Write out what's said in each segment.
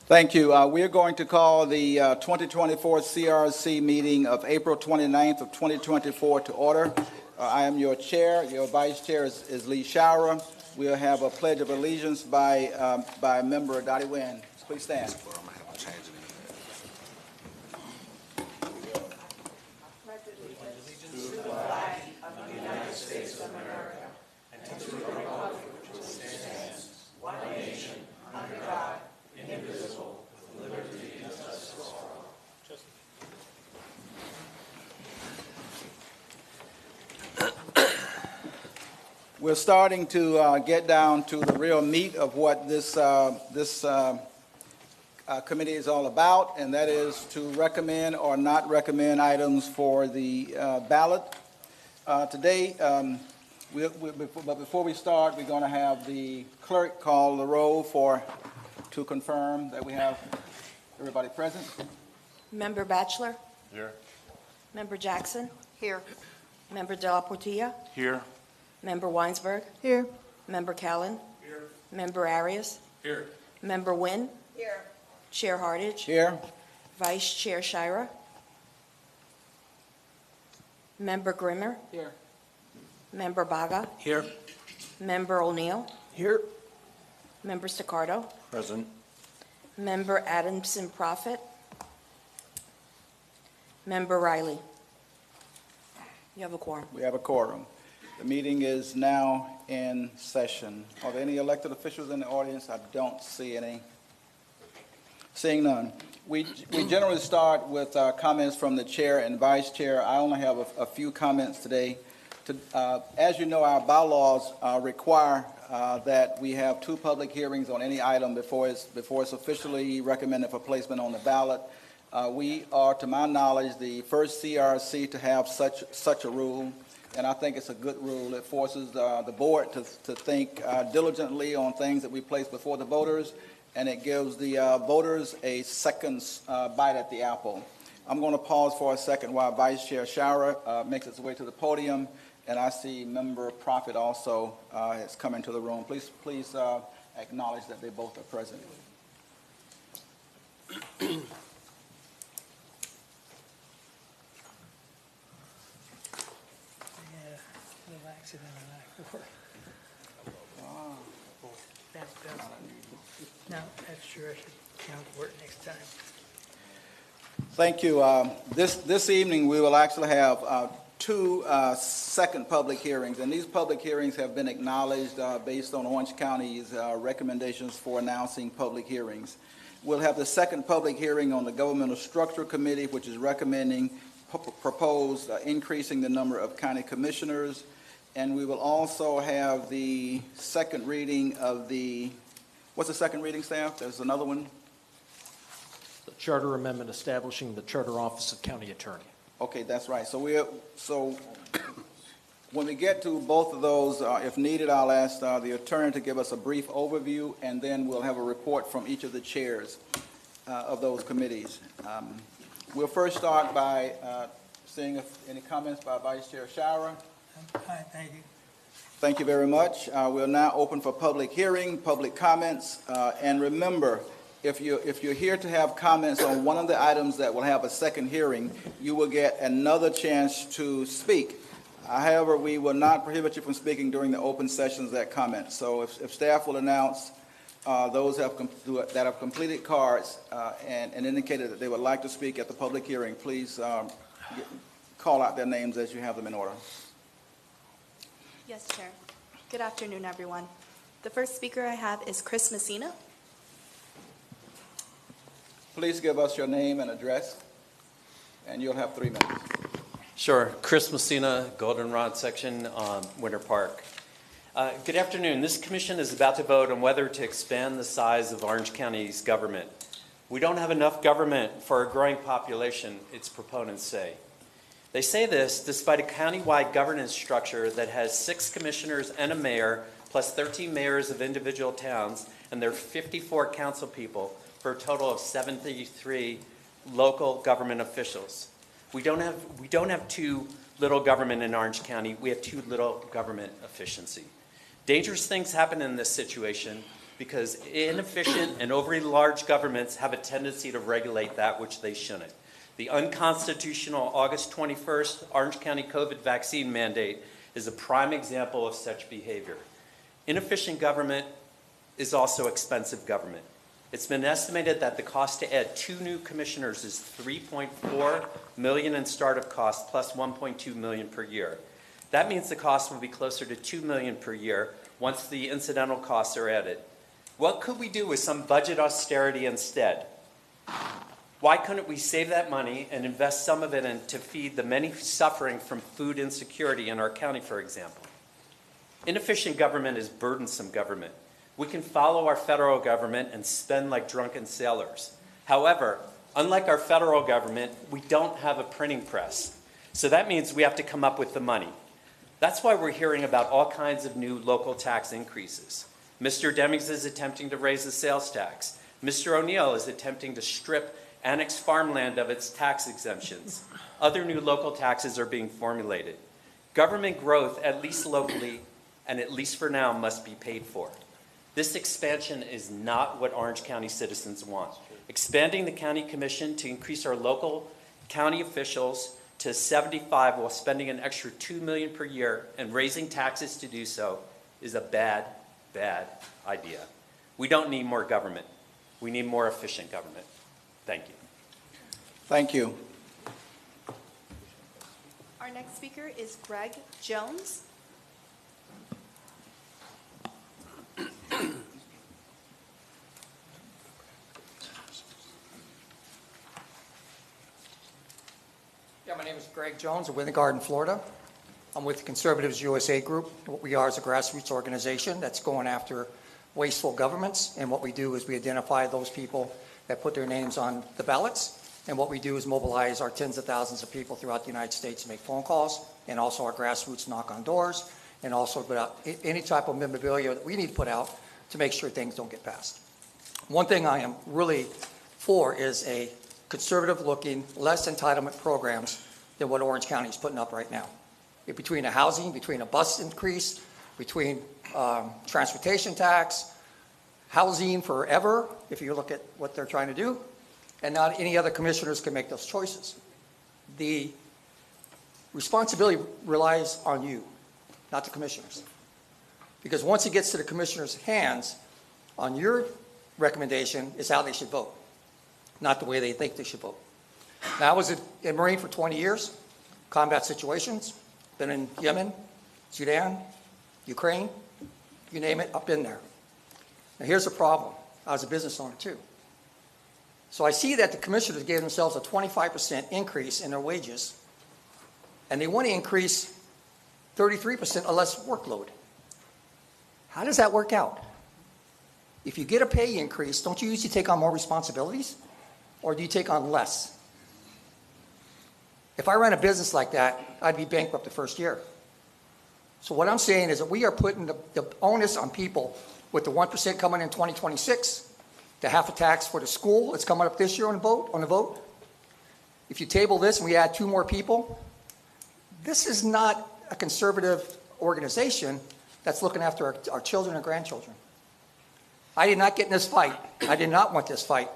Thank you. We are going to call the 2024 CRC meeting of April 29th of 2024 to order. I am your chair. Your vice chair is Lee Shower. We'll have a pledge of allegiance by member Dottie Wynn. Please stand. We're starting to get down to the real meat of what this committee is all about, and that is to recommend or not recommend items for the ballot. Today, but before we start, we're going to have the clerk call the roll to confirm that we have everybody present. Member Batchelor? Here. Member Jackson? Here. Member De La Portilla? Here. Member Weinsberg? Here. Member Callen? Here. Member Arias? Here. Member Wynn? Here. Chair Hardage? Here. Vice Chair Shira? Member Grimmer? Here. Member Baga? Here. Member O'Neill? Here. Member Staccardo? Present. Member Adamson Prophet? Member Riley? You have a quorum. We have a quorum. The meeting is now in session. Are there any elected officials in the audience? I don't see any. Seeing none. We generally start with comments from the chair and vice chair. I only have a few comments today. As you know, our bylaws require that we have 2 public hearings on any item before it's officially recommended for placement on the ballot. We are, to my knowledge, the first CRC to have such a rule. And I think it's a good rule. It forces the board to think diligently on things that we place before the voters, and it gives the voters a second bite at the apple. I'm going to pause for a second while Vice Chair Shower makes its way to the podium, and I see Member Prophet also has come into the room. Please acknowledge that they both are present. No, that's true. I should count for it next time. Thank you. This evening we will actually have 2 second public hearings, and these public hearings have been acknowledged based on Orange County's recommendations for announcing public hearings. We'll have the second public hearing on the Governmental Structure Committee, which is recommending proposed increasing the number of county commissioners. And we will also have the second reading of what's the second reading, staff? There's another one. The charter amendment establishing the charter office of county attorney. Okay, that's right. So when we get to both of those, if needed, I'll ask the attorney to give us a brief overview, and then we'll have a report from each of the chairs of those committees. We'll first start by seeing if any comments by Vice Chair Shower. Hi, thank you. Thank you very much. We'll now open for public hearing, public comments, and remember, if you're here to have comments on one of the items that will have a second hearing, you will get another chance to speak. However, we will not prohibit you from speaking during the open sessions that comment. So if staff will announce those that have completed cards and indicated that they would like to speak at the public hearing, please call out their names as you have them in order. Yes, Chair. Good afternoon, everyone. The first speaker I have is Chris Messina. Please give us your name and address, and you'll have 3 minutes. Sure. Chris Messina, Goldenrod section, Winter Park. Good afternoon. This commission is about to vote on whether to expand the size of Orange County's government. We don't have enough government for a growing population, its proponents say. They say this despite a countywide governance structure that has 6 commissioners and a mayor, plus 13 mayors of individual towns, and their 54 council people, for a total of 73 local government officials. We don't have too little government in Orange County. We have too little government efficiency. Dangerous things happen in this situation because inefficient and overly large governments have a tendency to regulate that which they shouldn't. The unconstitutional August 21st Orange County COVID vaccine mandate is a prime example of such behavior. Inefficient government is also expensive government. It's been estimated that the cost to add 2 new commissioners is $3.4 million in startup costs plus $1.2 million per year. That means the cost will be closer to $2 million per year once the incidental costs are added. What could we do with some budget austerity instead? Why couldn't we save that money and invest some of it in to feed the many suffering from food insecurity in our county, for example? Inefficient government is burdensome government. We can follow our federal government and spend like drunken sailors. However, unlike our federal government, we don't have a printing press. So that means we have to come up with the money. That's why we're hearing about all kinds of new local tax increases. Mr. Demings is attempting to raise the sales tax. Mr. O'Neill is attempting to strip annexed farmland of its tax exemptions. Other new local taxes are being formulated. Government growth, at least locally, and at least for now, must be paid for. This expansion is not what Orange County citizens want. Expanding the county commission to increase our local county officials to 75 while spending an extra $2 million per year and raising taxes to do so is a bad, bad idea. We don't need more government. We need more efficient government. Thank you. Thank you. Our next speaker is Greg Jones. Yeah, my name is Greg Jones of Winter Garden, Florida. I'm with the Conservatives USA Group. What we are is a grassroots organization that's going after wasteful governments, and what we do is we identify those people that put their names on the ballots, and what we do is mobilize our tens of thousands of people throughout the United States to make phone calls, and also our grassroots knock on doors, and also put out any type of memorabilia that we need to put out to make sure things don't get passed. One thing I am really for is a conservative-looking, less entitlement programs than what Orange County is putting up right now. Between a housing, between a bus increase, between transportation tax, housing forever, if you look at what they're trying to do, and not any other commissioners can make those choices. The responsibility relies on you, not the commissioners. Because once it gets to the commissioners' hands, on your recommendation is how they should vote, not the way they think they should vote. Now, I was a Marine for 20 years, combat situations, been in Yemen, Sudan, Ukraine, you name it, I've been there. Now, here's the problem. I was a business owner, too. So I see that the commissioners gave themselves a 25% increase in their wages, and they want to increase 33% or less workload. How does that work out? If you get a pay increase, don't you usually take on more responsibilities, or do you take on less? If I ran a business like that, I'd be bankrupt the first year. So what I'm saying is that we are putting the onus on people with the 1% coming in 2026, the half a tax for the school that's coming up this year on the vote. If you table this and we add 2 more people, this is not a conservative organization that's looking after our children and grandchildren. I did not get in this fight. I did not want this fight,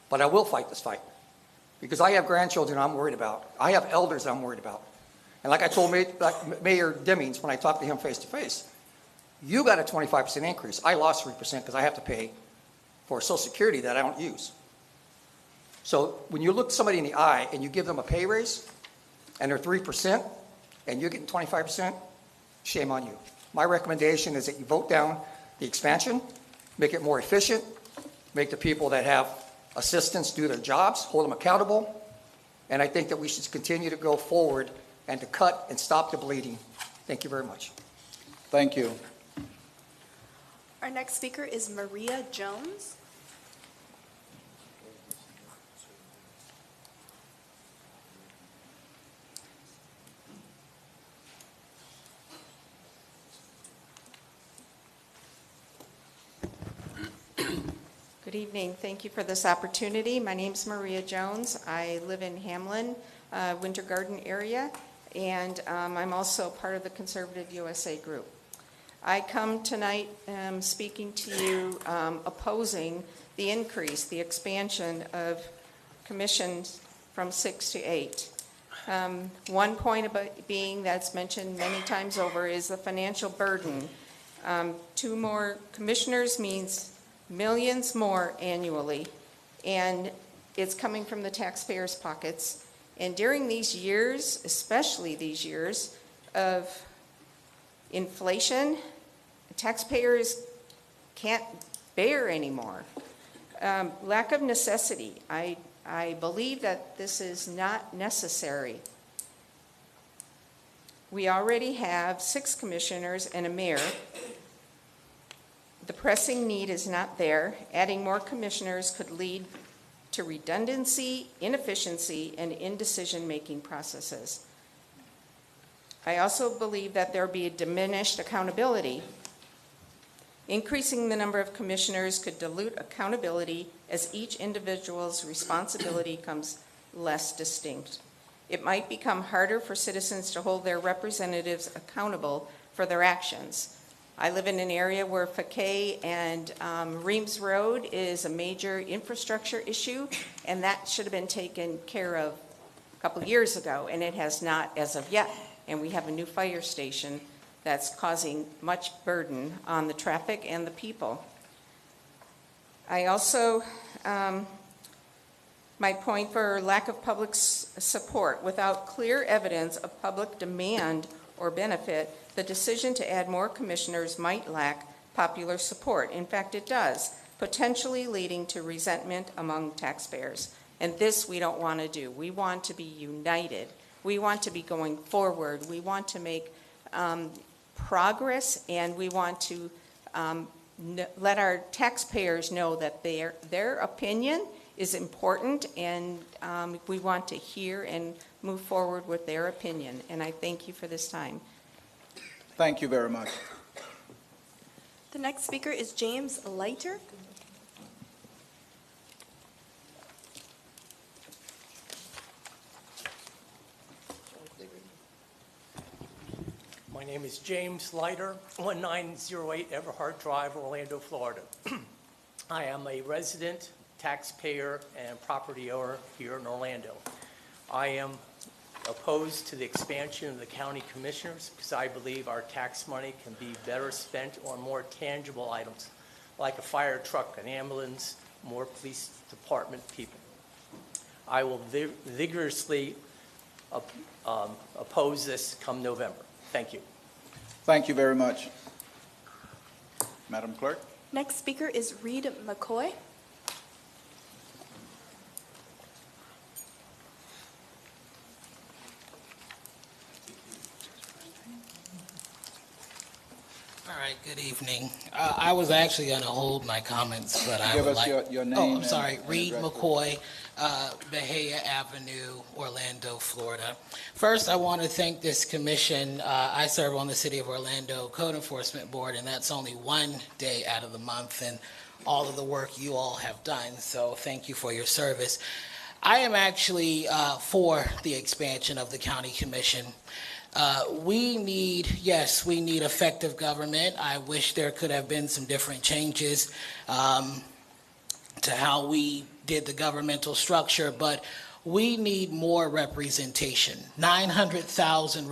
but I will fight this fight because I have grandchildren I'm worried about. I have elders I'm worried about. And like I told Mayor Demings when I talked to him face to face, you got a 25% increase. I lost 3% because I have to pay for Social Security that I don't use. So when you look somebody in the eye and you give them a pay raise and they're 3% and you're getting 25%, shame on you. My recommendation is that you vote down the expansion, make it more efficient, make the people that have assistants do their jobs, hold them accountable, and I think that we should continue to go forward and to cut and stop the bleeding. Thank you very much. Thank you. Our next speaker is Maria Jones. Good evening. Thank you for this opportunity. My name's Maria Jones. I live in Hamlin, Winter Garden area, and I'm also part of the Conservative USA Group. I come tonight speaking to you opposing the increase, the expansion of commissions from 6 to 8. One point about being that's mentioned many times over is the financial burden. 2 more commissioners means millions more annually, and it's coming from the taxpayers' pockets. And during these years, especially these years of inflation, taxpayers can't bear anymore. Lack of necessity. I believe that this is not necessary. We already have 6 commissioners and a mayor. The pressing need is not there. Adding more commissioners could lead to redundancy, inefficiency, and indecision-making processes. I also believe that there will be a diminished accountability. Increasing the number of commissioners could dilute accountability as each individual's responsibility becomes less distinct. It might become harder for citizens to hold their representatives accountable for their actions. I live in an area where Fakay and Reams Road is a major infrastructure issue, and that should have been taken care of a couple of years ago, and it has not as of yet. And we have a new fire station that's causing much burden on the traffic and the people. I also, my point for lack of public support, without clear evidence of public demand or benefit, the decision to add more commissioners might lack popular support. In fact, it does, potentially leading to resentment among taxpayers. And this we don't want to do. We want to be united. We want to be going forward. We want to make progress, and we want to let our taxpayers know that their opinion is important, and we want to hear and move forward with their opinion. And I thank you for this time. Thank you very much. The next speaker is James Leiter. My name is James Leiter, 1908 Everhart Drive, Orlando, Florida. I am a resident, taxpayer, and property owner here in Orlando. I am opposed to the expansion of the county commissioners because I believe our tax money can be better spent on more tangible items like a fire truck, an ambulance, more police department people. I will vigorously oppose this come November. Thank you. Thank you very much. Madam Clerk? Next speaker is Reed McCoy. All right, good evening. I was actually going to hold my comments, but I Give would us like... your name Oh, I'm and- sorry. and Reed address, McCoy, Bahia Avenue, Orlando, Florida. First, I want to thank this commission. I serve on the City of Orlando Code Enforcement Board, and that's only one day out of the month, and all of the work you all have done, so thank you for your service. I am actually for the expansion of the county commission. We need effective government. I wish there could have been some different changes to how we did the governmental structure, but we need more representation. 900,000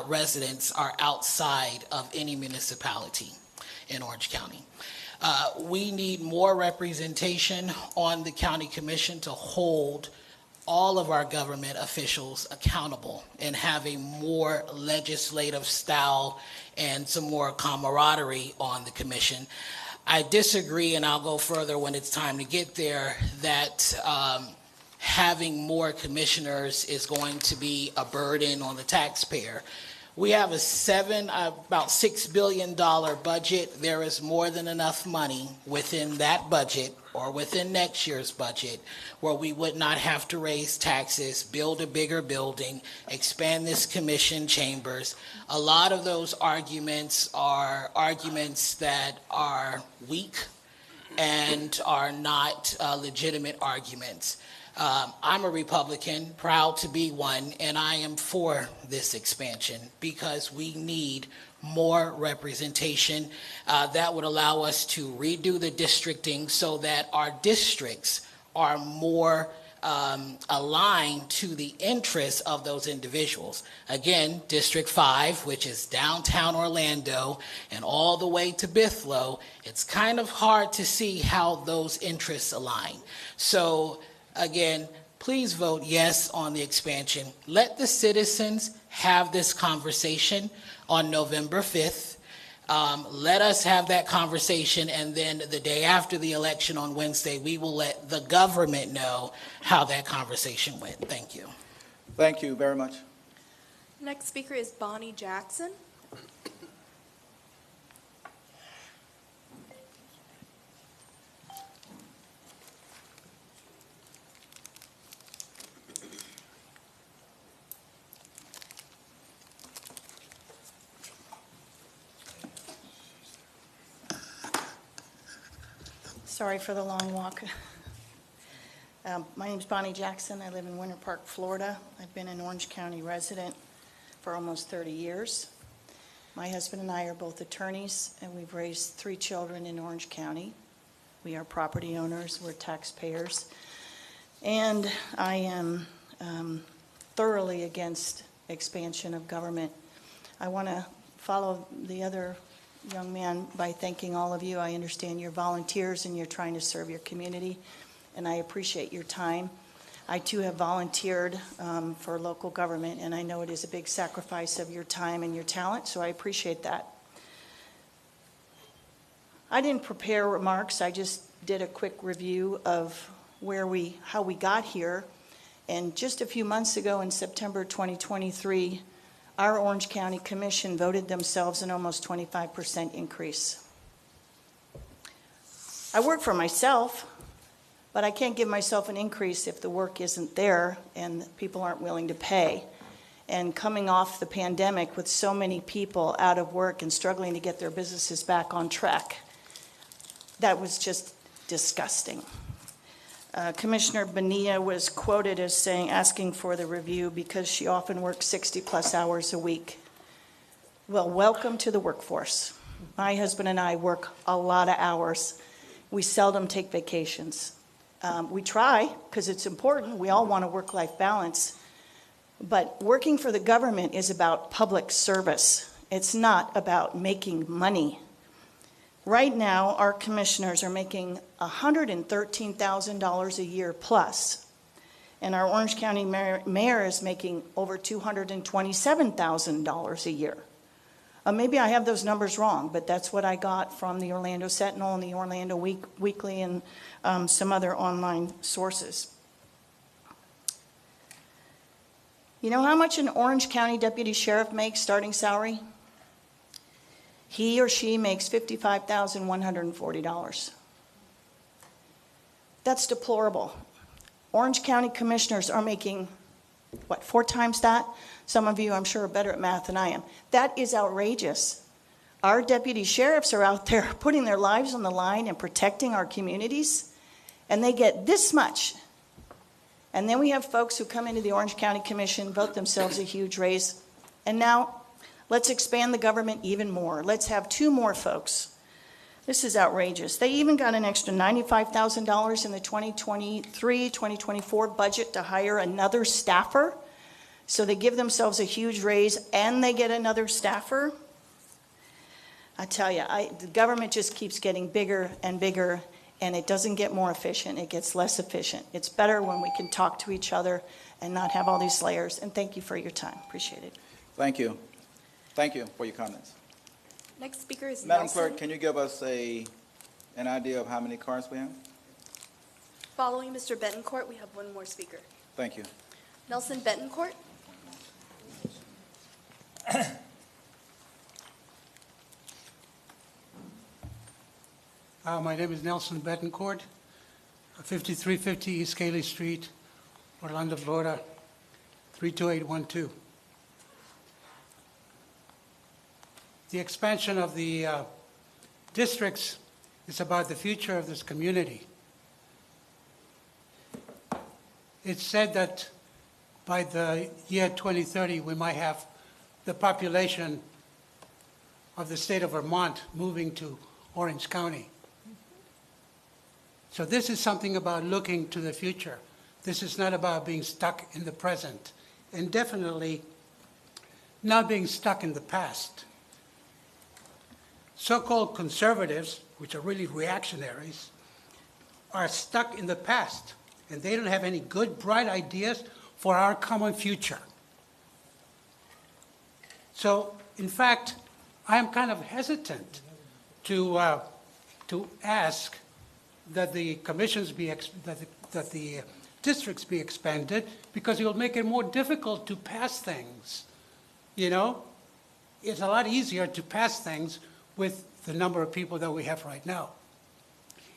residents are outside of any municipality in Orange County. We need more representation on the county commission to hold all of our government officials accountable and have a more legislative style and some more camaraderie on the commission. I disagree, and I'll go further when it's time to get there, that having more commissioners is going to be a burden on the taxpayer. We have about $6 billion budget. There is more than enough money within that budget or within next year's budget where we would not have to raise taxes, build a bigger building, expand this commission chambers. A lot of those arguments are arguments that are weak and are not legitimate arguments. I'm a Republican, proud to be one, and I am for this expansion because we need more representation. That would allow us to redo the districting so that our districts are more aligned to the interests of those individuals. Again, District 5, which is downtown Orlando and all the way to Bithlo, it's kind of hard to see how those interests align. So again, please vote yes on the expansion. Let the citizens have this conversation on November 5th. Let us have that conversation, and then the day after the election on Wednesday, we will let the government know how that conversation went. Thank you. Thank you very much. Next speaker is Bonnie Jackson. Sorry for the long walk. My name's Bonnie Jackson. I live in Winter Park, Florida. I've been an Orange County resident for almost 30 years. My husband and I are both attorneys, and we've raised 3 children in Orange County. We are property owners, we're taxpayers, and I am thoroughly against expansion of government. I want to follow the other young man by thanking all of you. I understand you're volunteers and you're trying to serve your community, and I appreciate your time. I too have volunteered for local government, and I know it is a big sacrifice of your time and your talent, so I appreciate that. I didn't prepare remarks. I just did a quick review of how we got here. And just a few months ago in September 2023, our Orange County Commission voted themselves an almost 25% increase. I work for myself, but I can't give myself an increase if the work isn't there and people aren't willing to pay. And coming off the pandemic with so many people out of work and struggling to get their businesses back on track, that was just disgusting. Commissioner Bonilla was quoted as saying, asking for the review because she often works 60-plus hours a week. Well, welcome to the workforce. My husband and I work a lot of hours. We seldom take vacations. We try because it's important. We all want a work-life balance. But working for the government is about public service. It's not about making money. Right now, our commissioners are making $113,000 a year plus, and our Orange County mayor is making over $227,000 a year. Maybe I have those numbers wrong, but that's what I got from the Orlando Sentinel and the Orlando Weekly and some other online sources. You know how much an Orange County deputy sheriff makes starting salary? He or she makes $55,140. That's deplorable. Orange County commissioners are making, 4 times that? Some of you, I'm sure, are better at math than I am. That is outrageous. Our deputy sheriffs are out there putting their lives on the line and protecting our communities, and they get this much. And then we have folks who come into the Orange County Commission, vote themselves a huge raise, and now let's expand the government even more. Let's have 2 more folks. This is outrageous. They even got an extra $95,000 in the 2023-2024 budget to hire another staffer. So they give themselves a huge raise and they get another staffer. I tell you, the government just keeps getting bigger and bigger, and it doesn't get more efficient. It gets less efficient. It's better when we can talk to each other and not have all these layers. And thank you for your time. Appreciate it. Thank you. Thank you for your comments. Next speaker is Madam Nelson. Clerk, can you give us an idea of how many cards we have? Following Mr. Betancourt, we have one more speaker. Thank you. Nelson Betancourt. My name is Nelson Betancourt, 5350 East Cayley Street, Orlando, Florida, 32812. The expansion of the districts is about the future of this community. It's said that by the year 2030, we might have the population of the state of Vermont moving to Orange County. So this is something about looking to the future. This is not about being stuck in the present, and definitely not being stuck in the past. So-called conservatives, which are really reactionaries, are stuck in the past, and they don't have any good, bright ideas for our common future. So, in fact, I am kind of hesitant to ask that the commissions be, that the districts be expanded, because it will make it more difficult to pass things. You know, it's a lot easier to pass things with the number of people that we have right now.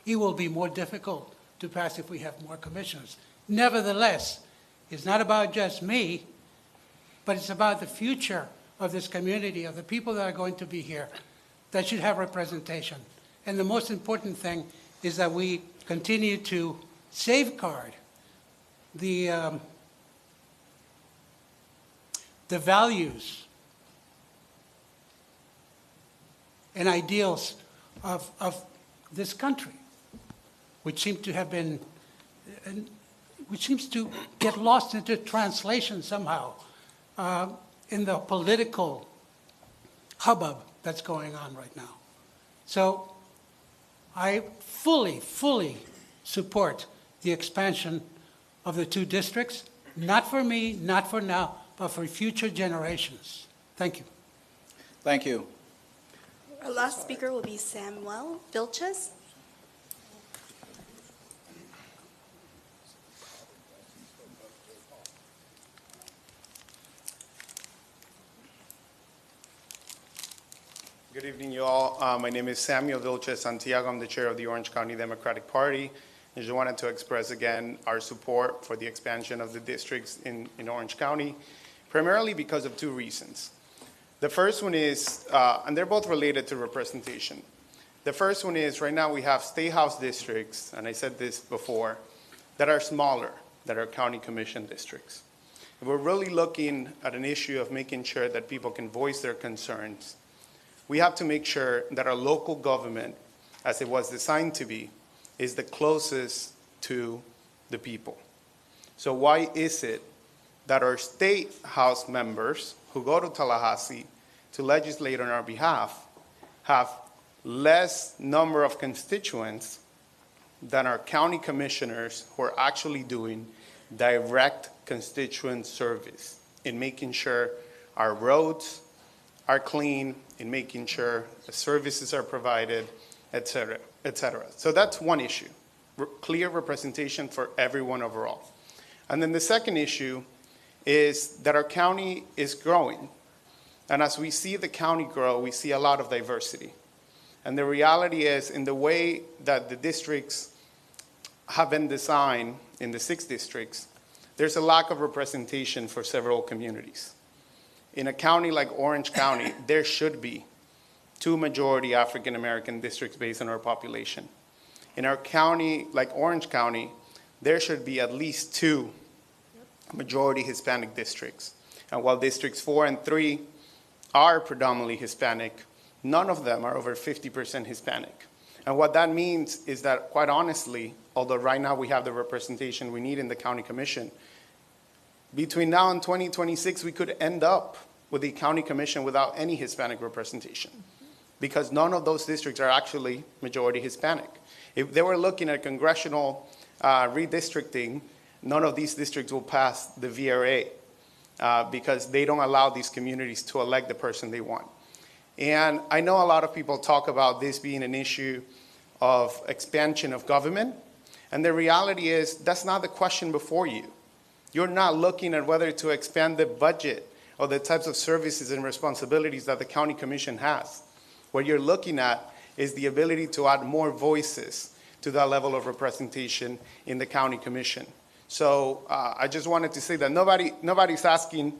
It will be more difficult to pass if we have more commissioners. Nevertheless, it's not about just me, but it's about the future of this community, of the people that are going to be here, that should have representation. And the most important thing is that we continue to safeguard the values and ideals of this country, which seem to have been, which seems to get lost into translation somehow in the political hubbub that's going on right now. So I fully support the expansion of the 2 districts, not for me, not for now, but for future generations. Thank you. Thank you. Our last speaker will be Samuel Vilches. Good evening, you all. My name is Samuel Vilches Santiago. I'm the chair of the Orange County Democratic Party. I just wanted to express again our support for the expansion of the districts in Orange County, primarily because of 2 reasons. The first one is, and they're both related to representation. The first one is, right now we have state house districts, and I said this before, that are smaller, that are county commission districts. If we're really looking at an issue of making sure that people can voice their concerns, we have to make sure that our local government, as it was designed to be, is the closest to the people. So why is it that our state house members who go to Tallahassee to legislate on our behalf have less number of constituents than our county commissioners who are actually doing direct constituent service in making sure our roads are clean, in making sure the services are provided, et cetera, et cetera. So that's one issue, clear representation for everyone overall. And then the second issue is that our county is growing. And as we see the county grow, we see a lot of diversity. And the reality is, in the way that the districts have been designed in the 6 districts, there's a lack of representation for several communities. In a county like Orange County, there should be 2 majority African American districts based on our population. In our county like Orange County, there should be at least 2 majority Hispanic districts. And while districts 4 and 3 are predominantly Hispanic, none of them are over 50% Hispanic. And what that means is that, quite honestly, although right now we have the representation we need in the county commission, between now and 2026, we could end up with the county commission without any Hispanic representation, because none of those districts are actually majority Hispanic. If they were looking at congressional redistricting, none of these districts will pass the VRA because they don't allow these communities to elect the person they want. And I know a lot of people talk about this being an issue of expansion of government, and the reality is that's not the question before you. You're not looking at whether to expand the budget or the types of services and responsibilities that the county commission has. What you're looking at is the ability to add more voices to that level of representation in the county commission. So I just wanted to say that nobody's asking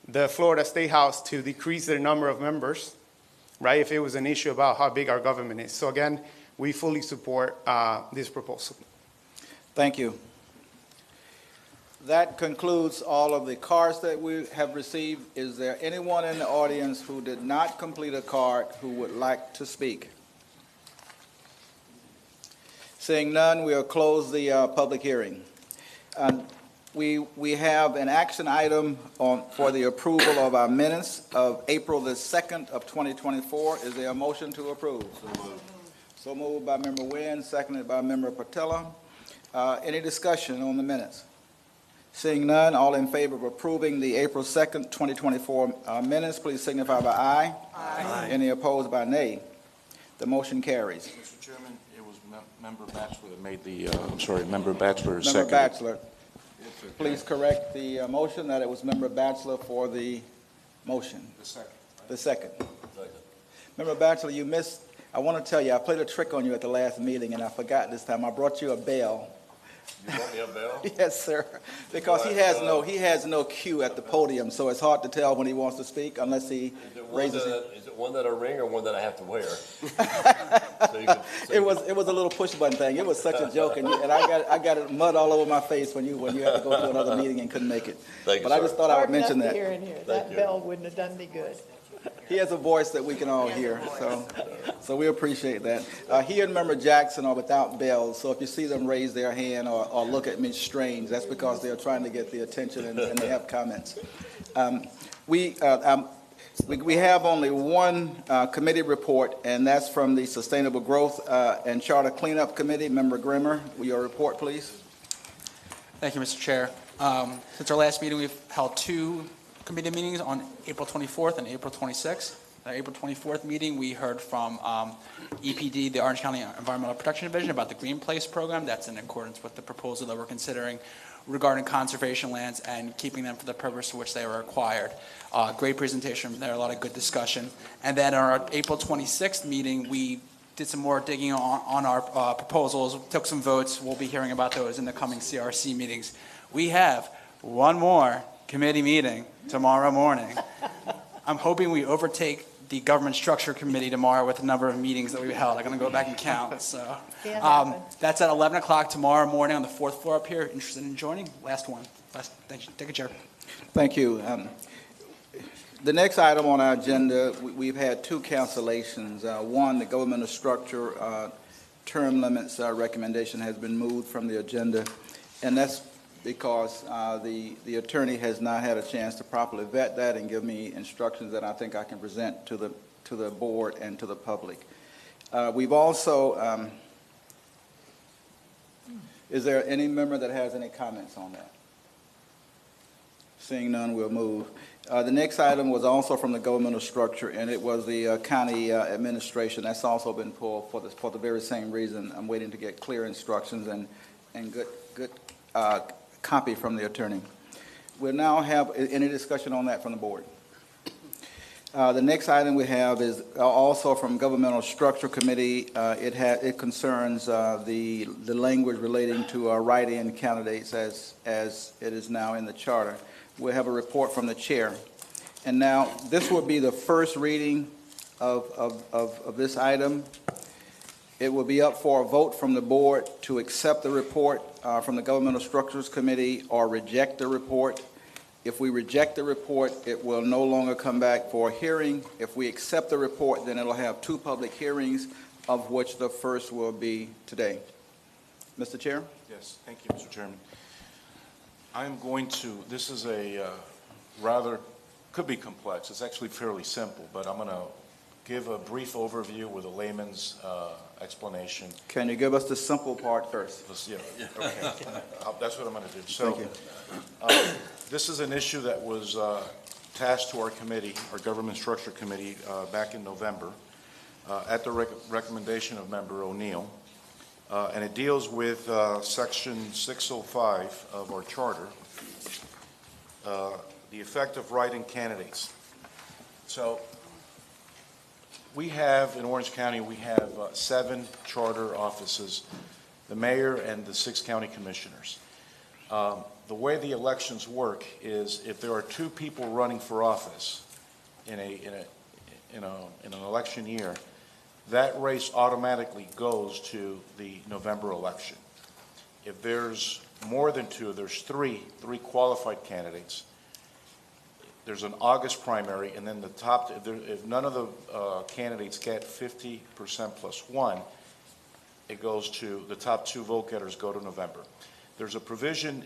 the Florida State House to decrease their number of members, right, if it was an issue about how big our government is. So again, we fully support this proposal. Thank you. That concludes all of the cards that we have received. Is there anyone in the audience who did not complete a card who would like to speak? Seeing none, we'll close the public hearing. We have an action item for the approval of our minutes of April the 2nd of 2024. Is there a motion to approve? So moved by Member Nguyen, seconded by Member Patella. Any discussion on the minutes? Seeing none, all in favor of approving the April 2nd, 2024 minutes, please signify by aye. Aye. Any opposed by nay? The motion carries. Mr. Chairman, it was Member Batchelor that made the, Member Batchelor Member seconded. Batchelor, please correct the motion that it was Member Batchelor for the motion. The second. Member Batchelor, you missed, I want to tell you, I played a trick on you at the last meeting, and I forgot this time. I brought you a bell. You want me a bell? Yes, sir. Because he has no cue at the podium, so it's hard to tell when he wants to speak unless he raises it. Is it one that I ring or one that I have to wear? It was a little push button thing. It was such a joke, and I got mud all over my face when you had to go to another meeting and couldn't make it. Thank you, but I just thought I would mention that. That bell wouldn't have done me good. He has a voice that we can all hear, so we appreciate that. He and Member Jackson are without bells, so if you see them raise their hand or look at me strange, that's because they're trying to get the attention and they have comments. We have only one committee report, and that's from the Sustainable Growth and Charter Cleanup Committee. Member Grimmer, will your report, please? Thank you, Mr. Chair. Since our last meeting, we've held two committee meetings on April 24th and April 26th. The April 24th meeting, we heard from EPD, the Orange County Environmental Protection Division, about the Green Place program. That's in accordance with the proposal that we're considering regarding conservation lands and keeping them for the purpose for which they were acquired. Great presentation from there, a lot of good discussion. And then our April 26th meeting, we did some more digging on our proposals, took some votes. We'll be hearing about those in the coming CRC meetings. We have one more committee meeting tomorrow morning. I'm hoping we overtake the Government Structure Committee tomorrow with the number of meetings that we held. I'm going to go back and count. So that's at 11 o'clock tomorrow morning on the 4th floor up here. Interested in joining? Last one. Thank you. Take a chair. Thank you. The next item on our agenda, we've had two cancellations. One, the governmental structure term limits recommendation has been moved from the agenda, and that's because the attorney has not had a chance to properly vet that and give me instructions that I think I can present to the board and to the public. We've also, is there any member that has any comments on that? Seeing none, we'll move. The next item was also from the governmental structure, and it was the county administration. That's also been pulled for the very same reason. I'm waiting to get clear instructions and good copy from the attorney. We'll now have any discussion on that from the board. The next item we have is also from Governmental Structure Committee. It concerns the language relating to write-in candidates as it is now in the charter. We'll have a report from the chair. And now, this will be the first reading of this item. It will be up for a vote from the board to accept the report from the Governmental Structures Committee or reject the report. If we reject the report, it will no longer come back for a hearing. If we accept the report, then it'll have two public hearings, of which the first will be today. Mr. Chair? Yes, thank you, Mr. Chairman. I'm going to, this is a could be complex. It's actually fairly simple, but I'm going to give a brief overview with a layman's explanation. Can you give us the simple part first? Yeah, okay. That's what I'm going to do. So, Thank you. This is an issue that was tasked to our committee, our Government Structure Committee, back in November, at the recommendation of Member O'Neill. And it deals with Section 605 of our charter, the effect of write-in candidates. So we have, in Orange County, we have 7 charter offices, the mayor and the 6 county commissioners. The way the elections work is if there are 2 people running for office in an election year, that race automatically goes to the November election. If there's more than two, there's three qualified candidates, there's an August primary, and then the top, if none of the candidates get 50% plus one, it goes to, the top two vote getters go to November. There's a provision,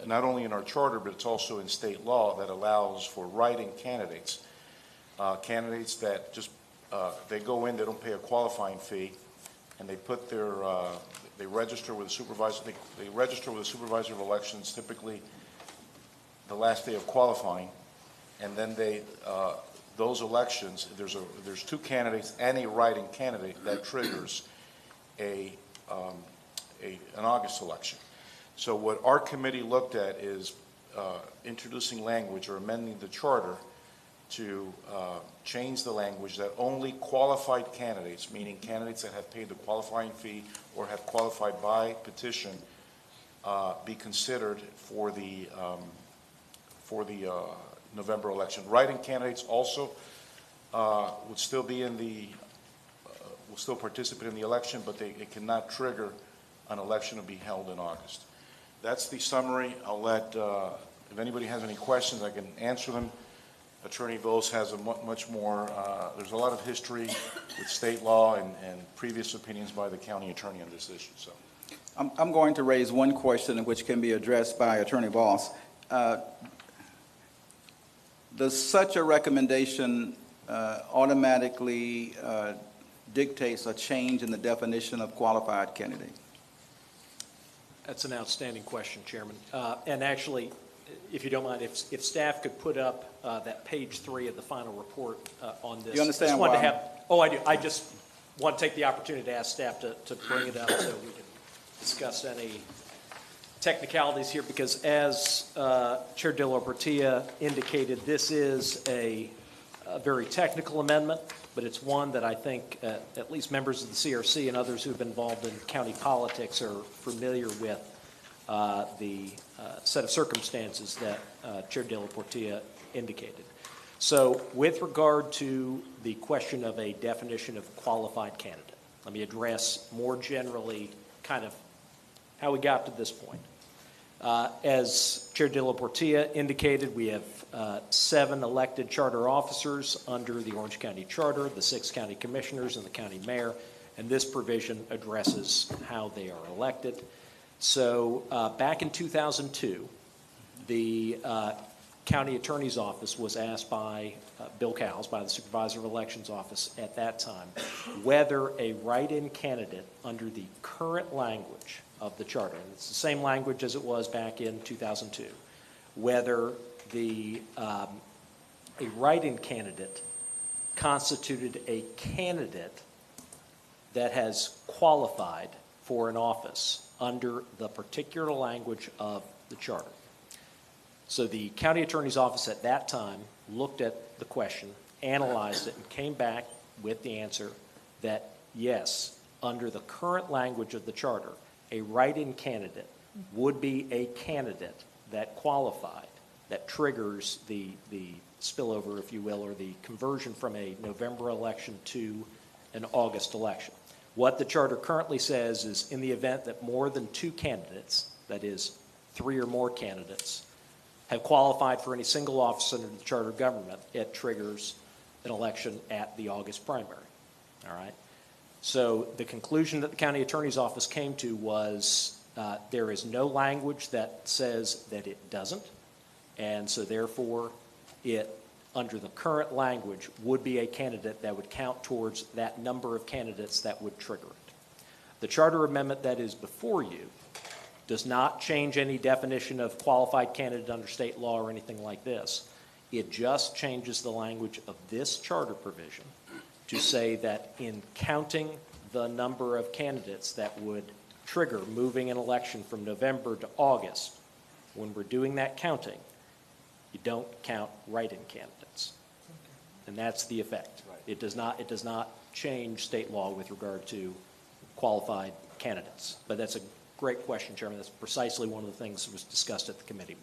not only in our charter, but it's also in state law, that allows for write-in candidates. Candidates that just, they go in, they don't pay a qualifying fee, and they put their, they register with a supervisor, they register with a supervisor of elections typically the last day of qualifying, and then they, those elections, there's two candidates and a write-in candidate that triggers an August election. So what our committee looked at is introducing language or amending the charter to change the language that only qualified candidates, meaning candidates that have paid the qualifying fee or have qualified by petition, be considered for the November election. Write-in candidates also would still be in the, will still participate in the election, but it cannot trigger an election to be held in August. That's the summary. I'll let, if anybody has any questions, I can answer them. Attorney Vos has a much more, there's a lot of history with state law and previous opinions by the county attorney on this issue. So, I'm going to raise one question which can be addressed by Attorney Voss. Does such a recommendation automatically dictates a change in the definition of qualified candidate? That's an outstanding question, Chairman. And actually, if you don't mind, if staff could put up that page 3 of the final report on this. You understand Just wanted why? to have, oh, I do. I just want to take the opportunity to ask staff to bring it up so we can discuss any technicalities here, because as Chair De La Portilla indicated, this is a very technical amendment, but it's one that I think at least members of the CRC and others who have been involved in county politics are familiar with the set of circumstances that Chair De La Portilla indicated. So with regard to the question of a definition of qualified candidate, let me address more generally kind of how we got to this point. As Chair De La Portilla indicated, we have 7 elected charter officers under the Orange County Charter, the 6 county commissioners and the county mayor, and this provision addresses how they are elected. So back in 2002, the county attorney's office was asked by Bill Cowles, by the supervisor of elections office at that time, whether a write-in candidate under the current language of the charter, and it's the same language as it was back in 2002, whether a write-in candidate constituted a candidate that has qualified for an office under the particular language of the charter. So the county attorney's office at that time looked at the question, analyzed it, and came back with the answer that yes, under the current language of the charter, a write-in candidate would be a candidate that qualified, that triggers the spillover, if you will, or the conversion from a November election to an August election. What the charter currently says is in the event that more than 2 candidates, that is 3 or more candidates, have qualified for any single office under the charter of government, it triggers an election at the August primary. All right? So the conclusion that the county attorney's office came to was there is no language that says that it doesn't, and so therefore it, under the current language, would be a candidate that would count towards that number of candidates that would trigger it. The charter amendment that is before you does not change any definition of qualified candidate under state law or anything like this. It just changes the language of this charter provision to say that in counting the number of candidates that would trigger moving an election from November to August, when we're doing that counting, you don't count write-in candidates. And that's the effect. It does not change state law with regard to qualified candidates. But that's a great question, Chairman. That's precisely one of the things that was discussed at the committee.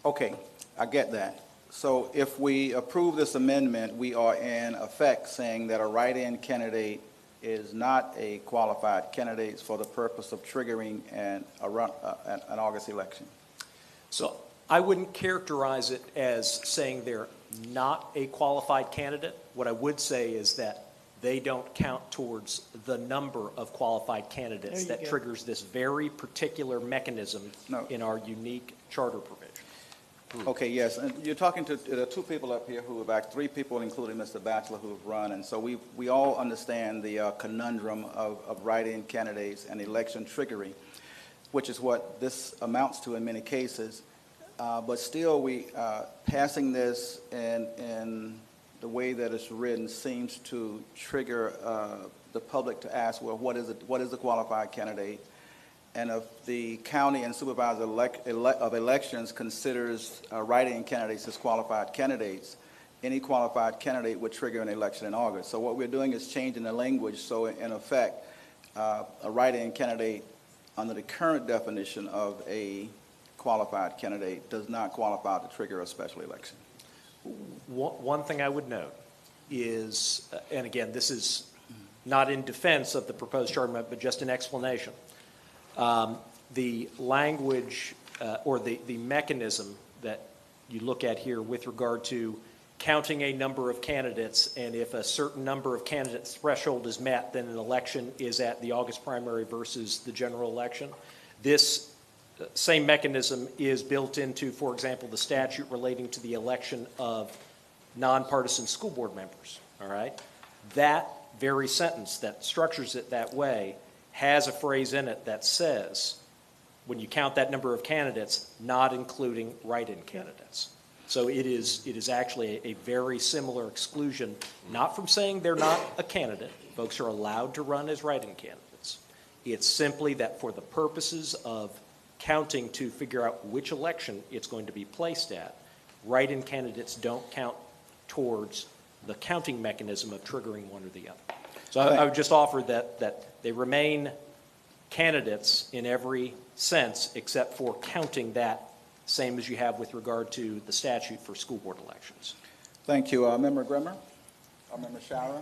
Okay, I get that. So if we approve this amendment, we are in effect saying that a write-in candidate is not a qualified candidate for the purpose of triggering an August election. So I wouldn't characterize it as saying they're not a qualified candidate. What I would say is that they don't count towards the number of qualified candidates There you that go. triggers this very particular mechanism No. in our unique charter provision. Okay, yes, and you're talking to, there are two people up here who have asked, three people, including Mr. Batchelor, who have run, and so we all understand the conundrum of write-in candidates and election triggering, which is what this amounts to in many cases. But still, passing this in the way that it's written seems to trigger the public to ask, well, what is the qualified candidate? And if the county and supervisor of elections considers write-in candidates as qualified candidates, any qualified candidate would trigger an election in August. So what we're doing is changing the language, so in effect, a write-in candidate under the current definition of a qualified candidate does not qualify to trigger a special election. One thing I would note is, and again, this is not in defense of the proposed charter amendment, but just an explanation. The language or the mechanism that you look at here with regard to counting a number of candidates, and if a certain number of candidates threshold is met, then an election is at the August primary versus the general election. This same mechanism is built into, for example, the statute relating to the election of nonpartisan school board members, all right? That very sentence that structures it that way has a phrase in it that says, when you count that number of candidates, not including write-in candidates. So it is actually a very similar exclusion, not from saying they're not a candidate. Folks are allowed to run as write-in candidates. It's simply that for the purposes of counting to figure out which election it's going to be placed at, write-in candidates don't count towards the counting mechanism of triggering one or the other. So I would just offer that they remain candidates in every sense except for counting that, same as you have with regard to the statute for school board elections. Thank you. Member Grimmer? Member Shower?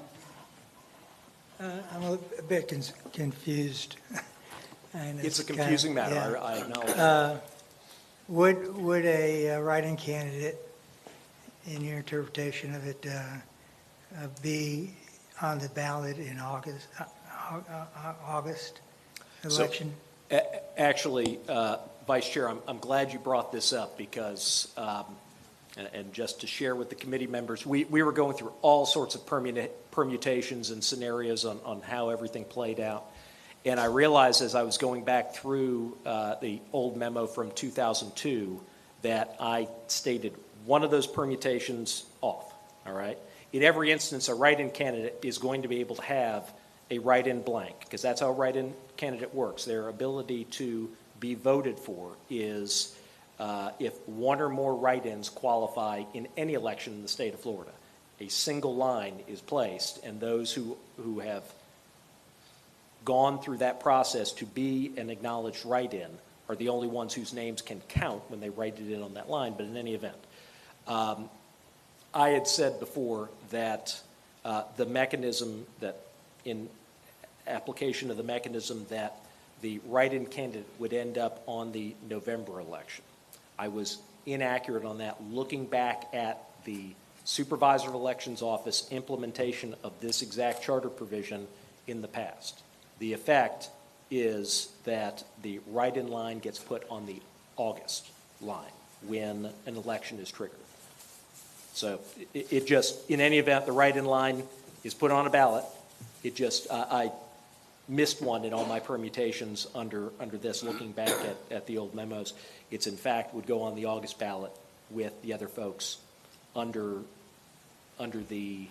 I'm a bit confused. And It's a confusing matter, yeah. I acknowledge. Would a write-in candidate, in your interpretation of it, be on the ballot in August election? So, actually, Vice Chair, I'm glad you brought this up because, and just to share with the committee members, we were going through all sorts of permutations and scenarios on how everything played out. And I realized as I was going back through the old memo from 2002 that I stated one of those permutations off, all right? In every instance, a write-in candidate is going to be able to have a write-in blank, because that's how a write-in candidate works. Their ability to be voted for is if one or more write-ins qualify in any election in the state of Florida. A single line is placed, and those who have gone through that process to be an acknowledged write-in are the only ones whose names can count when they write it in on that line, but in any event. I had said before that the mechanism that, in application of the mechanism, that the write-in candidate would end up on the November election. I was inaccurate on that, looking back at the Supervisor of Elections Office implementation of this exact charter provision in the past. The effect is that the write-in line gets put on the August line when an election is triggered. So it just, in any event, the write-in line is put on a ballot. It just, I missed one in all my permutations under this, looking back at the old memos. It's in fact would go on the August ballot with the other folks under the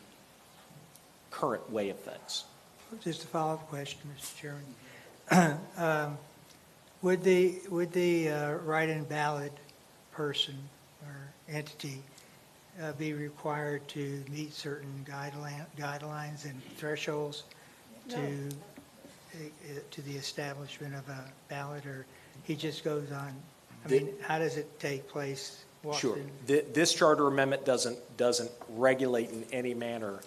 current way of things. Just a follow-up question, Mr. Chairman. Would the write-in ballot person or entity be required to meet certain guidelines and thresholds to the establishment of a ballot, or he just goes on? I mean, how does it take place walks Sure. in? This charter amendment doesn't regulate in any manner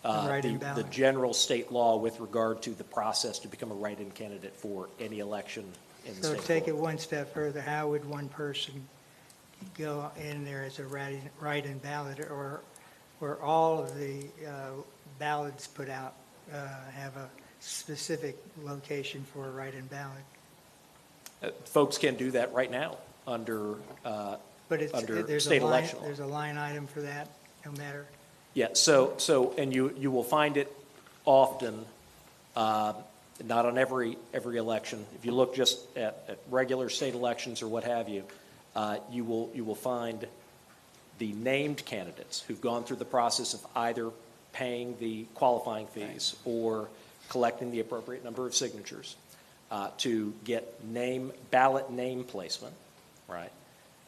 Write-in the ballot. general state law with regard to the process to become a write-in candidate for any election in the So state of take it Florida. one step further, how would one person go in there as a write-in ballot, or all of the ballots put out have a specific location for a write-in ballot? Folks can do that right now under But it's, under there's a state line, election law. there's a line item for that, no matter. Yeah, so, and you will find it often, not on every election. If you look just at regular state elections or what have you, you will find the named candidates who've gone through the process of either paying the qualifying fees or collecting the appropriate number of signatures to get ballot name placement, right?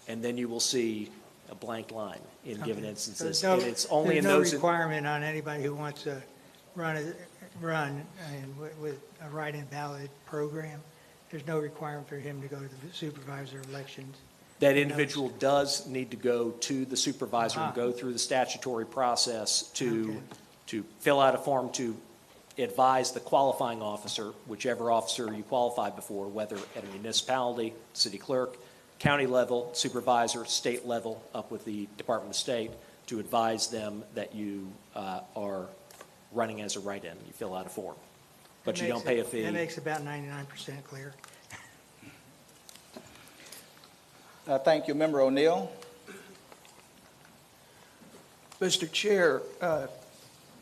And then you will see a blank line in given Okay. instances. So And it's only in there's those. no requirement on anybody who wants to run with a write-in ballot program. There's no requirement for him to go to the supervisor elections. That individual does need to go to the supervisor and Ah. go through the statutory process to Okay. fill out a form to advise the qualifying officer, whichever officer you qualified before, whether at a municipality, city clerk, county level, supervisor, state level, up with the Department of State, to advise them that you are running as a write-in. You fill out a form, but That you don't makes pay it- a fee. That makes about 99% clear. Thank you. Member O'Neill? Mr. Chair,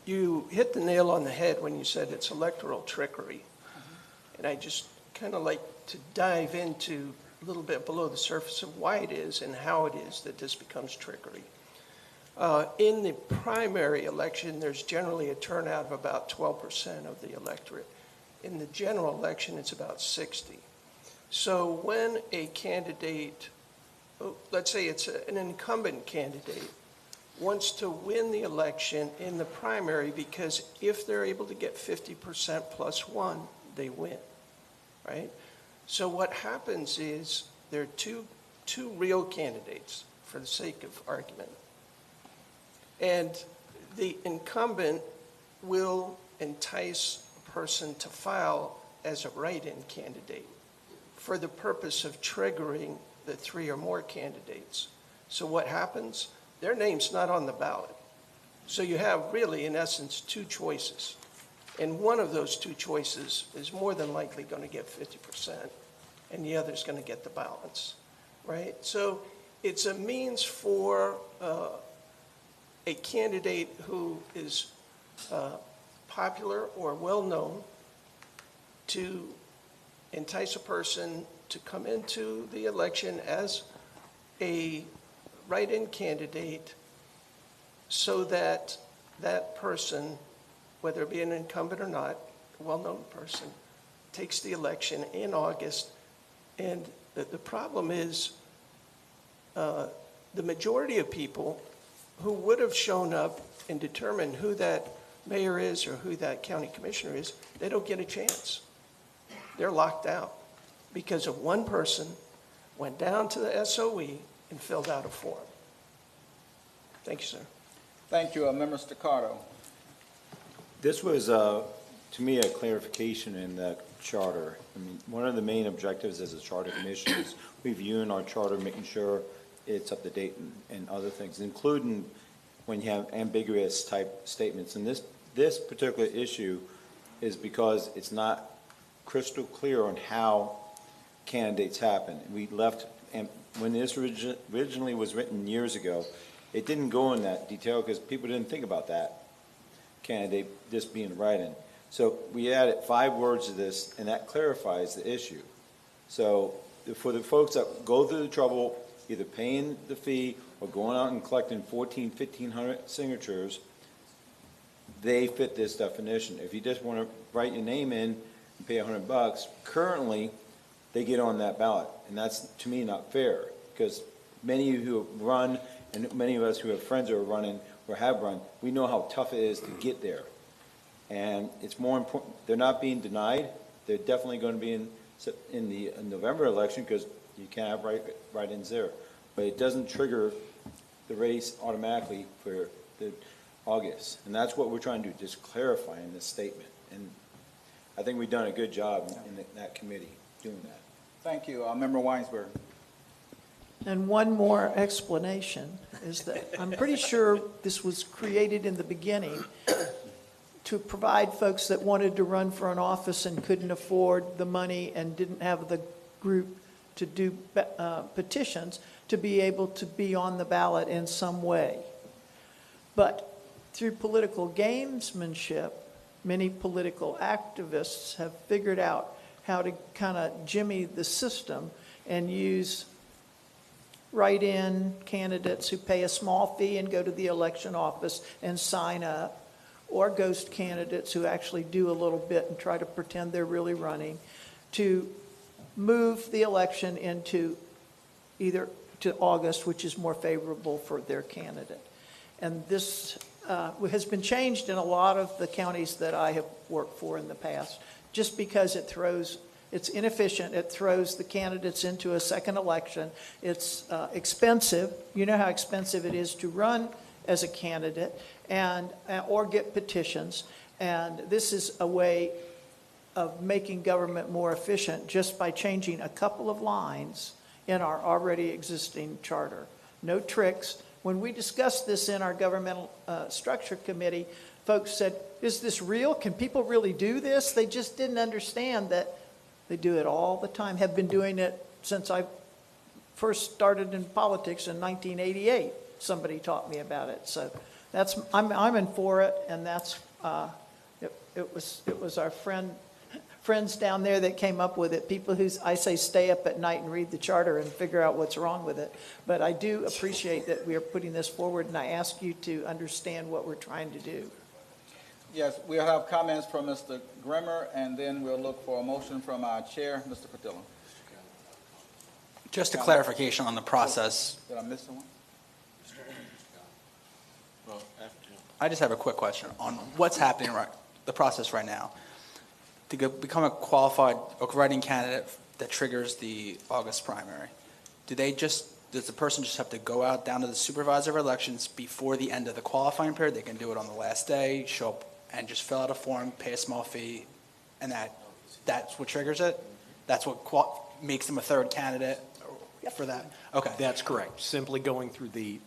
you hit the nail on the head when you said it's electoral trickery. And I just kind of like to dive into a little bit below the surface of why it is and how it is that this becomes trickery. In the primary election, there's generally a turnout of about 12% of the electorate. In the general election, it's about 60. So when a candidate, let's say it's an incumbent candidate, wants to win the election in the primary, because if they're able to get 50% plus one, they win, right? So what happens is there are two real candidates, for the sake of argument. And the incumbent will entice a person to file as a write-in candidate for the purpose of triggering the three or more candidates. So what happens? Their name's not on the ballot. So you have really, in essence, two choices. And one of those two choices is more than likely going to get 50%, and the other's going to get the balance, right? So it's a means for a candidate who is popular or well-known to entice a person to come into the election as a write-in candidate, so that that person, whether it be an incumbent or not, a well-known person, takes the election in August. And the problem is the majority of people who would have shown up and determined who that mayor is or who that county commissioner is, they don't get a chance. They're locked out because of one person went down to the SOE and filled out a form. Thank you, sir. Thank you. Member Staccato? This was, to me, a clarification in the charter. I mean, one of the main objectives as a charter commission is reviewing our charter, making sure it's up to date and other things, including when you have ambiguous type statements. And this particular issue is because it's not crystal clear on how candidates happen. We left, and when this originally was written years ago, it didn't go in that detail because people didn't think about that candidate just being write-in. So we added 5 words to this, and that clarifies the issue. So for the folks that go through the trouble, either paying the fee or going out and collecting 1,500 signatures, they fit this definition. If you just want to write your name in and pay $100, currently they get on that ballot, and that's, to me, not fair, because many of you who have run, and many of us who have friends who are running or have run, we know how tough it is to get there. And it's more important, they're not being denied. They're definitely going to be in the November election because you can't have write-ins there. but it doesn't trigger the race automatically for the August. And that's what we're trying to do, just clarify in this statement. And I think we've done a good job in that committee doing that. Thank you. Member Weinsberg. And one more explanation is that I'm pretty sure this was created in the beginning to provide folks that wanted to run for an office and couldn't afford the money and didn't have the group to do petitions to be able to be on the ballot in some way. But through political gamesmanship, many political activists have figured out how to kind of jimmy the system and use write-in candidates who pay a small fee and go to the election office and sign up, or ghost candidates who actually do a little bit and try to pretend they're really running, to move the election into either to August, which is more favorable for their candidate. And this has been changed in a lot of the counties that I have worked for in the past, just because it's inefficient. It throws the candidates into a second election. It's expensive. You know how expensive it is to run as a candidate or get petitions. And this is a way of making government more efficient just by changing a couple of lines in our already existing charter. No tricks. When we discussed this in our governmental structure committee, folks said, is this real? Can people really do this? They just didn't understand that they do it all the time, have been doing it since I first started in politics in 1988. Somebody taught me about it. So I'm in for it, and that's it was our friends down there that came up with it. People who I say stay up at night and read the charter and figure out what's wrong with it. But I do appreciate that we are putting this forward, and I ask you to understand what we're trying to do. Yes, we'll have comments from Mr. Grimmer, and then we'll look for a motion from our chair, Mr. Patillo. Just a clarification on the process. Did I miss someone? I just have a quick question on what's happening the process right now. To become a qualified writing candidate that triggers the August primary, does the person just have to go out down to the supervisor of elections before the end of the qualifying period? They can do it on the last day, show up and just fill out a form, pay a small fee, and that's what triggers it? That's what makes them a third candidate for that? Okay. That's correct. Simply going through the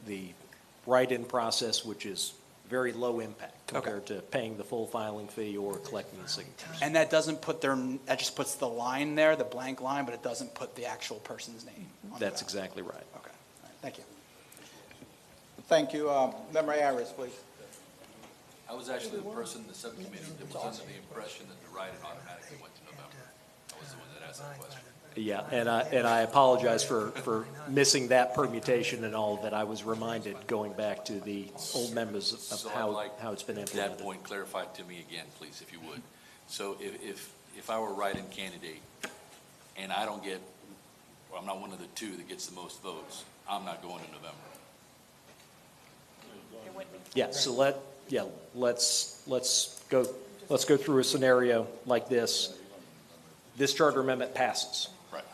write-in process, which is very low impact compared to paying the full filing fee or collecting the signatures. And that that just puts the line there, the blank line, but it doesn't put the actual person's name on the That's ballot. exactly right. Okay. All right. Thank you. Thank you. Member Harris, please. I was actually the person in the subcommittee that was under the impression that the write-in automatically went to November. I was the one that asked that question. Yeah, and I apologize for missing that permutation and all that. I was reminded going back to the old members of how it's been implemented. That point clarified to me again, please, if you would. So if I were a write-in candidate and I don't get, or I'm not one of the two that gets the most votes, I'm not going in November. Yeah, so let's go through a scenario like this. This charter amendment passes. Right.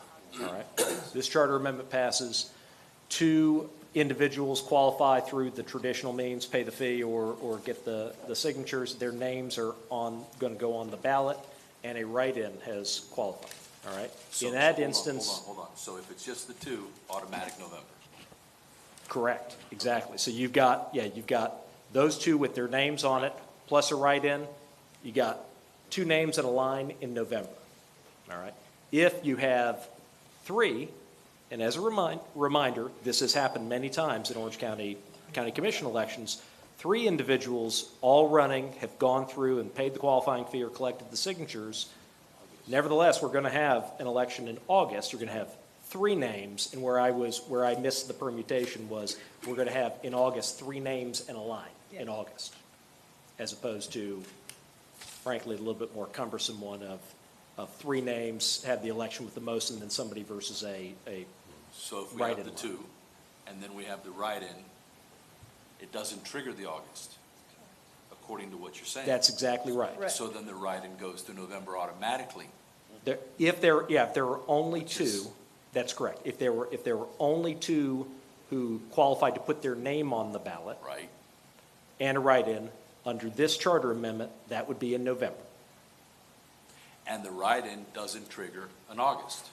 All right. This charter amendment passes. 2 individuals qualify through the traditional means, pay the fee or get the signatures. Their names are going to go on the ballot, and a write-in has qualified. All right. So, in that instance, hold on. So if it's just the 2, automatic November. correct, exactly. So you've got those 2 with their names on it, plus a write-in. You got 2 names in a line in November. All right. If you have 3, and as a reminder, this has happened many times in Orange County Commission elections, 3 individuals all running have gone through and paid the qualifying fee or collected the signatures. Nevertheless, we're going to have an election in August. You're going to have 3 names, and where I missed the permutation was we're going to have in August 3 names in a line in August, as opposed to, frankly, a little bit more cumbersome one of 3 names, have the election with the most, and then somebody versus a So if we have the 2, and then we have the write-in, it doesn't trigger the August, according to what you're saying. That's exactly right. So then the write-in goes to November automatically. If there are only 2, that's correct. If there were only 2 who qualified to put their name on the ballot Right. and a write-in under this charter amendment, that would be in November. And the write-in doesn't trigger in August.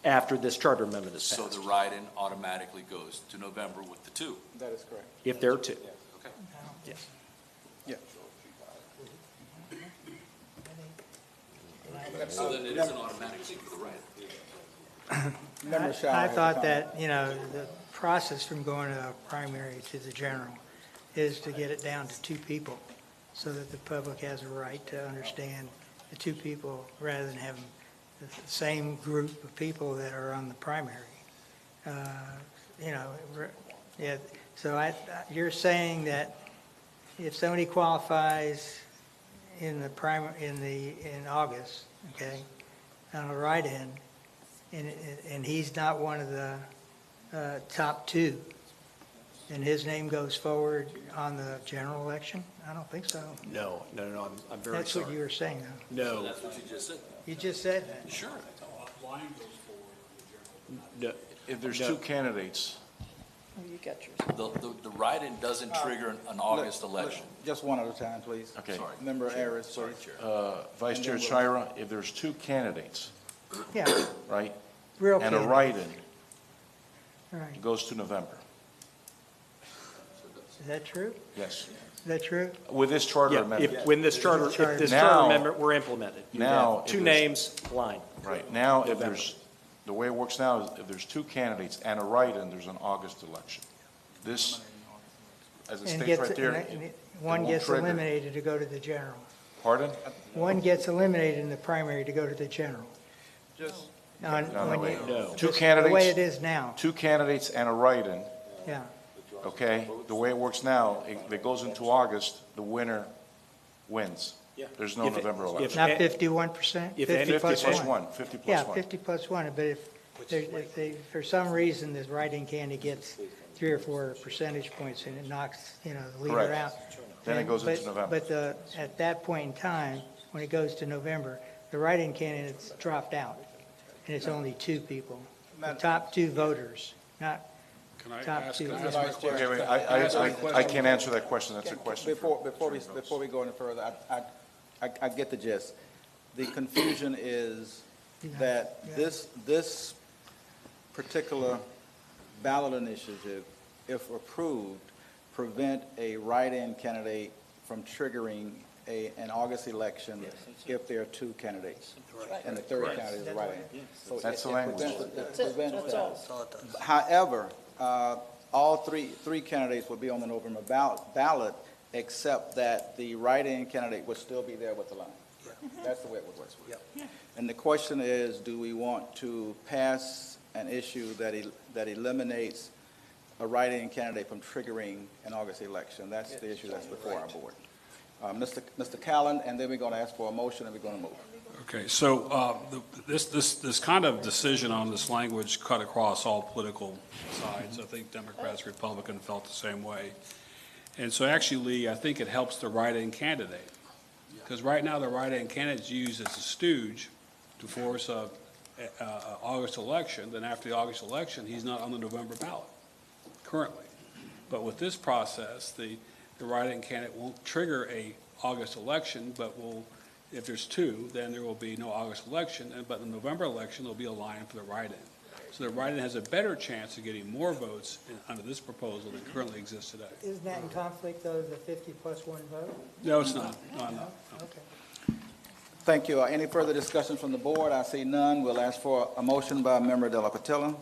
After this charter amendment is So passed, the write-in automatically goes to November with the two. That is correct. if there are two. Okay. Yes. Yeah. So then it is an automatic thing for the write-in. Member Shaw I has a thought comment. that, the process from going to a primary to the general is to get it down to two people so that the public has a right to understand the two people rather than having the same group of people that are on the primary. Yeah, so you're saying that if somebody qualifies in the in August, okay, on a write-in, and he's not one of the top two, and his name goes forward on the general election? I don't think so. No, I'm very That's sorry. what you were saying, though. No. That's what you just said. You just said that. Sure. No. If there's No. two candidates, You got yours. The write-in doesn't trigger an August election. Just one at a time, please. Okay. Sorry. Member Ayers, please. Vice Chair Shira, if there's two candidates, Yeah, right? real And a candidates. write-in, Right. it goes to November. Is that true? Yes. Is that true? With this charter Yeah, amendment. if this charter Now- amendment were implemented, you'd Now, have if two there's- names, line. Right, now, if November. the way it works now is if there's two candidates and a write-in, there's an August election. This, as it And states gets, right there, one won't gets trigger. eliminated to go to the general. Pardon? One gets eliminated in the primary to go to the general. Just, No, wait. No. Two The way candidates, it is now, two candidates and a write-in, yeah. okay? The way it works now, if it goes into August, the winner wins. There's no If it- November if- election. Not 51%? If 50 any- 50 plus one. one, 50 Yeah, plus one. 50 plus one, but if they, for some reason, this write-in candidate gets 3 or 4 percentage points and it knocks, the leader Correct. out. Then it goes into November. But at that point in time, when it goes to November, the write-in candidate's dropped out, and it's only 2 people. The top 2 voters, not top 2. Okay, wait, I can't answer that question, that's a question. Before we go any further, I get the gist. The confusion is that this particular ballot initiative, if approved, prevent a write-in candidate from triggering an August election if there are 2 candidates. And the third candidate is a write-in. So That's the it language. prevents that. However, all three candidates will be on the November ballot, except that the write-in candidate would still be there with the line. That's the way it would work. And the question is, do we want to pass an issue that eliminates a write-in candidate from triggering an August election? That's the issue that's before our board. Mr. Callen, and then we're going to ask for a motion, and we're going to move. Okay, so this kind of decision on this language cut across all political sides. I think Democrats, Republican felt the same way. And so actually, Lee, I think it helps the write-in candidate. Because right now, the write-in candidate is used as a stooge to force a August election. Then after the August election, he's not on the November ballot currently. But with this process, the write-in candidate won't trigger a August election, but if there's 2, then there will be no August election, but in the November election, there'll be a line for the write-in. So the write-in has a better chance of getting more votes under this proposal than currently exists today. Isn't that in conflict, though, the 50 plus 1 vote? No, it's not. No. Okay. Thank you. Any further discussion from the board? I see none. We'll ask for a motion by Member De La Patilla.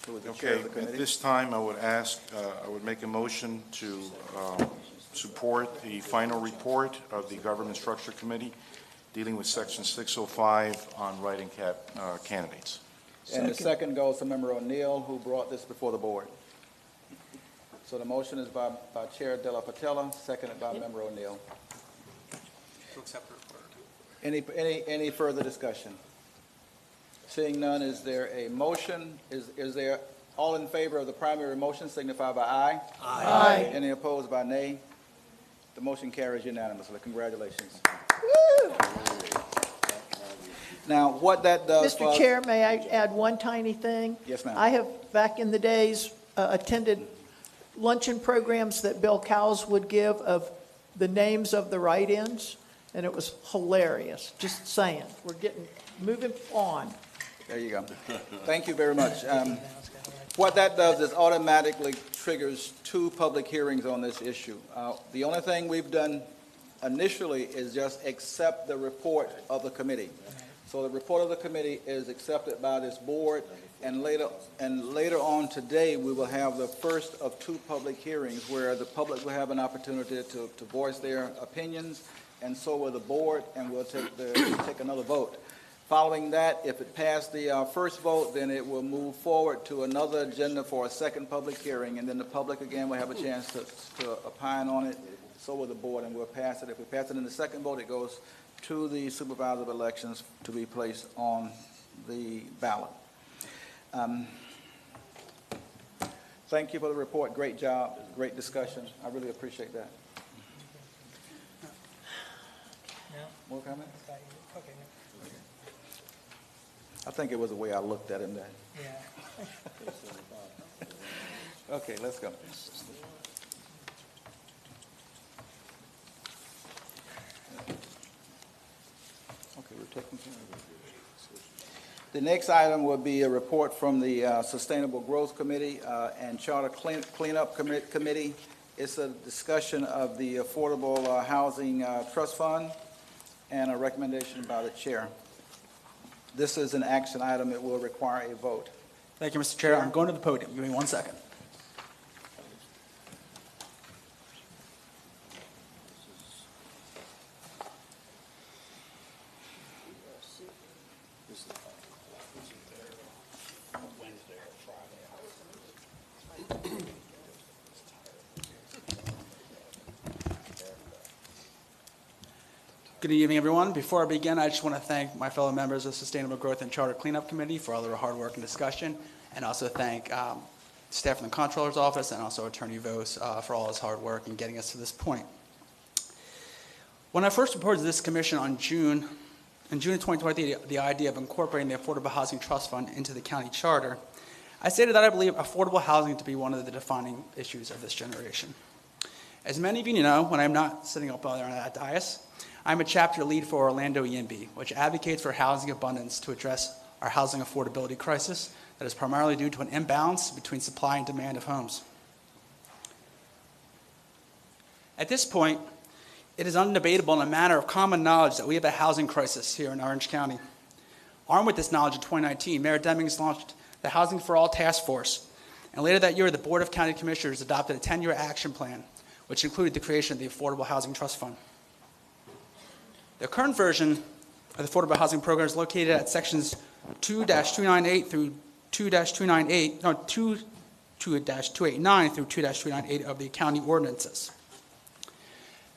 Who is the chair Okay, of the at committee? this time, I would make a motion to support the final report of the Government Structure Committee dealing with Section 605 on write-in candidates. And the second goes to Member O'Neill, who brought this before the board. So the motion is by Chair De La Patilla, seconded by Member O'Neill. Any further discussion? Seeing none, is there a motion? Is there, all in favor of the primary motion signify by aye. Aye. Any opposed by nay? The motion carries unanimously. Congratulations. Now, what that does for Mr. us- Chair, may I add one tiny thing? Yes, ma'am. I have, back in the days, attended luncheon programs that Bill Cowles would give of the names of the write-ins, and it was hilarious. Just saying, moving on. There you go. Thank you very much. What that does is automatically triggers 2 public hearings on this issue. The only thing we've done initially is just accept the report of the committee. So the report of the committee is accepted by this board, and later on today, we will have the first of 2 public hearings where the public will have an opportunity to voice their opinions, and so will the board, and we'll take another vote. Following that, if it passed the first vote, then it will move forward to another agenda for a second public hearing, and then the public again will have a chance to opine on it. So will the board, and we'll pass it. If we pass it in the second vote, it goes to the supervisor of elections to be placed on the ballot. Thank you for the report. Great job. Great discussion. I really appreciate that. More comments? I think it was the way I looked at him then. Yeah. Okay, let's go. Okay, we're taking care of it. The next item will be a report from the Sustainable Growth Committee and Charter Cleanup Committee. It's a discussion of the Affordable Housing Trust Fund and a recommendation by the chair. This is an action item. It will require a vote. Thank you, Mr. Chair. I'm going to the podium. Give me 1 second. Good evening, everyone. Before I begin, I just want to thank my fellow members of Sustainable Growth and Charter Cleanup Committee for all their hard work and discussion, and also thank staff from the Comptroller's Office and also Attorney Vos for all his hard work in getting us to this point. When I first reported to this commission in June of 2020, the idea of incorporating the Affordable Housing Trust Fund into the county charter, I stated that I believe affordable housing to be one of the defining issues of this generation. As many of you know, when I'm not sitting up there on that dais, I'm a chapter lead for Orlando EMB, which advocates for housing abundance to address our housing affordability crisis that is primarily due to an imbalance between supply and demand of homes. At this point, it is undebatable and a matter of common knowledge that we have a housing crisis here in Orange County. Armed with this knowledge in 2019, Mayor Demings launched the Housing for All Task Force, and later that year, the Board of County Commissioners adopted a 10-year action plan, which included the creation of the Affordable Housing Trust Fund. The current version of the Affordable Housing Program is located at sections 2-298 through 2-298, no, 2-289 through 2-298 of the county ordinances.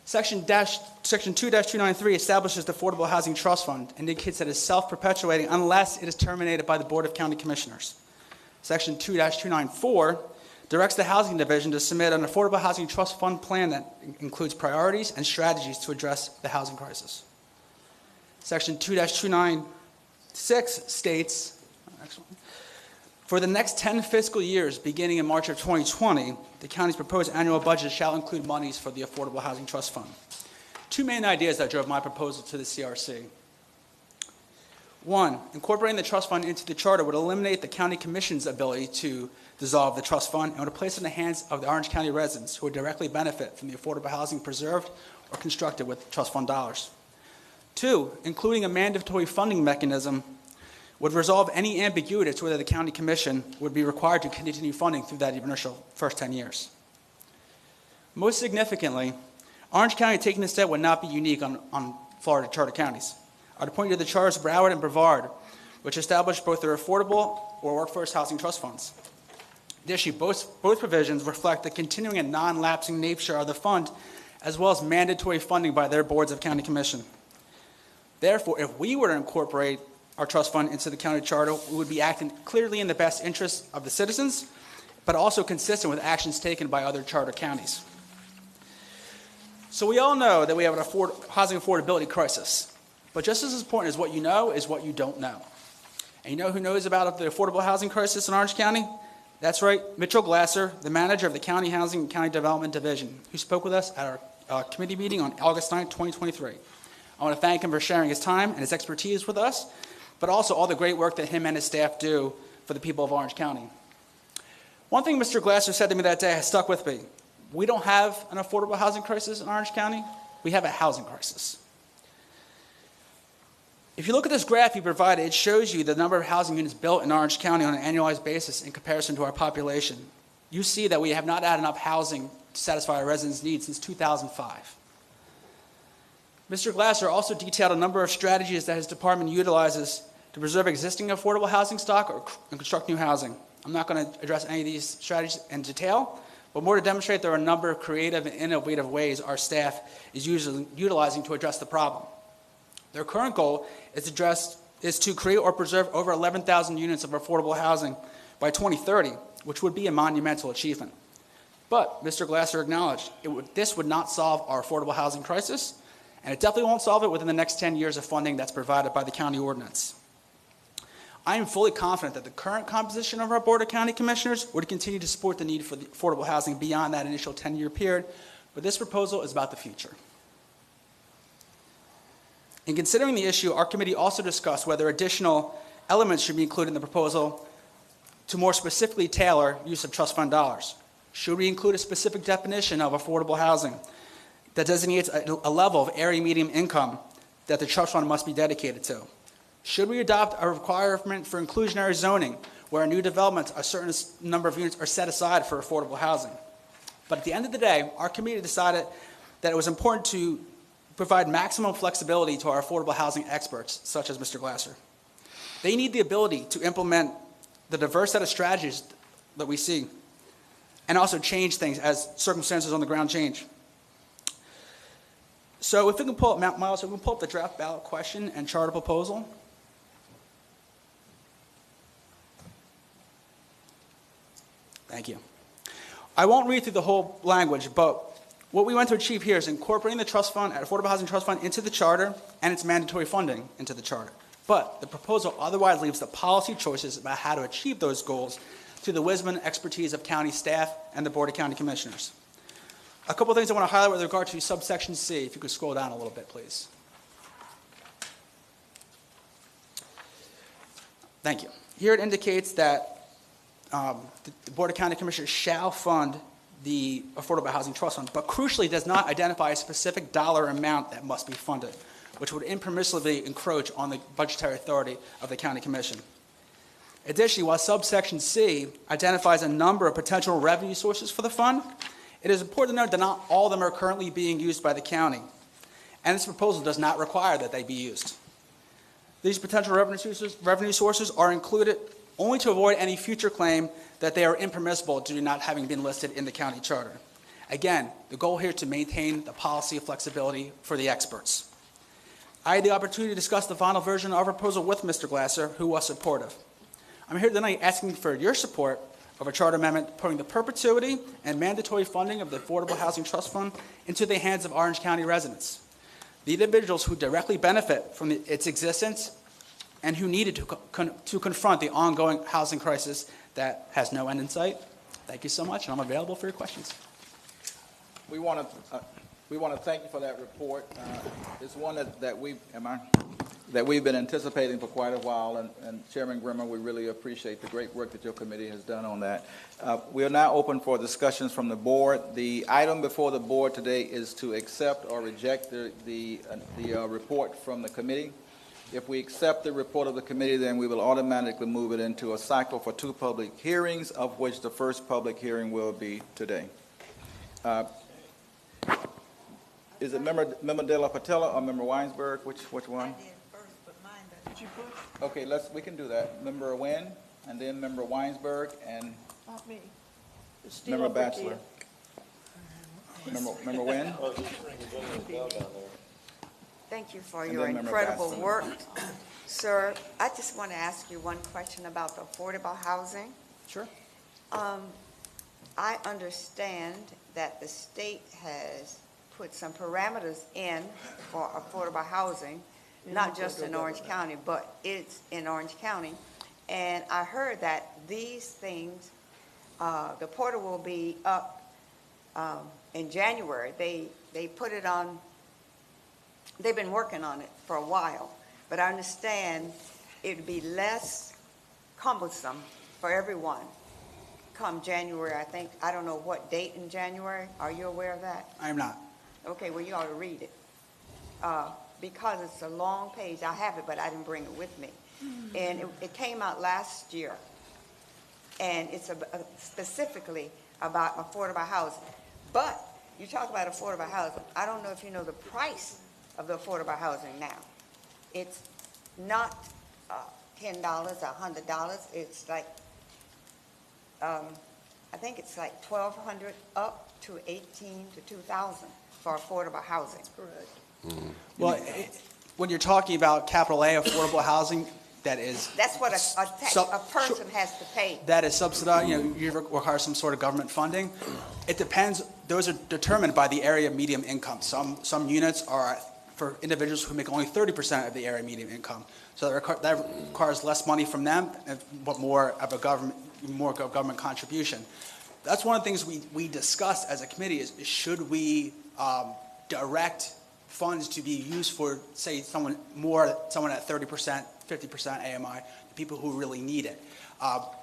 Section 2-293 establishes the Affordable Housing Trust Fund, indicates that it is self-perpetuating unless it is terminated by the Board of County Commissioners. Section 2-294 directs the Housing Division to submit an Affordable Housing Trust Fund plan that includes priorities and strategies to address the housing crisis. Section 2-296 states, for the next 10 fiscal years, beginning in March of 2020, the county's proposed annual budget shall include monies for the Affordable Housing Trust Fund. 2 main ideas that drove my proposal to the CRC. 1, incorporating the trust fund into the charter would eliminate the county commission's ability to dissolve the trust fund and would place it in the hands of the Orange County residents who would directly benefit from the affordable housing preserved or constructed with trust fund dollars. 2, including a mandatory funding mechanism would resolve any ambiguity as to whether the county commission would be required to continue funding through that initial first 10 years. Most significantly, Orange County taking this step would not be unique on Florida charter counties. I'd point you to the charters of Broward and Brevard, which established both their affordable or workforce housing trust funds. Additionally, both provisions reflect the continuing and non-lapsing nature of the fund, as well as mandatory funding by their boards of county commission. Therefore, if we were to incorporate our trust fund into the county charter, we would be acting clearly in the best interest of the citizens, but also consistent with actions taken by other charter counties. So we all know that we have an housing affordability crisis. But just as important as what you know is what you don't know. And you know who knows about the affordable housing crisis in Orange County? That's right, Mitchell Glasser, the manager of the County Housing and County Development Division, who spoke with us at our committee meeting on August 9, 2023. I want to thank him for sharing his time and his expertise with us, but also all the great work that him and his staff do for the people of Orange County. One thing Mr. Glasser said to me that day has stuck with me. We don't have an affordable housing crisis in Orange County. We have a housing crisis. If you look at this graph he provided, it shows you the number of housing units built in Orange County on an annualized basis in comparison to our population. You see that we have not had enough housing to satisfy our residents' needs since 2005. Mr. Glasser also detailed a number of strategies that his department utilizes to preserve existing affordable housing stock and construct new housing. I'm not going to address any of these strategies in detail, but more to demonstrate there are a number of creative and innovative ways our staff is utilizing to address the problem. Their current goal is to create or preserve over 11,000 units of affordable housing by 2030, which would be a monumental achievement. But Mr. Glasser acknowledged this would not solve our affordable housing crisis, and it definitely won't solve it within the next 10 years of funding that's provided by the county ordinance. I am fully confident that the current composition of our Board of County Commissioners would continue to support the need for the affordable housing beyond that initial 10-year period, but this proposal is about the future. In considering the issue, our committee also discussed whether additional elements should be included in the proposal to more specifically tailor use of trust fund dollars. Should we include a specific definition of affordable housing that designates a level of area median income that the trust fund must be dedicated to? Should we adopt a requirement for inclusionary zoning where a new development, a certain number of units are set aside for affordable housing? But at the end of the day, our committee decided that it was important to provide maximum flexibility to our affordable housing experts, such as Mr. Glasser. They need the ability to implement the diverse set of strategies that we see and also change things as circumstances on the ground change. So if we can pull up, Miles, if we can pull up the draft ballot question and charter proposal. Thank you. I won't read through the whole language, but what we want to achieve here is incorporating the trust fund, Affordable Housing Trust Fund, into the charter and its mandatory funding into the charter. But the proposal otherwise leaves the policy choices about how to achieve those goals to the wisdom and expertise of county staff and the Board of County Commissioners. A couple of things I want to highlight with regard to subsection C. If you could scroll down a little bit, please. Thank you. Here it indicates that the Board of County Commissioners shall fund the Affordable Housing Trust Fund, but crucially does not identify a specific dollar amount that must be funded, which would impermissibly encroach on the budgetary authority of the County Commission. Additionally, while subsection C identifies a number of potential revenue sources for the fund, it is important to note that not all of them are currently being used by the county, and this proposal does not require that they be used. These potential revenue sources are included only to avoid any future claim that they are impermissible due to not having been listed in the county charter. Again, the goal here is to maintain the policy of flexibility for the experts. I had the opportunity to discuss the final version of our proposal with Mr. Glasser, who was supportive. I'm here tonight asking for your support of a charter amendment putting the perpetuity and mandatory funding of the Affordable Housing Trust Fund into the hands of Orange County residents, the individuals who directly benefit from its existence and who needed to confront the ongoing housing crisis that has no end in sight. Thank you so much, and I'm available for your questions. We want to thank you for that report. It's one that we've been anticipating for quite a while, and Chairman Grimmer, we really appreciate the great work that your committee has done on that. We are now open for discussions from the board. The item before the board today is to accept or reject the report from the committee. If we accept the report of the committee, then we will automatically move it into a cycle for 2 public hearings, of which the first public hearing will be today. Is it Member De La Patella or Member Weinsberg? Which one? I did first, but mine doesn't. Did you push? Okay, we can do that. Member Nguyen, and then Member Weinsberg, and Not me. It's Member Steve Batchelor. Member Nguyen? Thank you for And your then Member incredible Batson. work. Sir, I just want to ask you one question about the affordable housing. Sure. I understand that the state has put some parameters in for affordable housing not just in Orange County, but it's in Orange County. And I heard that these things, the portal will be up in January. They put it on, they've been working on it for a while, but I understand it'd be less cumbersome for everyone come January, I think. I don't know what date in January. Are you aware of that? I am not. Okay, well, you ought to read it. Because it's a long page. I have it, but I didn't bring it with me. And it came out last year. And it's specifically about affordable housing. But you talk about affordable housing. I don't know if you know the price of the affordable housing now. It's not $10, $100. It's like, I think it's like $1,200 up to $1,800 to $2,000 for affordable housing. Correct. Well, when you're talking about capital A affordable housing, That's what a person has to pay. that is subsidized, you require some sort of government funding. It depends, those are determined by the area median income. Some units are for individuals who make only 30% of the area median income. So that requires less money from them, but more of a government contribution. That's one of the things we discussed as a committee is should we direct funds to be used for, say, someone at 30%, 50% AMI, the people who really need it.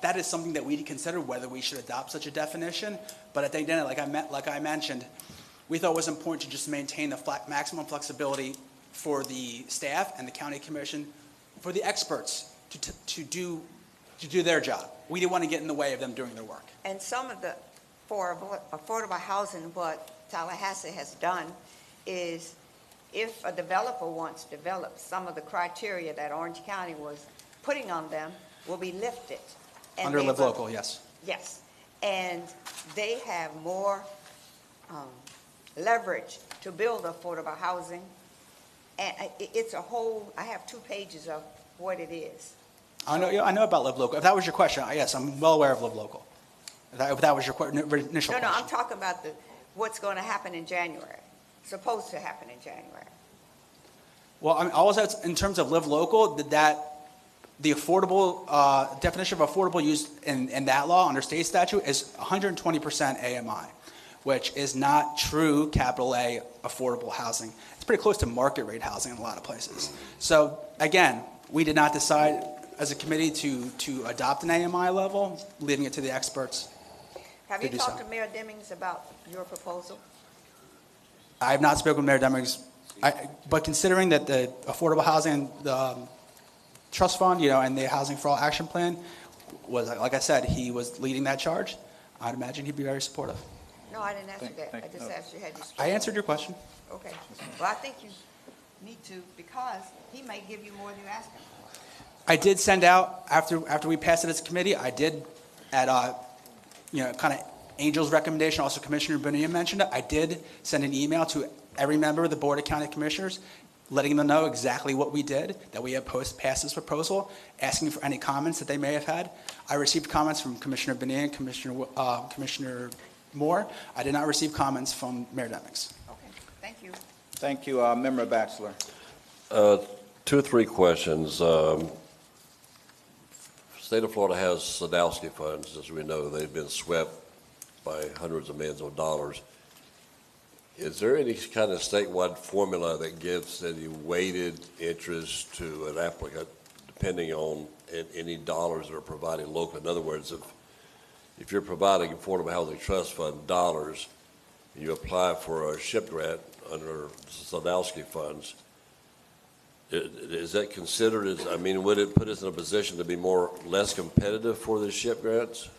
That is something that we consider whether we should adopt such a definition. But at the end, like I mentioned, we thought it was important to just maintain the maximum flexibility for the staff and the county commission, for the experts to do their job. We didn't want to get in the way of them doing their work. And some of the, for affordable housing, what Tallahassee has done is if a developer wants to develop, some of the criteria that Orange County was putting on them will be lifted. And Under they Live will- Local, yes. Yes, and they have more leverage to build affordable housing. And it's a whole, I have 2 pages of what it is. I know about Live Local. If that was your question, yes, I'm well aware of Live Local. If that was your initial No, question. I'm talking about what's going to happen in January, supposed to happen in January. Well, I mean, also in terms of Live Local, the affordable definition of affordable used in that law under state statute is 120% AMI, which is not true capital A affordable housing. It's pretty close to market rate housing in a lot of places. So again, we did not decide as a committee to adopt an AMI level, leaving it to the experts. Have to you do talked so. to Mayor Demings about your proposal? I have not spoken with Mayor Demings, but considering that the affordable housing, the trust fund, and the Housing for All Action Plan was, like I said, he was leading that charge, I'd imagine he'd be very supportive. No, I didn't ask you that. I just asked you had you spoken. I answered your question. Okay. Well, I think you need to because he may give you more than you asked him for. I did send out, after we passed it as a committee, I did, at kind of Angel's recommendation, also Commissioner Bonilla mentioned it, I did send an email to every member of the Board of County Commissioners, letting them know exactly what we did, that we had passed this proposal, asking for any comments that they may have had. I received comments from Commissioner Bonilla and Commissioner Moore. I did not receive comments from Mayor Demings. Okay, thank you. Thank you, Member Batchelor. 2 or 3 questions. State of Florida has Sadowski funds, as we know. They've been swept by hundreds of millions of dollars. Is there any kind of statewide formula that gives any weighted interest to an applicant depending on any dollars that are provided locally? In other words, if you're providing Affordable Housing Trust Fund dollars and you apply for a SHIP grant under Sadowski funds, is that considered would it put us in a position to be less competitive for the SHIP grants?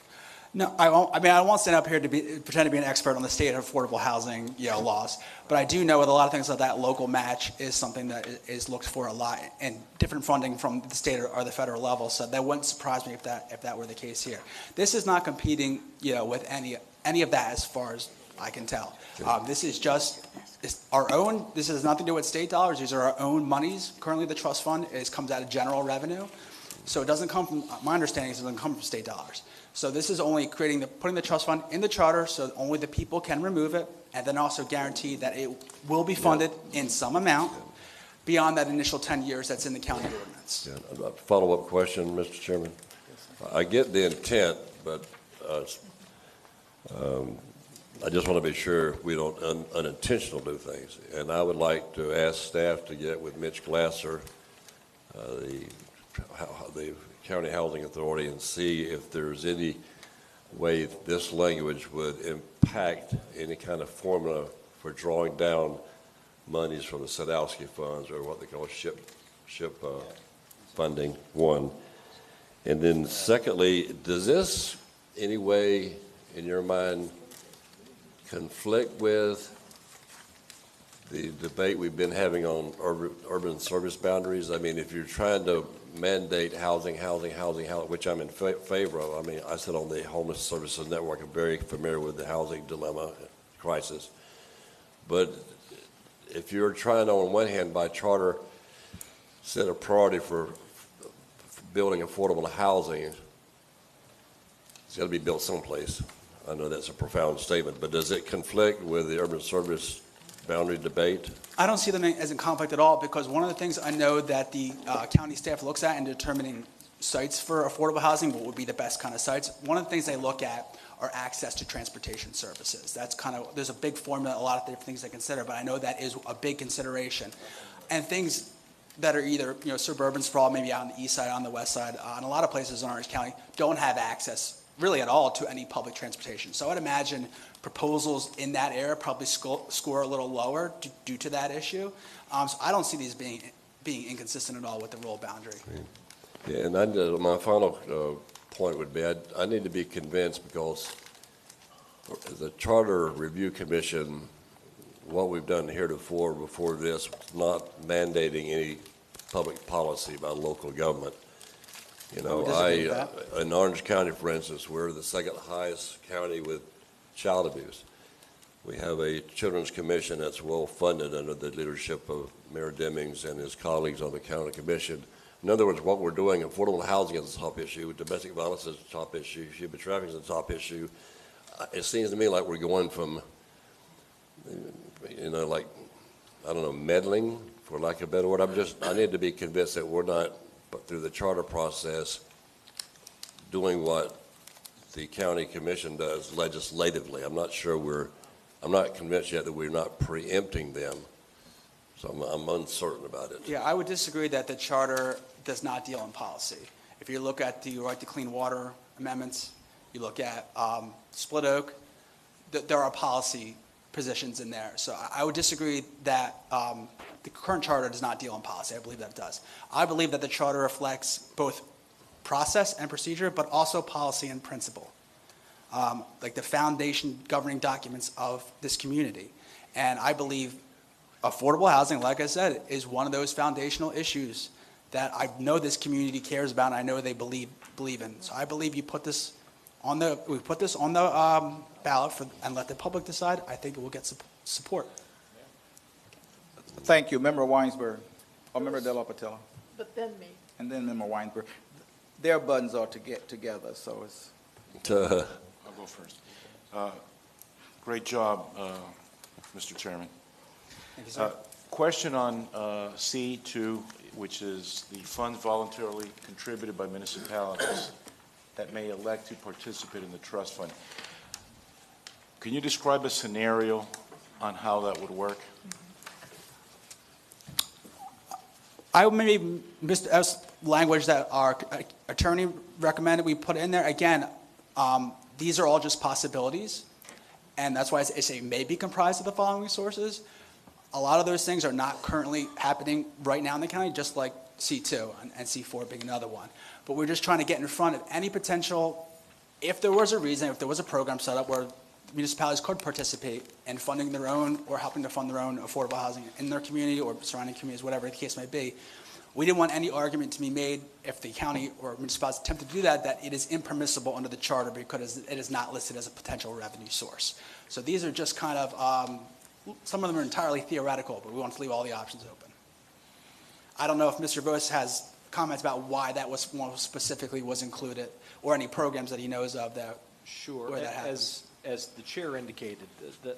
No, I won't stand up here to pretend to be an expert on the state of affordable housing, laws. But I do know with a lot of things that local match is something that is looked for a lot, and different funding from the state or the federal level. So that wouldn't surprise me if that were the case here. This is not competing, with any of that as far as I can tell. This is just our own. This has nothing to do with state dollars. These are our own monies. Currently, the trust fund comes out of general revenue, so it doesn't come from. My understanding is it doesn't come from state dollars. So this is only putting the trust fund in the charter so only the people can remove it, and then also guarantee that it will be funded in some amount beyond that initial 10 years that's in the county ordinance. Yeah, a follow-up question, Mr. Chairman. I get the intent, but I just want to be sure we don't unintentional do things. And I would like to ask staff to get with Mitch Glasser, the County Housing Authority, and see if there's any way this language would impact any kind of formula for drawing down monies from the Sadowski funds, or what they call ship funding, one. And then secondly, does this any way, in your mind, conflict with the debate we've been having on urban service boundaries? I mean, if you're trying to mandate housing, which I'm in favor of. I mean, I sit on the Homeless Services Network. I'm very familiar with the housing dilemma crisis. But if you're trying, on one hand, by charter, set a priority for building affordable housing, it's got to be built someplace. I know that's a profound statement, but does it conflict with the urban service boundary debate? I don't see them as in conflict at all, because one of the things I know that the county staff looks at in determining sites for affordable housing, what would be the best kind of sites, one of the things they look at are access to transportation services. That's kind of, there's a big formula, a lot of different things they consider, but I know that is a big consideration. And things that are either, suburban sprawl, maybe out on the east side, on the west side, and a lot of places in Orange County don't have access really at all to any public transportation. So I'd imagine proposals in that area probably score a little lower due to that issue. So I don't see these being inconsistent at all with the rural boundary. Yeah, and my final point would be I need to be convinced, because the Charter Review Commission, what we've done heretofore before this, not mandating any public policy by local government. In Orange County, for instance, we're the second highest county with child abuse. We have a Children's Commission that's well-funded under the leadership of Mayor Demings and his colleagues on the county commission. In other words, what we're doing, affordable housing is a top issue, domestic violence is a top issue, human trafficking is a top issue. It seems to me like we're going from, meddling, for lack of a better word. I need to be convinced that we're not, but through the charter process, doing what the county commission does legislatively. I'm not convinced yet that we're not preempting them. So I'm uncertain about it. Yeah, I would disagree that the charter does not deal in policy. If you look at the right to clean water amendments, you look at Split Oak, there are policy positions in there. So I would disagree that the current charter does not deal in policy. I believe that it does. I believe that the charter reflects both process and procedure, but also policy and principle, like the foundation governing documents of this community. And I believe affordable housing, like I said, is one of those foundational issues that I know this community cares about, and I know they believe in. So I believe we put this on the ballot and let the public decide. I think it will get support. Thank you. Member Weinsberg, or Member De La Patella, But then me. and then Member Weinsberg. Their buttons are to get together, so it's. I'll go first. Great job, Mr. Chairman. Thank you, sir. Question on C2, which is the funds voluntarily contributed by municipalities that may elect to participate in the trust fund. Can you describe a scenario on how that would work? I would maybe language that our attorney recommended we put in there. Again, these are all just possibilities, and that's why I say may be comprised of the following resources. A lot of those things are not currently happening right now in the county, just like C2 and C4 being another one. But we're just trying to get in front of any potential, if there was a reason, if there was a program set up where municipalities could participate in funding their own or helping to fund their own affordable housing in their community or surrounding communities, whatever the case may be. We didn't want any argument to be made if the county or municipalities attempt to do that it is impermissible under the charter because it is not listed as a potential revenue source. So these are just kind of, some of them are entirely theoretical, but we want to leave all the options open. I don't know if Mr. Vos has comments about why that was more specifically was included or any programs that he knows of that Sure. where that happens. As the chair indicated, the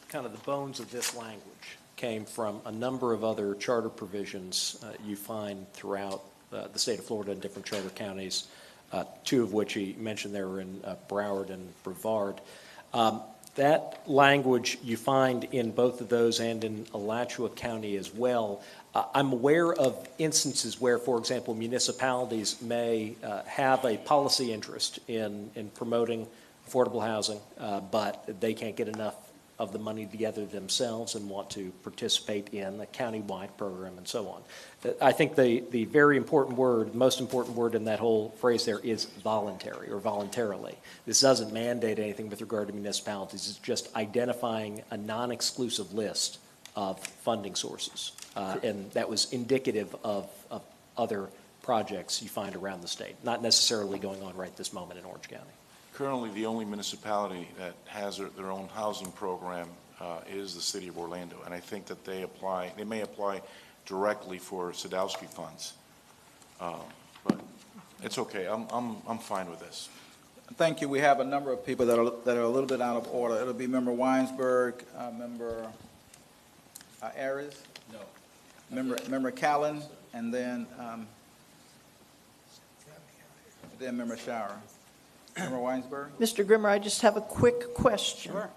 kind of the bones of this language came from a number of other charter provisions you find throughout the state of Florida in different charter counties, two of which he mentioned there were in Broward and Brevard. That language you find in both of those and in Alachua County as well. I'm aware of instances where, for example, municipalities may have a policy interest in promoting affordable housing, but they can't get enough of the money together themselves and want to participate in a county-wide program and so on. I think the very important word, most important word in that whole phrase there is voluntary or voluntarily. This doesn't mandate anything with regard to municipalities. It's just identifying a non-exclusive list of funding sources. And that was indicative of other projects you find around the state, not necessarily going on right this moment in Orange County. Currently, the only municipality that has their own housing program is the city of Orlando, and I think that they may apply directly for Sadowski funds. But it's okay. I'm fine with this. Thank you. We have a number of people that are a little bit out of order. It'll be Member Weinsberg, Member Ayers. No. Member Callen, and then Member Shower. Member Weinsberg? Mr. Grimmer, I just have a quick question. Sure.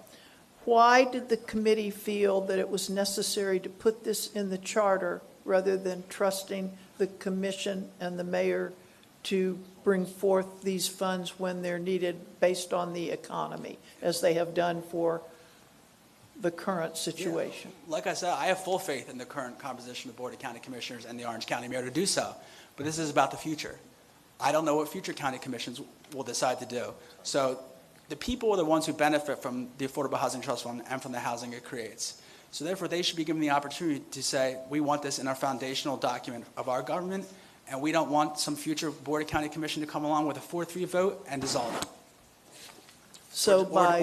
Why did the committee feel that it was necessary to put this in the charter rather than trusting the commission and the mayor to bring forth these funds when they're needed based on the economy, as they have done for the current situation? Like I said, I have full faith in the current composition of the Board of County Commissioners and the Orange County Mayor to do so. But this is about the future. I don't know what future county commissions will decide to do. So the people are the ones who benefit from the Affordable Housing Trust Fund and from the housing it creates. So therefore, they should be given the opportunity to say, we want this in our foundational document of our government, and we don't want some future Board of County Commission to come along with a 4-3 vote and dissolve it. So by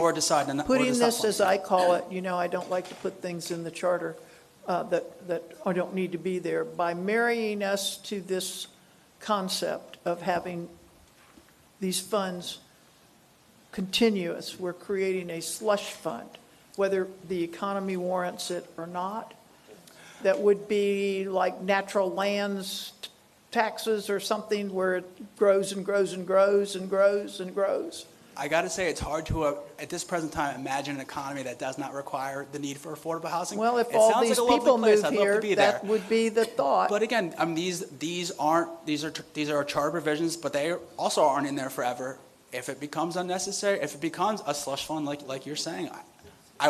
putting this, as I call it, I don't like to put things in the charter that don't need to be there. By marrying us to this concept of having these funds continuous, we're creating a slush fund, whether the economy warrants it or not. That would be like natural lands taxes or something where it grows and grows and grows and grows and grows. I got to say, it's hard to, at this present time, imagine an economy that does not require the need for affordable housing. Well, if all these people move here, that would be the thought. But again, these are charter provisions, but they also aren't in there forever. If it becomes unnecessary, if it becomes a slush fund, like you're saying, I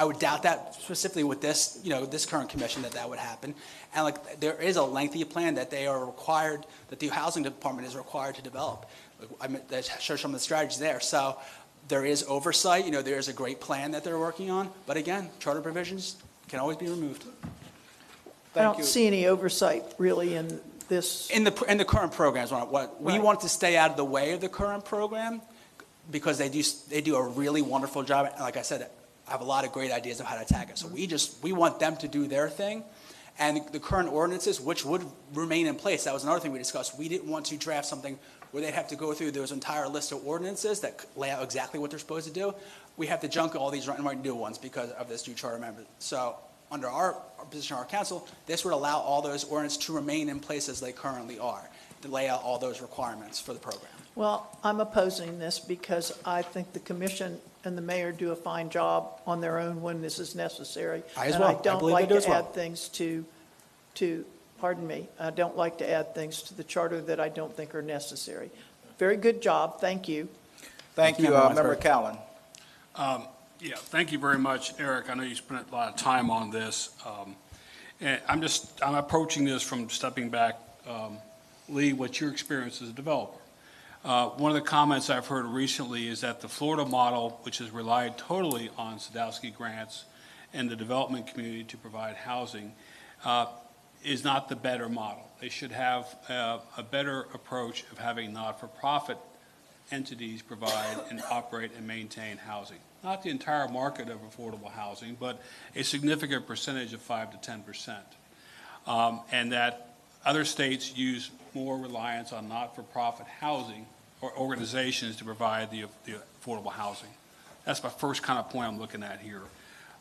would doubt that specifically with this, this current commission that would happen. And there is a lengthy plan that they are required, that the housing department is required to develop. That shows some of the strategies there. So there is oversight. There is a great plan that they're working on. But again, charter provisions can always be removed. I don't see any oversight really in this. In the current programs, we want to stay out of the way of the current program because they do a really wonderful job. And like I said, I have a lot of great ideas of how to attack it. So we want them to do their thing. And the current ordinances, which would remain in place, that was another thing we discussed. We didn't want to draft something where they'd have to go through those entire list of ordinances that lay out exactly what they're supposed to do. We have to junk all these and write new ones because of this new charter amendment. So under our position, our council, this would allow all those ordinances to remain in place as they currently are, to lay out all those requirements for the program. Well, I'm opposing this because I think the commission and the mayor do a fine job on their own when this is necessary. I don't like to add things to, pardon me, I don't like to add things to the charter that I don't think are necessary. Very good job. Thank you. Thank you, Member Callen. Yeah, thank you very much, Eric. I know you spent a lot of time on this. And I'm approaching this from stepping back. Lee, what's your experience as a developer? One of the comments I've heard recently is that the Florida model, which has relied totally on Sadowski grants and the development community to provide housing, is not the better model. They should have a better approach of having not-for-profit entities provide and operate and maintain housing. Not the entire market of affordable housing, but a significant percentage of 5 to 10%. And that other states use more reliance on not-for-profit housing or organizations to provide the affordable housing. That's my first kind of point I'm looking at here.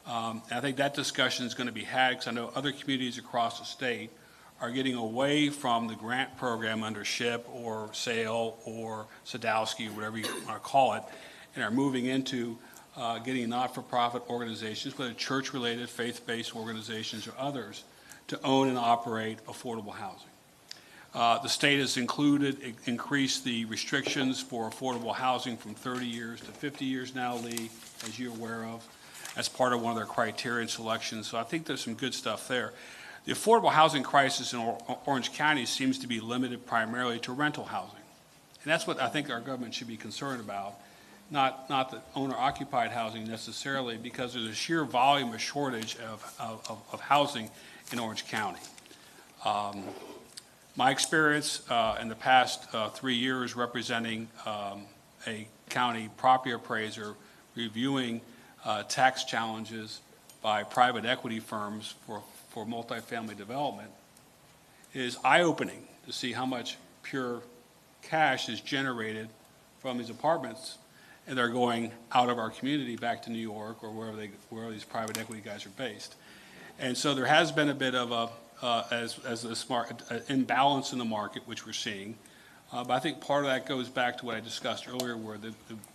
And I think that discussion is going to be had, because I know other communities across the state are getting away from the grant program under SHIP or SAIL or Sadowski, whatever you want to call it, and are moving into getting not-for-profit organizations, whether church-related, faith-based organizations or others, to own and operate affordable housing. The state has increased the restrictions for affordable housing from 30 years to 50 years now, Lee, as you're aware of, as part of one of their criteria and selections. So I think there's some good stuff there. The affordable housing crisis in Orange County seems to be limited primarily to rental housing. And that's what I think our government should be concerned about, not the owner-occupied housing necessarily, because there's a sheer volume, a shortage of housing in Orange County. My experience in the past 3 years representing a county property appraiser reviewing tax challenges by private equity firms for multifamily development is eye-opening to see how much pure cash is generated from these apartments, and they're going out of our community back to New York or wherever these private equity guys are based. And so there has been a bit of an imbalance in the market, which we're seeing. But I think part of that goes back to what I discussed earlier, where the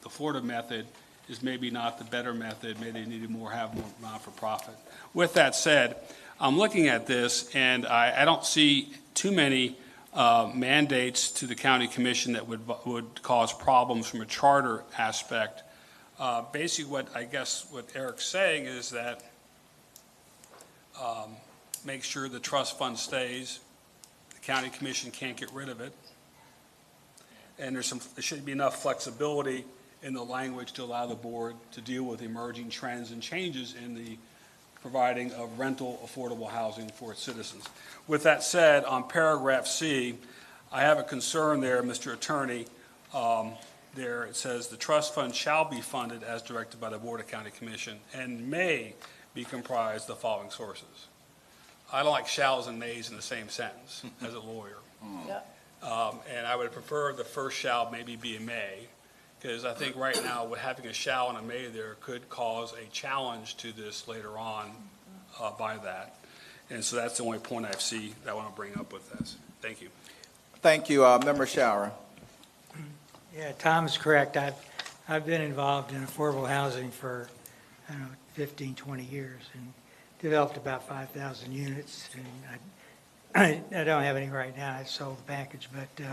Florida method is maybe not the better method. Maybe they need to have more not-for-profit. With that said, I'm looking at this, and I don't see too many mandates to the county commission that would cause problems from a charter aspect. Basically, what Eric's saying is that make sure the trust fund stays. The county commission can't get rid of it, and there should be enough flexibility in the language to allow the board to deal with emerging trends and changes in the providing of rental affordable housing for its citizens. With that said, on paragraph C, I have a concern there, Mr. Attorney. There it says the trust fund shall be funded as directed by the Board of County Commission and may be comprised of the following sources. I don't like shalls and mays in the same sentence as a lawyer. And I would prefer the first shall maybe be a may, because I think right now with having a shall and a may there could cause a challenge to this later on by that. And so that's the only point I see that I want to bring up with this. Thank you. Thank you, Member Shower. Yeah, Tom's correct. I've been involved in affordable housing for, 15, 20 years and developed about 5,000 units. And I don't have any right now. I sold the package, but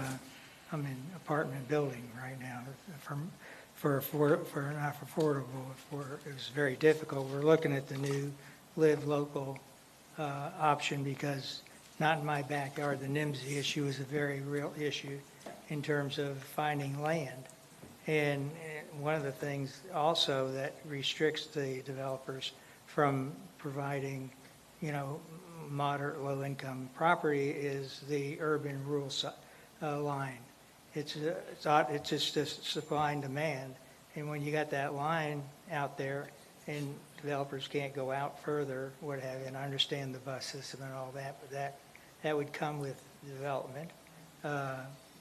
I'm in apartment building right now for not affordable. It was very difficult. We're looking at the new Live Local option because not in my backyard. The NIMSY issue is a very real issue in terms of finding land. And one of the things also that restricts the developers from providing, moderate low-income property is the urban-rural line. It's just a supply and demand. And when you got that line out there and developers can't go out further, what have you, and I understand the bus system and all that, but that would come with development.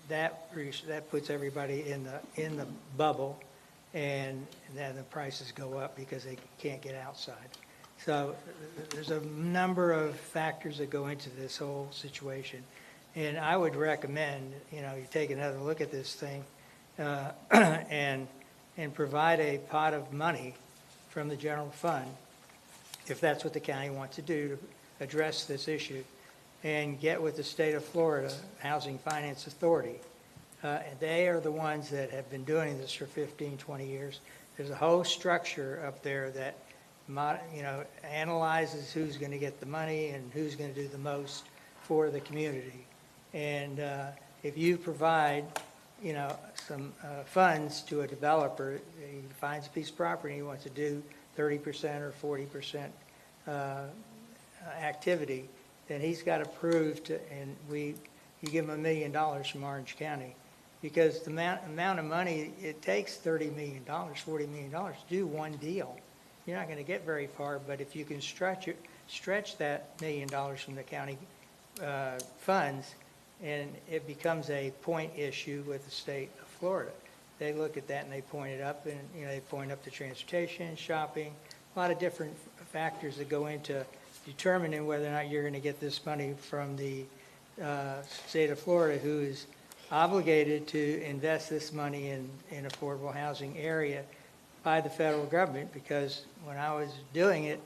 That puts everybody in the bubble, and then the prices go up because they can't get outside. So there's a number of factors that go into this whole situation. And I would recommend, you take another look at this thing and provide a pot of money from the general fund, if that's what the county wants to do to address this issue, and get with the state of Florida Housing Finance Authority. And they are the ones that have been doing this for 15, 20 years. There's a whole structure up there that analyzes who's going to get the money and who's going to do the most for the community. And if you provide, some funds to a developer, he finds a piece of property, he wants to do 30% or 40% activity, then he's got to prove to, and you give him $1 million from Orange County, because the amount of money it takes, $30 million, $40 million to do one deal. You're not going to get very far, but if you can stretch that $1 million from the county funds, and it becomes a point issue with the state of Florida. They look at that and they point it up, and they point up to transportation, shopping, a lot of different factors that go into determining whether or not you're going to get this money from the state of Florida, who is obligated to invest this money in affordable housing area by the federal government, because when I was doing it,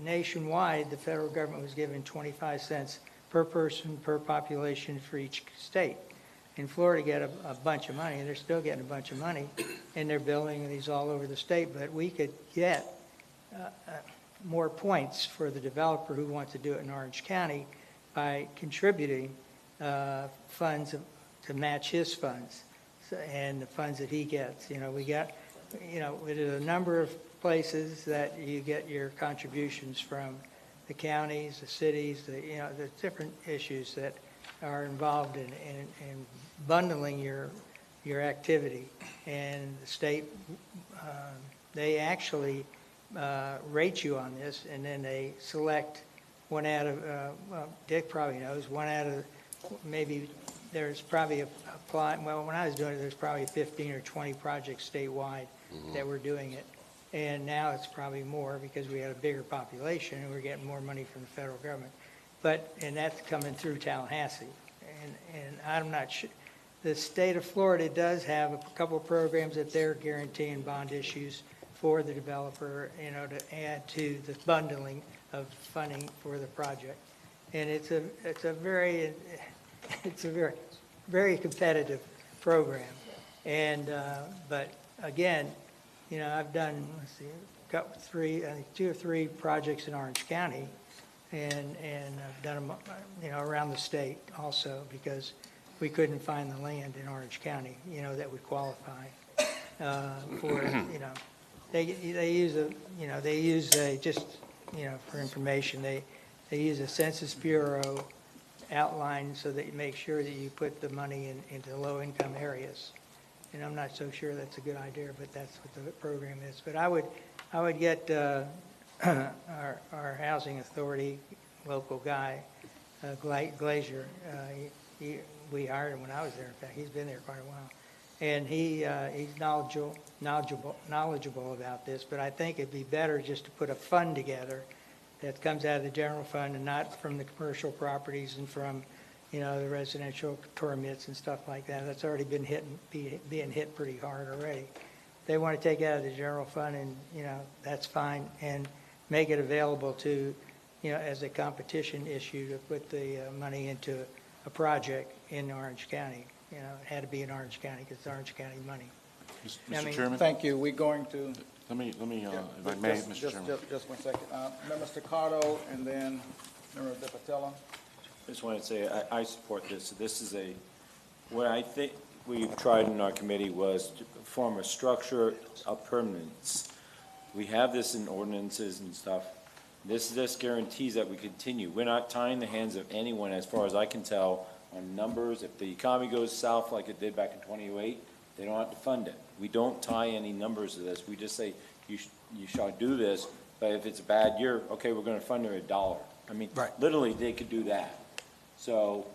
nationwide, the federal government was giving 25 cents per person, per population for each state. In Florida, get a bunch of money, and they're still getting a bunch of money, and they're building these all over the state, but we could get more points for the developer who wants to do it in Orange County by contributing funds to match his funds and the funds that he gets. We got, there's a number of places that you get your contributions from, the counties, the cities, the different issues that are involved in bundling your activity. And the state, they actually rate you on this, and then they select one out of, well, Dick probably knows, one out of, maybe there's probably well, when I was doing it, there's probably 15 or 20 projects statewide that were doing it. And now it's probably more because we had a bigger population and we're getting more money from the federal government. And that's coming through Tallahassee. And I'm not sure, the state of Florida does have a couple of programs that they're guaranteeing bond issues for the developer, to add to the bundling of funding for the project. And it's a very very competitive program. And but again, I've done, got two or three projects in Orange County, and I've done them, around the state also, because we couldn't find the land in Orange County, that would qualify for, they use just, for information, they use a Census Bureau outline so that you make sure that you put the money into low-income areas. And I'm not so sure that's a good idea, but that's what the program is. But I would get our housing authority local guy, Glazier. We hired him when I was there. In fact, he's been there quite a while, and he's knowledgeable about this. But I think it'd be better just to put a fund together that comes out of the general fund and not from the commercial properties and from the residential permits and stuff like that. That's already been being hit pretty hard already. They want to take it out of the general fund, and, that's fine, and make it available to, as a competition issue to put the money into a project in Orange County. It had to be in Orange County because it's Orange County money. Mr. Chairman? Thank you. We're going to. Let me, if I may, Mr. Chairman. Just 1 second. Member Staccato, and then Member DePatella. I just wanted to say, I support this. This is what I think we've tried in our committee was to form a structure of permanence. We have this in ordinances and stuff. This just guarantees that we continue. We're not tying the hands of anyone, as far as I can tell, on numbers. If the economy goes south like it did back in 2008, they don't have to fund it. We don't tie any numbers to this. We just say, you shall do this, but if it's a bad year, okay, we're going to fund it $1. I mean, literally, they could do that. So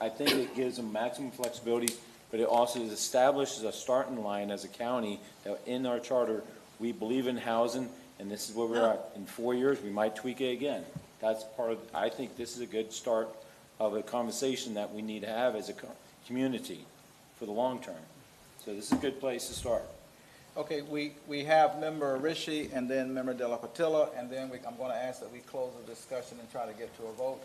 I think it gives them maximum flexibility, but it also establishes a starting line as a county that in our charter, we believe in housing, and this is where we're at. In 4 years, we might tweak it again. That's part of, I think this is a good start of a conversation that we need to have as a community for the long term. So this is a good place to start. Okay, we have Member Rishi and then Member De La Patilla, and then I'm going to ask that we close the discussion and try to get to a vote.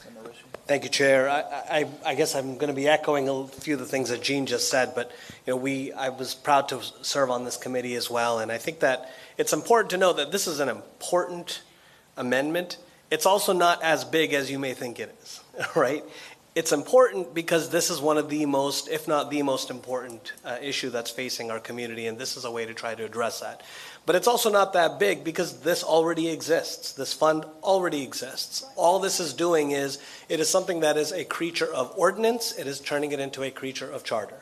Member Rishi. Thank you, Chair. I guess I'm going to be echoing a few of the things that Gene just said, but I was proud to serve on this committee as well, and I think that it's important to know that this is an important amendment. It's also not as big as you may think it is, right? It's important because this is one of the most, if not the most important issue that's facing our community, and this is a way to try to address that. But it's also not that big because this already exists. This fund already exists. All this is doing is, it is something that is a creature of ordinance. It is turning it into a creature of charter.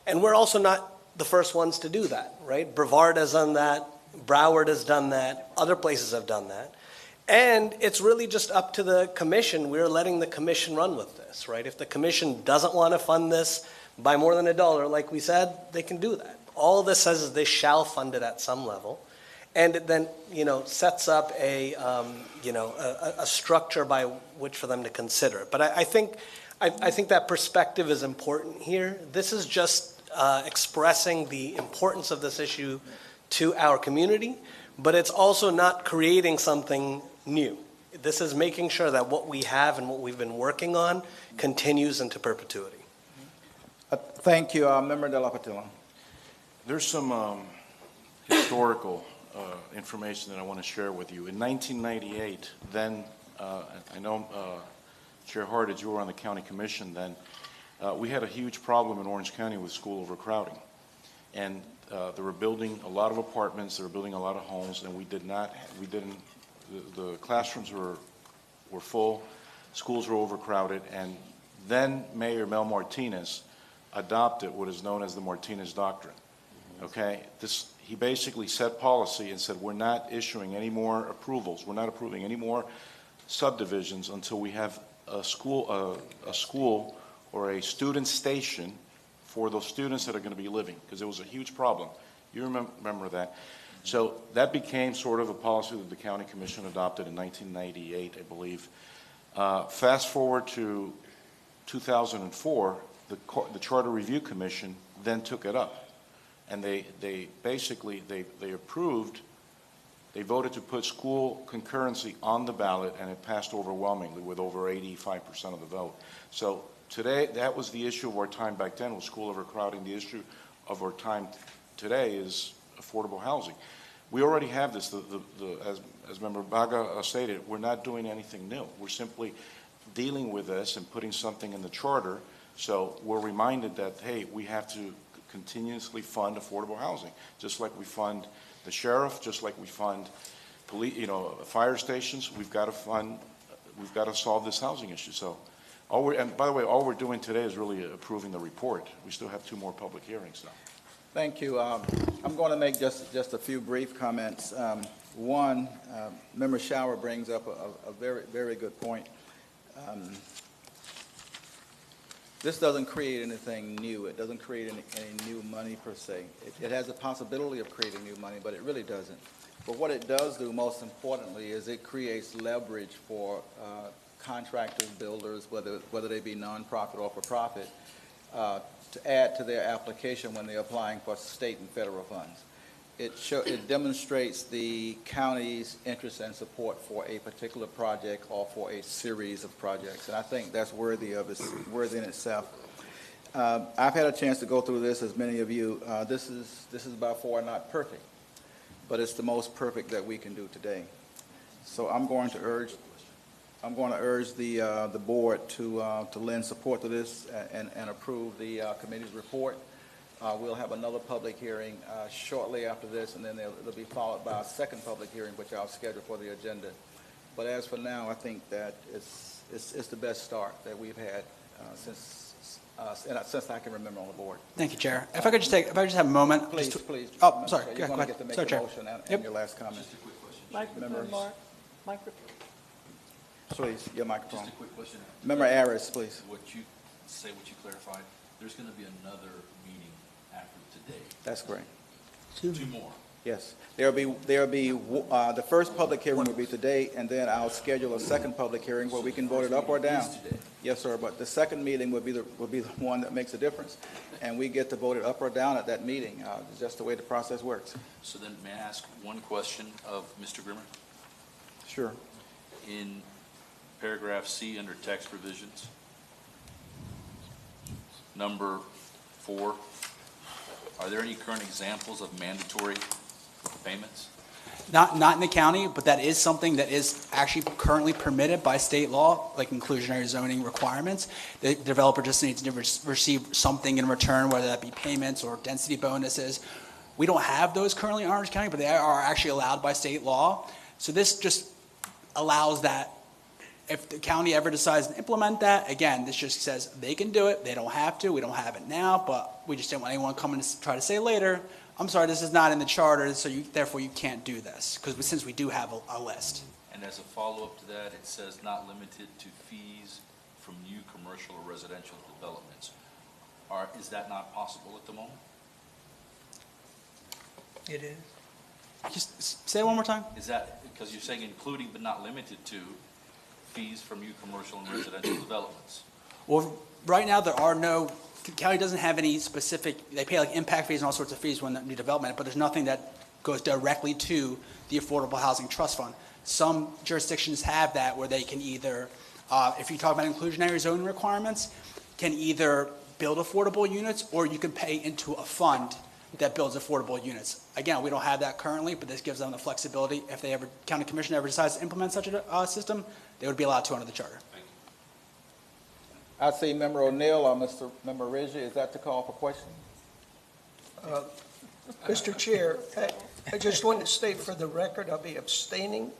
And we're also not the first ones to do that, right? Brevard has done that. Broward has done that. Other places have done that. And it's really just up to the commission. We're letting the commission run with this, right? If the commission doesn't want to fund this by more than $1, like we said, they can do that. All this says is they shall fund it at some level. And it then, sets up a structure by which for them to consider it. But I think that perspective is important here. This is just expressing the importance of this issue to our community, but it's also not creating something new. This is making sure that what we have and what we've been working on continues into perpetuity. Thank you, Member De La Patilla. There's some historical information that I want to share with you. In 1998, then, I know Chair Hartage, you were on the county commission then, we had a huge problem in Orange County with school overcrowding. And they were building a lot of apartments, they were building a lot of homes, and the classrooms were full, schools were overcrowded, and then Mayor Mel Martinez adopted what is known as the Martinez Doctrine. Okay? He basically set policy and said, we're not issuing any more approvals, we're not approving any more subdivisions until we have a school or a student station for those students that are going to be living, because it was a huge problem. You remember that. So that became sort of a policy that the county commission adopted in 1998, I believe. Fast forward to 2004, the Charter Review Commission then took it up. And they basically approved, they voted to put school concurrency on the ballot, and it passed overwhelmingly with over 85% of the vote. So today, that was the issue of our time back then, was school overcrowding. The issue of our time today is affordable housing. We already have this, as Member Baga stated, we're not doing anything new. We're simply dealing with this and putting something in the charter, so we're reminded that, hey, we have to continuously fund affordable housing, just like we fund the sheriff, just like we fund police, fire stations. We've got to solve this housing issue. So, and by the way, all we're doing today is really approving the report. We still have 2 more public hearings now. Thank you. I'm going to make just a few brief comments. One, Member Shower brings up a very, very good point. This doesn't create anything new. It doesn't create any new money per se. It has the possibility of creating new money, but it really doesn't. But what it does do, most importantly, is it creates leverage for contractors, builders, whether they be nonprofit or for profit, to add to their application when they're applying for state and federal funds. It demonstrates the county's interest and support for a particular project or for a series of projects, and I think that's worthy in itself. I've had a chance to go through this, as many of you. This is by far not perfect, but it's the most perfect that we can do today. So I'm going to urge the board to lend support to this and approve the committee's report. We'll have another public hearing shortly after this, and then it'll be followed by a second public hearing, which I'll schedule for the agenda. But as for now, I think that it's the best start that we've had since I can remember on the board. Thank you, Chair. If I could just have a moment. Please. Oh, sorry. You're Go going to ahead. get to make Sorry, a Chair. motion and Yep. your last comment. Microphone, Mark. Microphone. Please, your microphone. Just a quick question. Member Aris, please. What you clarified, there's going to be another meeting after today. That's correct. 2 more. Yes. There'll be the first public hearing will be today, and then I'll schedule a second public hearing where we can vote it up or down. Yes, sir, but the second meeting will be the one that makes a difference, and we get to vote it up or down at that meeting. It's just the way the process works. So then may I ask one question of Mr. Grimmer? Sure. In paragraph C under text provisions, number 4, are there any current examples of mandatory payments? Not in the county, but that is something that is actually currently permitted by state law, like inclusionary zoning requirements. The developer just needs to receive something in return, whether that be payments or density bonuses. We don't have those currently in Orange County, but they are actually allowed by state law. So this just allows that. If the county ever decides to implement that, again, this just says they can do it. They don't have to. We don't have it now, but we just didn't want anyone coming to try to say later, I'm sorry, this is not in the charter, so therefore you can't do this, because since we do have a list. And as a follow-up to that, it says not limited to fees from new commercial or residential developments. Is that not possible at the moment? It is. Just say it one more time. Is that, because you're saying including but not limited to fees from new commercial and residential developments? Well, right now, there are no, the county doesn't have any specific, they pay like impact fees and all sorts of fees when the new development, but there's nothing that goes directly to the Affordable Housing Trust Fund. Some jurisdictions have that where they can either, if you talk about inclusionary zoning requirements, can either build affordable units or you can pay into a fund that builds affordable units. Again, we don't have that currently, but this gives them the flexibility. If they ever, county commission ever decides to implement such a system, they would be allowed to under the charter. I see Member O'Neill or Member Reggie. Is that the call for question? Mr. Chair, I just want to state for the record, I'll be abstaining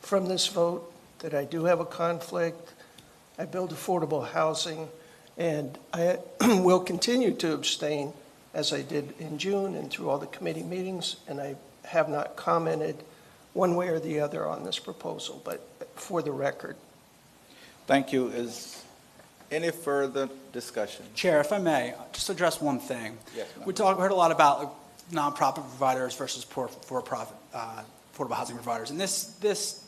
from this vote, that I do have a conflict. I build affordable housing, and I will continue to abstain as I did in June and through all the committee meetings, and I have not commented one way or the other on this proposal, but for the record. Thank you. Is any further discussion? Chair, if I may, just address one thing. Yes, ma'am. We heard a lot about like, nonprofit providers versus for-profit affordable housing providers, and this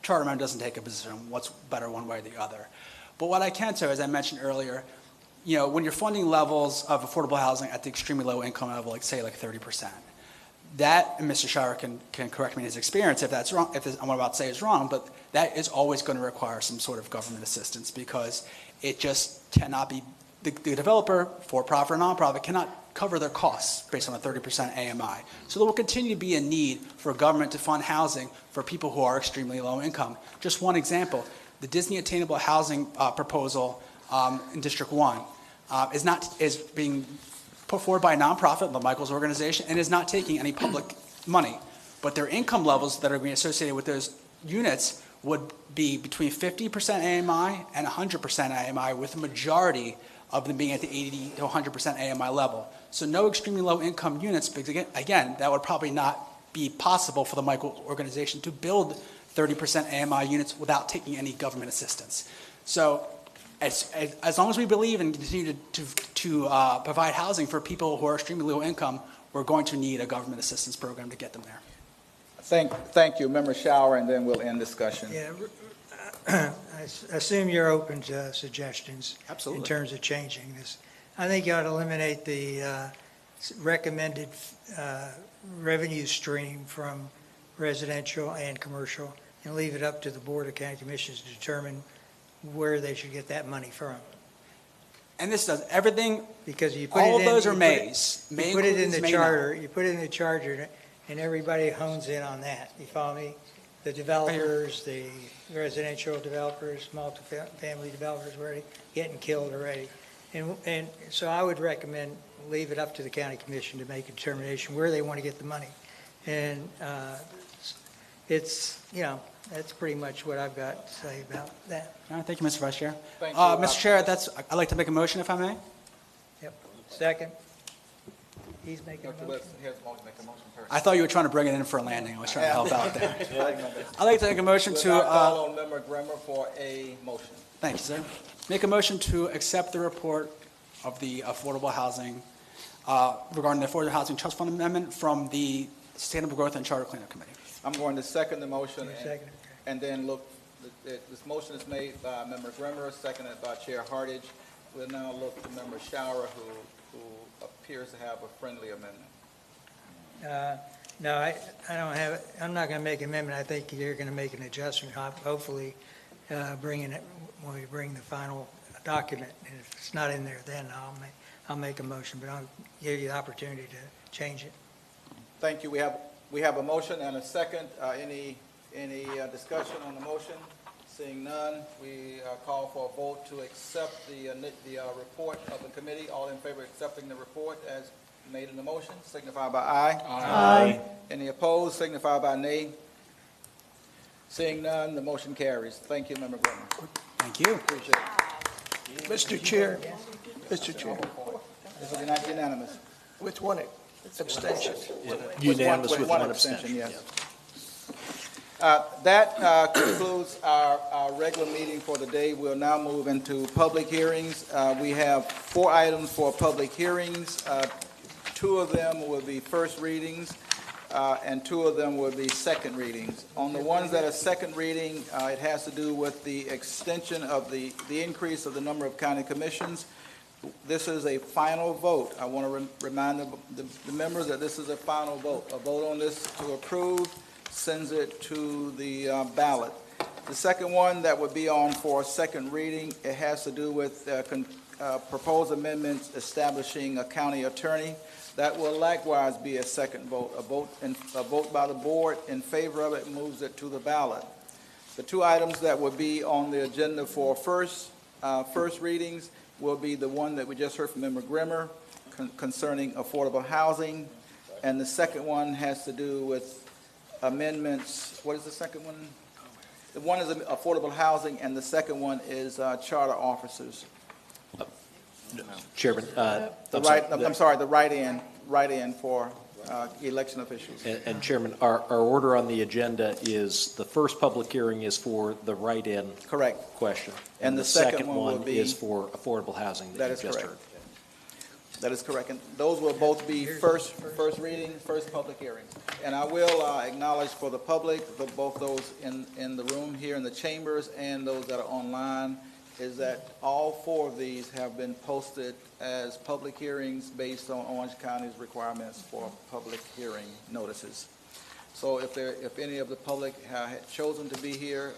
charter amendment doesn't take a position on what's better one way or the other. But what I can say, as I mentioned earlier, when you're funding levels of affordable housing at the extremely low income level, like say like 30%, that, and Mr. Shower can correct me in his experience if that's wrong, if I'm about to say is wrong, but that is always going to require some sort of government assistance because it just cannot be, the developer, for-profit or nonprofit, cannot cover their costs based on a 30% AMI. So there will continue to be a need for government to fund housing for people who are extremely low income. Just one example, the Disney Attainable Housing proposal in District 1 is being put forward by a nonprofit, the Michaels organization, and is not taking any public money. But their income levels that are being associated with those units would be between 50% AMI and 100% AMI, with the majority of them being at the 80 to 100% AMI level. So no extremely low income units, because again, that would probably not be possible for the Michaels organization to build 30% AMI units without taking any government assistance. So as long as we believe and continue to provide housing for people who are extremely low income, we're going to need a government assistance program to get them there. Thank you, Member Shower, and then we'll end discussion. Yeah, I assume you're open to suggestions. Absolutely. In terms of changing this. I think you ought to eliminate the recommended revenue stream from residential and commercial and leave it up to the Board of County Commissioners to determine where they should get that money from. And this does everything, because you put all it of those in, are mays. You put it in the charter, you put it in the charter, and everybody hones in on that. You follow me? The developers, the residential developers, multifamily developers are already getting killed already. And so I would recommend leave it up to the county commission to make a determination where they want to get the money. And it's, that's pretty much what I've got to say about that. All right, thank you, Mr. Vice Chair. Thank you. Mr. Chair, I'd like to make a motion, if I may. Yep. Second. He's making a motion. I thought you were trying to bring it in for a landing. I was trying to help out there. I'd like to make a motion to. We'll now call on Member Grimmer for a motion. Thank you, sir. Make a motion to accept the report of the affordable housing, regarding the Affordable Housing Trust Fund Amendment from the Sustainable Growth and Charter Cleanup Committee. I'm going to second the motion. Second. And then look, this motion is made by Member Grimmer, seconded by Chair Hardage. We'll now look to Member Shower, who appears to have a friendly amendment. No, I don't have it. I'm not going to make an amendment. I think you're going to make an adjustment, hopefully bringing it when we bring the final document. And if it's not in there, then I'll make a motion, but I'll give you the opportunity to change it. Thank you. We have a motion and a second. Any discussion on the motion? Seeing none, we call for a vote to accept the report of the committee. All in favor of accepting the report as made in the motion, signify by aye. Aye. Any opposed, signify by nay. Seeing none, the motion carries. Thank you, Member Grimmer. Thank you. Appreciate it. Mr. Chair, This will be not unanimous. with one abstention. Unanimous with one abstention, abstention. yes. That concludes our regular meeting for the day. We'll now move into public hearings. We have 4 items for public hearings. 2 of them will be first readings. and 2 of them will be second readings. On the ones that are second reading, it has to do with the extension of the increase of the number of county commissions. This is a final vote. I want to remind the members that this is a final vote. A vote on this to approve sends it to the ballot. The second one that would be on for second reading, it has to do with proposed amendments establishing a county attorney. That will likewise be a second vote. A vote by the board in favor of it moves it to the ballot. The 2 items that would be on the agenda for first readings will be the one that we just heard from Member Grimmer concerning affordable housing, and the second one has to do with amendments. What is the second one? The one is affordable housing, and the second one is charter officers. Chairman, The write-in for election officials. and Chairman, our order on the agenda is the first public hearing is for the write-in Correct. question. And the second one will be- is for affordable housing That that is you just correct. heard. That is correct. And those will both be first reading, first public hearings. And I will acknowledge for the public, both those in the room here in the chambers and those that are online, is that all 4 of these have been posted as public hearings based on Orange County's requirements for public hearing notices. So if any of the public had chosen to be here,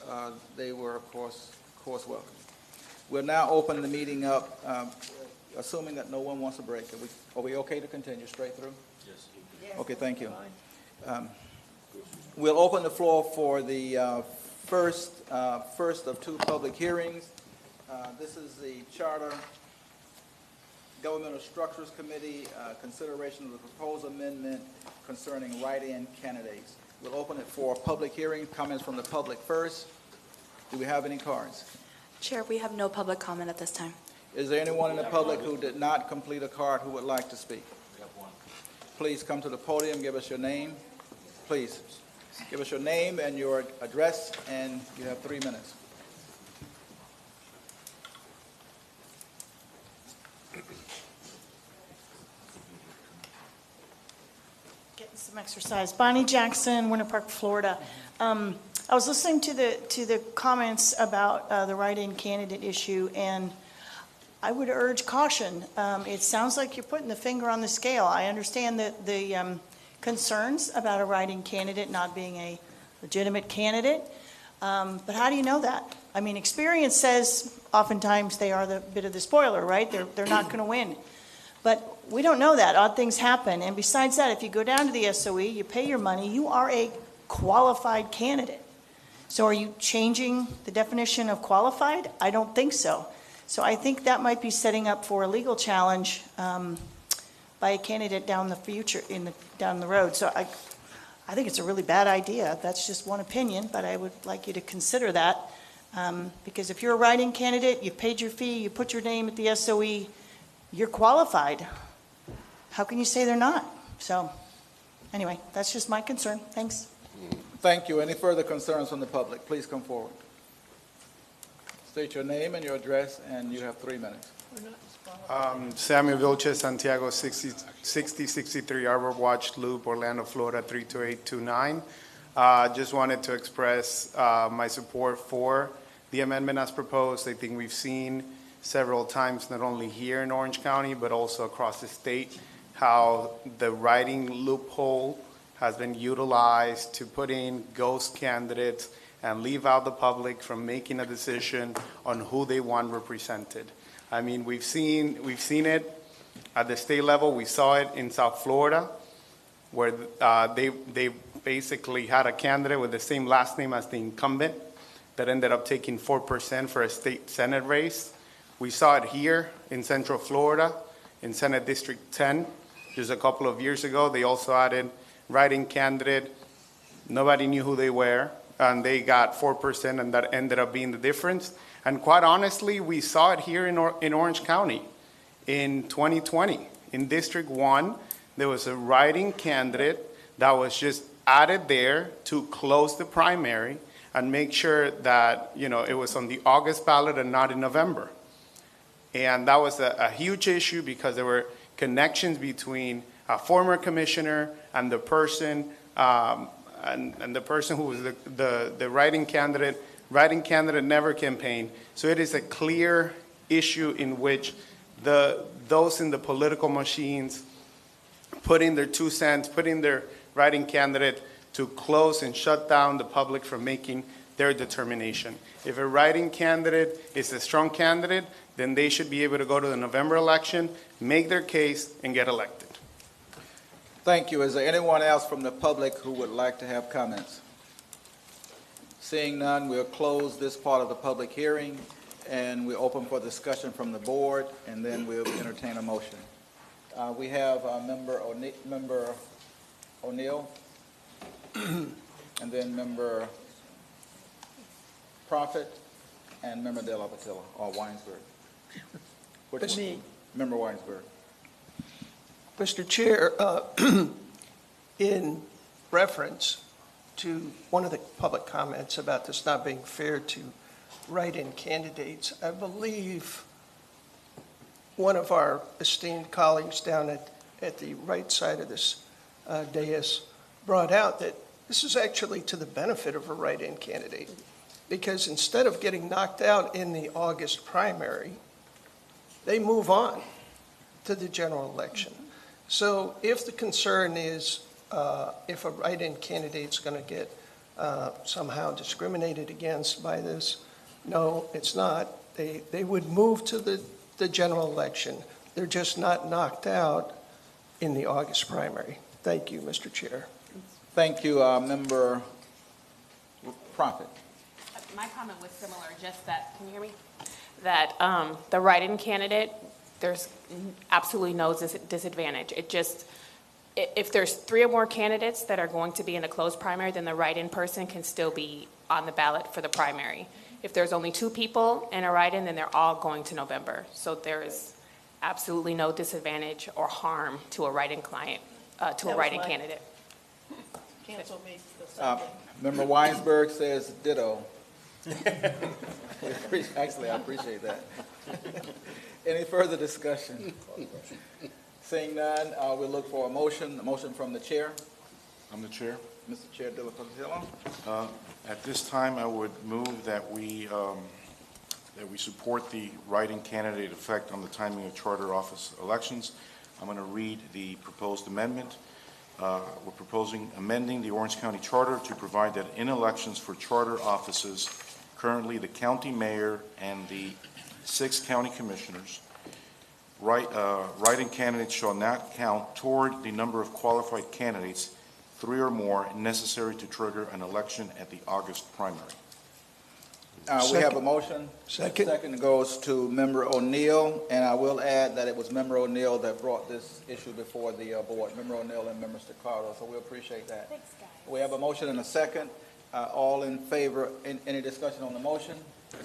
they were, of course welcome. We'll now open the meeting up, assuming that no one wants a break. Are we okay to continue straight through? Yes. Okay, thank you. We'll open the floor for the first of 2 public hearings. This is the Charter Governmental Structures Committee, consideration of the proposed amendment concerning write-in candidates. We'll open it for public hearing, comments from the public first. Do we have any cards? Chair, we have no public comment at this time. Is there anyone in the public who did not complete a card who would like to speak? Please come to the podium, give us your name. Please, give us your name and your address, and you have 3 minutes. Getting some exercise. Bonnie Jackson, Winter Park, Florida. I was listening to the comments about the write-in candidate issue, and I would urge caution. It sounds like you're putting the finger on the scale. I understand that the concerns about a write-in candidate not being a legitimate candidate, but how do you know that? I mean, experience says oftentimes they are the bit of the spoiler, right? They're not going to win. But we don't know that. Odd things happen. And besides that, if you go down to the SOE, you pay your money, you are a qualified candidate. So are you changing the definition of qualified? I don't think so. So I think that might be setting up for a legal challenge by a candidate down the road. So I think it's a really bad idea. That's just one opinion, but I would like you to consider that. Because if you're a write-in candidate, you've paid your fee, you put your name at the SOE, you're qualified. How can you say they're not? So anyway, that's just my concern. Thanks. Thank you. Any further concerns from the public? Please come forward. State your name and your address, and you have 3 minutes. Samuel Vilches, Santiago, 6063 Arbor Watch Loop, Orlando, Florida, 32829. Just wanted to express my support for the amendment as proposed. I think we've seen several times, not only here in Orange County, but also across the state, how the writing loophole has been utilized to put in ghost candidates and leave out the public from making a decision on who they want represented. I mean, we've seen it at the state level. We saw it in South Florida, where they basically had a candidate with the same last name as the incumbent that ended up taking 4% for a state Senate race. We saw it here in Central Florida, in Senate District 10, just a couple of years ago. They also added write-in candidate. Nobody knew who they were, and they got 4%, and that ended up being the difference. And quite honestly, we saw it here in Orange County in 2020. In District 1, there was a write-in candidate that was just added there to close the primary and make sure that, it was on the August ballot and not in November. And that was a huge issue because there were connections between a former commissioner and the person and the person who was the writing candidate never campaigned. So it is a clear issue in which those in the political machines putting their 2 cents, putting their writing candidate to close and shut down the public from making their determination. If a writing candidate is a strong candidate, then they should be able to go to the November election, make their case, and get elected. Thank you. Is there anyone else from the public who would like to have comments? Seeing none, we'll close this part of the public hearing, and we're open for discussion from the board, and then we'll entertain a motion. We have Member O'Neill, and then Member Prophet, and Member De La Patilla, or Weinsberg. Which Me. Member Weinsberg. Mr. Chair, in reference to one of the public comments about this not being fair to write-in candidates, I believe one of our esteemed colleagues down at the right side of this dais brought out that this is actually to the benefit of a write-in candidate, because instead of getting knocked out in the August primary, they move on to the general election. So if the concern is if a write-in candidate's going to get somehow discriminated against by this, no, it's not. They would move to the general election. They're just not knocked out in the August primary. Thank you, Mr. Chair. Thank you, Member Prophet. My comment was similar, just that, can you hear me? That the write-in candidate, there's absolutely no disadvantage. It just, if there's 3 or more candidates that are going to be in a closed primary, then the write-in person can still be on the ballot for the primary. If there's only 2 people in a write-in, then they're all going to November. So there is absolutely no disadvantage or harm to a write-in client, to a write-in candidate. Cancel me. Member Weinsberg says ditto. Actually, I appreciate that. Any further discussion? Seeing none, we'll look for a motion from the chair. I'm the chair. Mr. Chair De La Patilla. At this time, I would move that we support the write-in candidate effect on the timing of charter office elections. I'm going to read the proposed amendment. We're proposing amending the Orange County Charter to provide that in elections for charter offices, currently the county mayor and the 6 county commissioners, write-in candidates shall not count toward the number of qualified candidates, 3 or more, necessary to trigger an election at the August primary. We have a motion. Second. Second goes to Member O'Neill, and I will add that it was Member O'Neill that brought this issue before the board, Member O'Neill and Member Staccato, so we appreciate that. Thanks, guys. We have a motion and a second. All in favor, any discussion on the motion?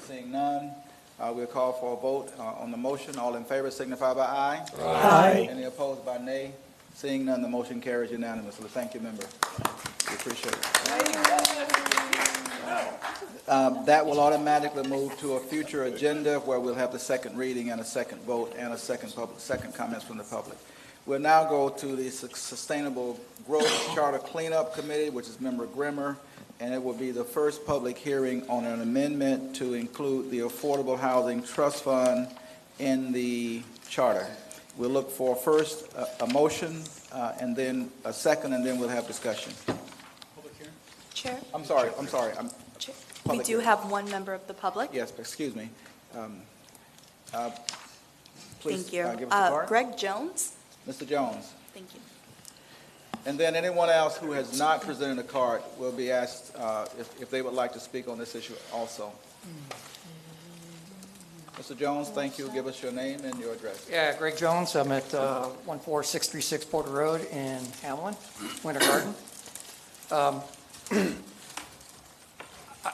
Seeing none, we'll call for a vote on the motion. All in favor signify by aye. Aye. Any opposed by nay? Seeing none, the motion carries unanimously. Thank you, member. We appreciate it. That will automatically move to a future agenda where we'll have the second reading and a second vote and a second comments from the public. We'll now go to the Sustainable Growth Charter Cleanup Committee, which is Member Grimmer, and it will be the first public hearing on an amendment to include the Affordable Housing Trust Fund in the charter. We'll look for first a motion and then a second, and then we'll have discussion. Chair? I'm sorry. We do have one member of the public. Yes, excuse me. Please, Thank you. give us the card. Greg Jones? Mr. Jones. Thank you. And then anyone else who has not presented a card will be asked if they would like to speak on this issue also. Mr. Jones, thank you. Give us your name and your address. Yeah, Greg Jones. I'm at 14636 Porter Road in Hamlin, Winter Garden.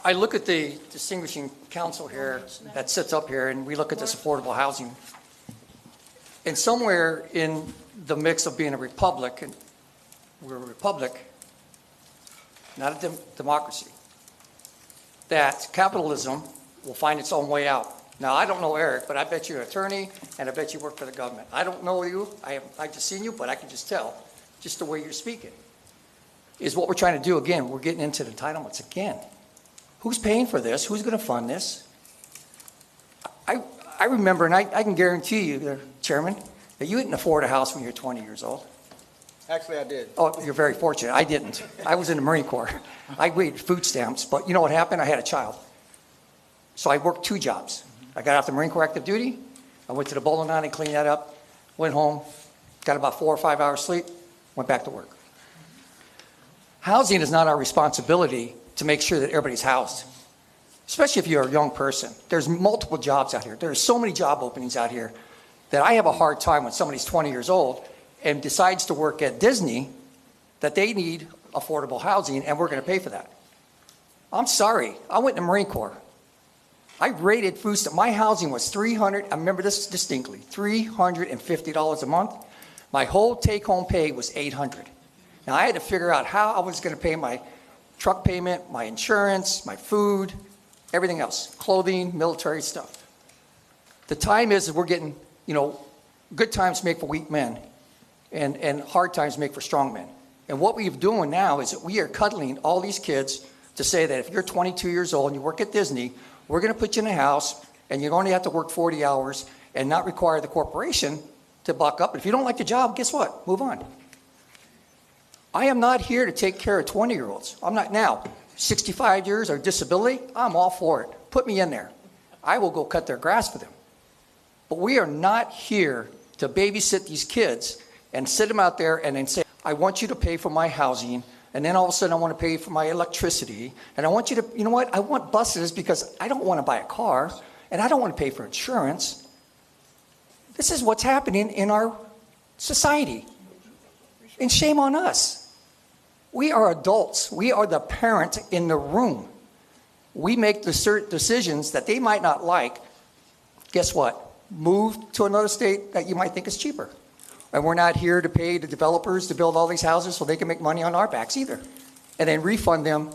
I look at the distinguishing council here that sits up here, and we look at this affordable housing. And somewhere in the mix of being a republic, and we're a republic, not a democracy, that capitalism will find its own way out. Now, I don't know Eric, but I bet you're an attorney, and I bet you work for the government. I don't know you. I've just seen you, but I can just tell, just the way you're speaking. is what we're trying to do. Again, we're getting into the entitlements again. Who's paying for this? Who's going to fund this? I remember, and I can guarantee you, Chairman, that you didn't afford a house when you were 20 years old. Actually, I did. Oh, you're very fortunate. I didn't. I was in the Marine Corps. I waited food stamps, but you know what happened? I had a child. So I worked 2 jobs. I got out the Marine Corps active duty. I went to the bowling alley, cleaned that up, went home, got about 4 or 5 hours sleep, went back to work. Housing is not our responsibility to make sure that everybody's housed, especially if you're a young person. There's multiple jobs out here. There's so many job openings out here that I have a hard time when somebody's 20 years old and decides to work at Disney that they need affordable housing and we're going to pay for that. I'm sorry. I went in the Marine Corps. I rated food stamps. My housing was I remember this distinctly, $350 a month. My whole take-home pay was $800. Now, I had to figure out how I was going to pay my truck payment, my insurance, my food, everything else, clothing, military stuff. The time is we're getting, good times make for weak men, and hard times make for strong men. And what we're doing now is that we are cuddling all these kids to say that if you're 22 years old and you work at Disney, we're going to put you in a house and you're only have to work 40 hours and not require the corporation to buck up. If you don't like the job, guess what? Move on. I am not here to take care of 20-year-olds. I'm not now. 65 years or disability, I'm all for it. Put me in there. I will go cut their grass for them. But we are not here to babysit these kids and sit them out there and then say, I want you to pay for my housing, and then all of a sudden I want to pay for my electricity, and I want you to, you know what, I want buses because I don't want to buy a car, and I don't want to pay for insurance. This is what's happening in our society. And shame on us. We are adults. We are the parent in the room. We make the decisions that they might not like. Guess what? Move to another state that you might think is cheaper. And we're not here to pay the developers to build all these houses so they can make money on our backs either. And then refund them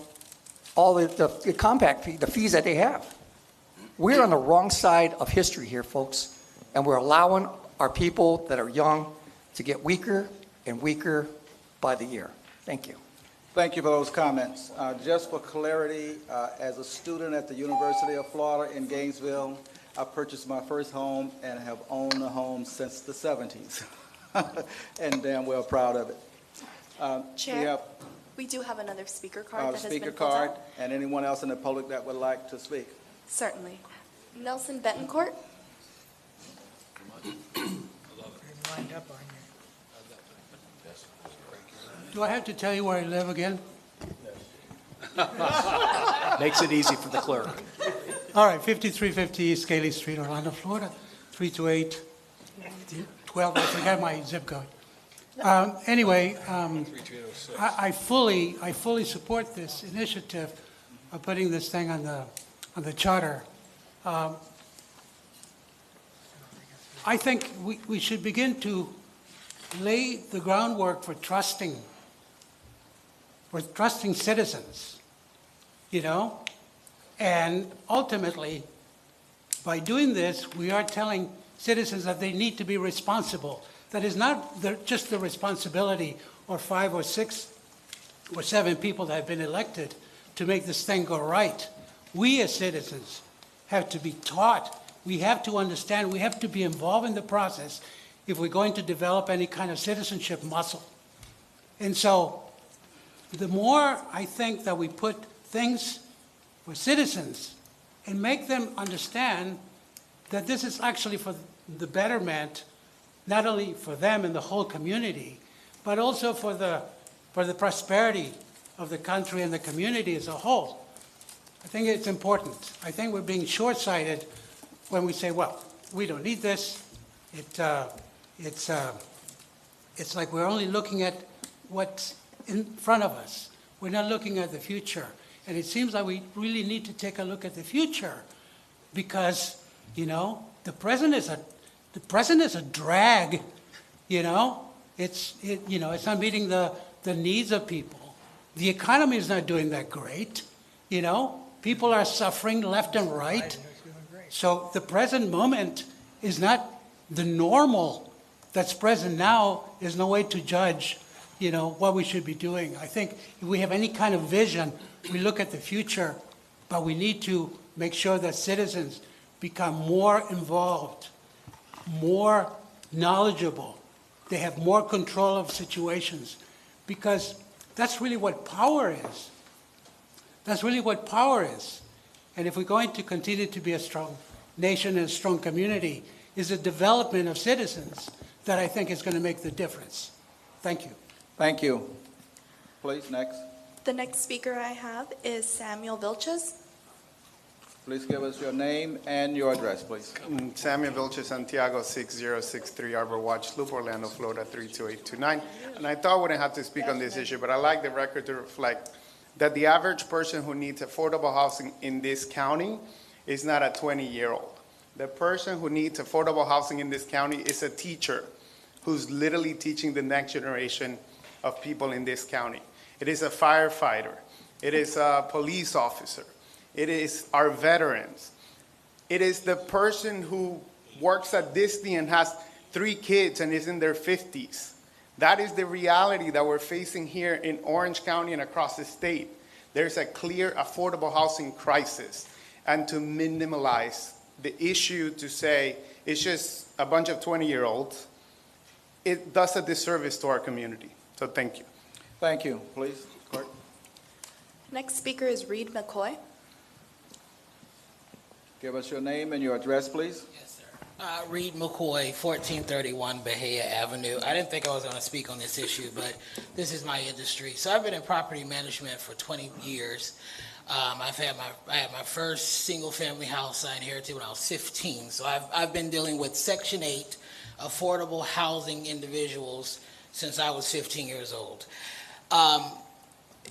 all the compact fee, the fees that they have. We're on the wrong side of history here, folks. And we're allowing our people that are young to get weaker and weaker by the year. Thank you. Thank you for those comments. Just for clarity, as a student at the University of Florida in Gainesville, I purchased my first home and have owned a home since the 70s. And damn well proud of it. Chair, we do have another speaker card that has been speaker filled card, out. and anyone else in the public that would like to speak. Certainly. Nelson Betancourt. Lined up on Do I have to tell you where I live again? Makes it easy for the clerk. All right, 5350 East Scaly Street, Orlando, Florida, 32812. I forgot my zip code. Anyway, I fully support this initiative of putting this thing on the charter. I think we should begin to lay the groundwork for trusting citizens, and ultimately, by doing this, we are telling citizens that they need to be responsible. That is not just the responsibility of 5 or 6 or 7 people that have been elected to make this thing go right. We as citizens have to be taught. We have to understand. We have to be involved in the process if we're going to develop any kind of citizenship muscle. And so the more I think that we put things for citizens and make them understand that this is actually for the betterment, not only for them and the whole community, but also for the prosperity of the country and the community as a whole. I think it's important. I think we're being short-sighted when we say, well, we don't need this. It's like we're only looking at what's in front of us. We're not looking at the future. And it seems like we really need to take a look at the future because, the present is a drag, It's not meeting the needs of people. The economy is not doing that great, People are suffering left and right. So the present moment is not the normal that's present now. There's no way to judge what we should be doing. I think if we have any kind of vision, we look at the future, but we need to make sure that citizens become more involved, more knowledgeable. They have more control of situations, because that's really what power is. That's really what power is. And if we're going to continue to be a strong nation and a strong community, is the development of citizens that I think is going to make the difference. Thank you. Thank you. Please, next. The next speaker I have is Samuel Vilches. Please give us your name and your address, please. Samuel Vilches, Santiago, 6063 Arbor Watch Loop, Orlando, Florida, 32829. And I thought I wouldn't have to speak on this issue, but I'd like the record to reflect that the average person who needs affordable housing in this county is not a 20-year-old. The person who needs affordable housing in this county is a teacher who's literally teaching the next generation of people in this county. It is a firefighter. It is a police officer. It is our veterans. It is the person who works at Disney and has 3 kids and is in their 50s. That is the reality that we're facing here in Orange County and across the state. There's a clear affordable housing crisis. And to minimize the issue, to say it's just a bunch of 20-year-olds, it does a disservice to our community. So thank you. Thank you. Please, Court. Next speaker is Reed McCoy. Give us your name and your address, please. Yes, sir. Reed McCoy, 1431 Bahia Avenue. I didn't think I was going to speak on this issue, but this is my industry. So I've been in property management for 20 years. I had my first single-family house I inherited when I was 15. So I've been dealing with Section 8 affordable housing individuals since I was 15 years old.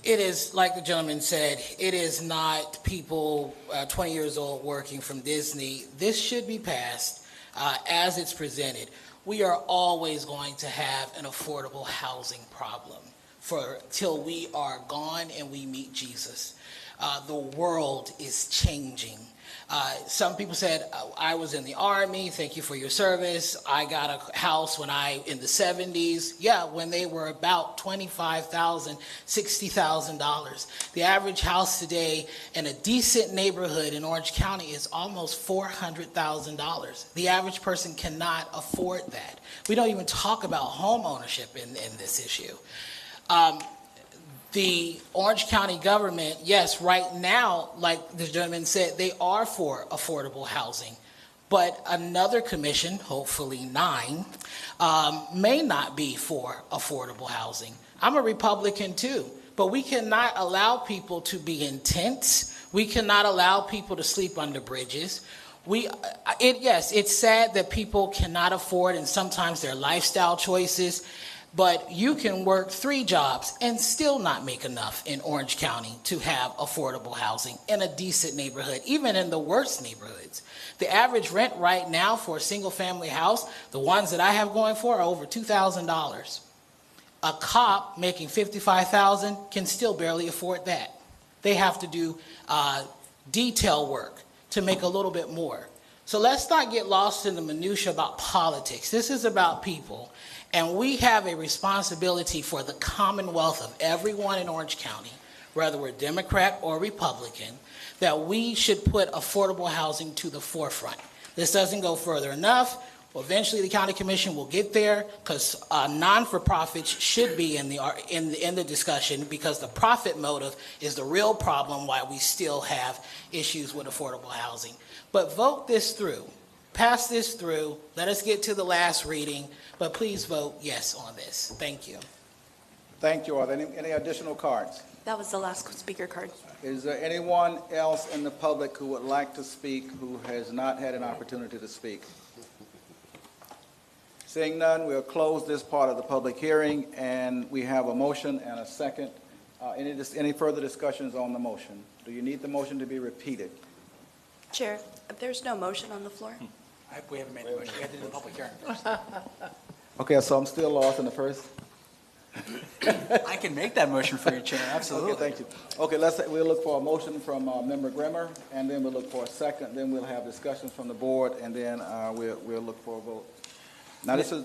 It is, like the gentleman said, it is not people 20 years old working from Disney. This should be passed as it's presented. We are always going to have an affordable housing problem till we are gone and we meet Jesus. The world is changing. Some people said, I was in the Army, thank you for your service. I got a house in the 70s. Yeah, when they were about $25,000, $60,000. The average house today in a decent neighborhood in Orange County is almost $400,000. The average person cannot afford that. We don't even talk about home ownership in this issue. The Orange County government, yes, right now, like the gentleman said, they are for affordable housing. But another commission, hopefully 9, may not be for affordable housing. I'm a Republican too, but we cannot allow people to be in tents. We cannot allow people to sleep under bridges. Yes, it's sad that people cannot afford, and sometimes their lifestyle choices. But you can work 3 jobs and still not make enough in Orange County to have affordable housing in a decent neighborhood, even in the worst neighborhoods. The average rent right now for a single-family house, the ones that I have going for, are over $2,000. A cop making $55,000 can still barely afford that. They have to do detail work to make a little bit more. So let's not get lost in the minutia about politics. This is about people. And we have a responsibility for the commonwealth of everyone in Orange County, whether we're Democrat or Republican, that we should put affordable housing to the forefront. This doesn't go further enough. Well, eventually the county commission will get there, because non-for-profits should be in the discussion, because the profit motive is the real problem why we still have issues with affordable housing. But vote this through. Pass this through. Let us get to the last reading, but please vote yes on this. Thank you. Thank you. Are there any additional cards? That was the last speaker card. Is there anyone else in the public who would like to speak who has not had an opportunity to speak? Seeing none, we'll close this part of the public hearing, and we have a motion and a second. Any further discussions on the motion? Do you need the motion to be repeated? Chair, there's no motion on the floor. We haven't made the motion. We have to do the public hearing first. Okay, so I'm still lost in the first? I can make that motion for you, Chair, absolutely. Okay, thank you. Okay, we'll look for a motion from Member Grimmer, and then we'll look for a second, then we'll have discussions from the board, and then we'll look for a vote. Now, this is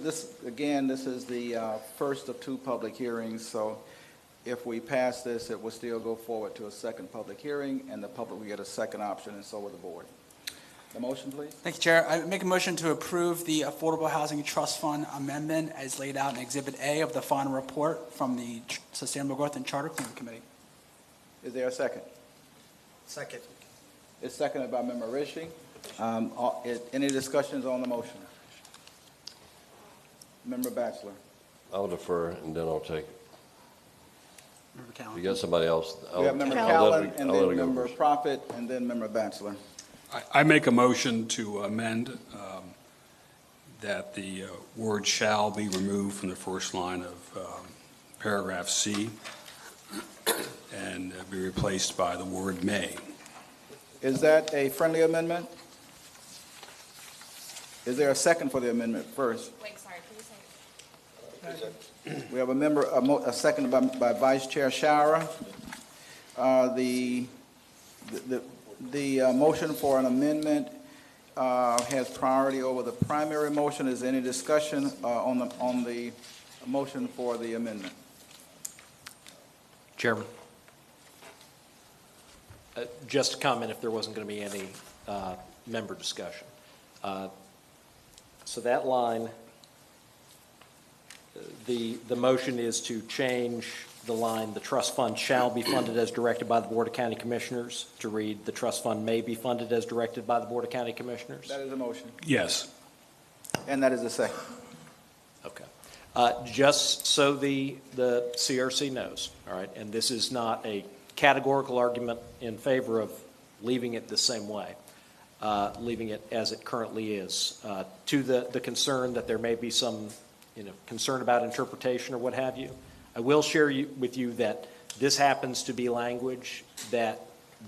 the first of two public hearings, so if we pass this, it will still go forward to a second public hearing, and the public will get a second option, and so will the board. The motion, please? Thank you, Chair. I make a motion to approve the Affordable Housing Trust Fund amendment as laid out in Exhibit A of the final report from the Sustainable Growth and Charter Cleanup Committee. Is there a second? Second. It's seconded by Member Rishi. Any discussions on the motion? Member Batchelor. I'll defer, and then I'll take it. Member If Callen. you got somebody else. We have Member Callen, and then Member Prophet, and then Member Batchelor. I make a motion to amend that the word "shall" be removed from the first line of paragraph C and be replaced by the word "may." Is that a friendly amendment? Is there a second for the amendment first? Wait, sorry, can you say it? We have a second by Vice Chair Shara. The motion for an amendment has priority over the primary motion. Is there any discussion on the motion for the amendment? Chairman. Just a comment if there wasn't going to be any member discussion. So that line, the motion is to change the line, "The trust fund shall be funded as directed by the Board of County Commissioners," to read, "The trust fund may be funded as directed by the Board of County Commissioners." That is a motion. Yes. And that is a second. Okay. Just so the CRC knows, all right, and this is not a categorical argument in favor of leaving it the same way, leaving it as it currently is, to the concern that there may be some, concern about interpretation or what have you. I will share with you that this happens to be language that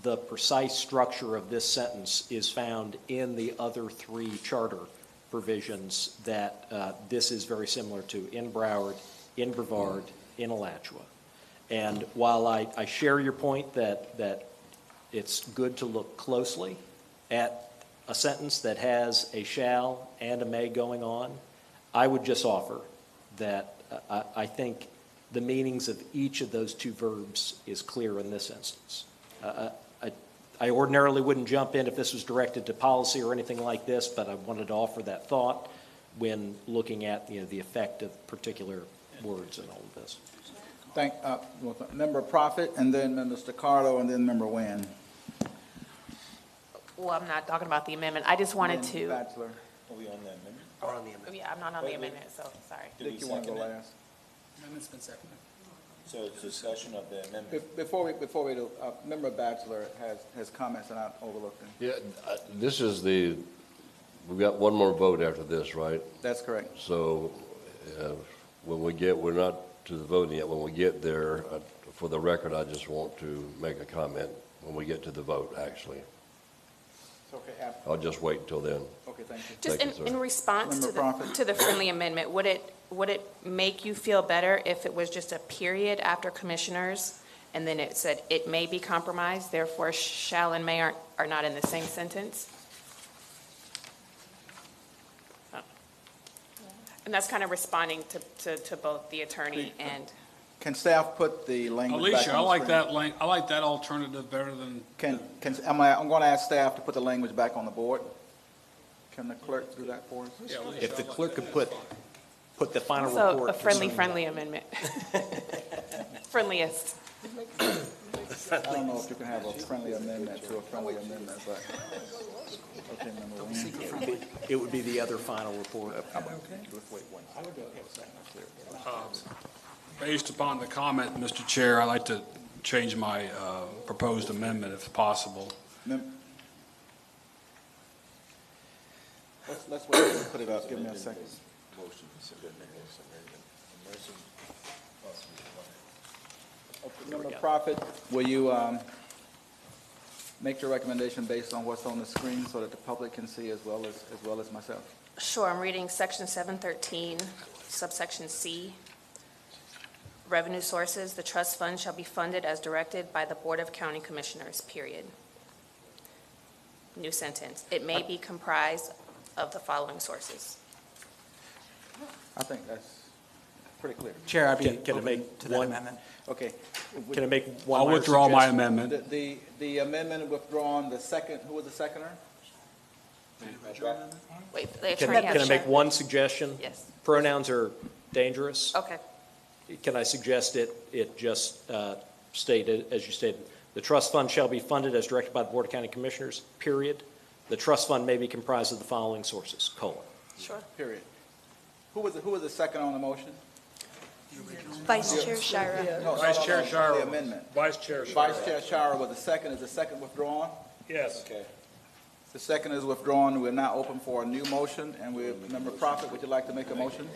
the precise structure of this sentence is found in the other three charter provisions that this is very similar to in Broward, in Brevard, in Alachua. And while I share your point that it's good to look closely at a sentence that has a shall and a may going on, I would just offer that I think the meanings of each of those two verbs is clear in this instance. I ordinarily wouldn't jump in if this was directed to policy or anything like this, but I wanted to offer that thought when looking at the effect of particular words in all of this. Thank Member Prophet, and then Member Staccato, and then Member Nguyen. Well, I'm not talking about the amendment. I just wanted to. Bachelor. Are we on that amendment? Yeah, I'm not on the amendment, so sorry. Dick, you want to go last? Amendment's been seconded. So it's discussion of the amendment. Before we do, Member Batchelor has comments, and I overlooked them. Yeah, we've got one more vote after this, right? That's correct. So we're not to the voting yet. When we get there, for the record, I just want to make a comment when we get to the vote, actually. Okay. I'll just wait until then. Okay, thank you. Just Thank you, sir. in response Member Prophet. to the friendly amendment, would it make you feel better if it was just a period after commissioners, and then it said it may be compromised, therefore shall and may are not in the same sentence? And that's kind of responding to both the attorney and. Can staff put the language back Alicia, on I the like screen? I like that alternative better than. I'm going to ask staff to put the language back on the board. Can the clerk do that for us? Yeah, Alicia, If the I like clerk that. could put the final So report. a friendly amendment. Friendliest. I don't know if you can have a friendly amendment to a friendly amendment, but. Okay, Member Nguyen. It would be the other final report. Based upon the comment, Mr. Chair, I'd like to change my proposed amendment if possible. Let's wait and put it up. Give me a second. Member Prophet, will you make your recommendation based on what's on the screen so that the public can see as well as myself? Sure, I'm reading section 713, subsection C. Revenue sources, the trust fund shall be funded as directed by the Board of County Commissioners, period. New sentence, it may be comprised of the following sources. I think that's pretty clear. Chair, I'd be Can I open make to that one- amendment. Okay. Can I make one I'll minor withdraw my suggestion? amendment. The amendment withdrawn, the second, who was the seconder? Wait, the Can attorney can I has make to. one suggestion? Yes. Pronouns are dangerous. Okay. Can I suggest it just stated, as you stated, the trust fund shall be funded as directed by the Board of County Commissioners, period. The trust fund may be comprised of the following sources, colon. Sure. Period. Who was the second on the motion? Vice Chair Shira. No, Vice Chair Shira. The amendment. Vice Chair Shira. Vice Chair Shira was the second. Is the second withdrawn? Yes. Okay. The second is withdrawn. We're now open for a new motion, and Member Prophet, would you like to make a motion?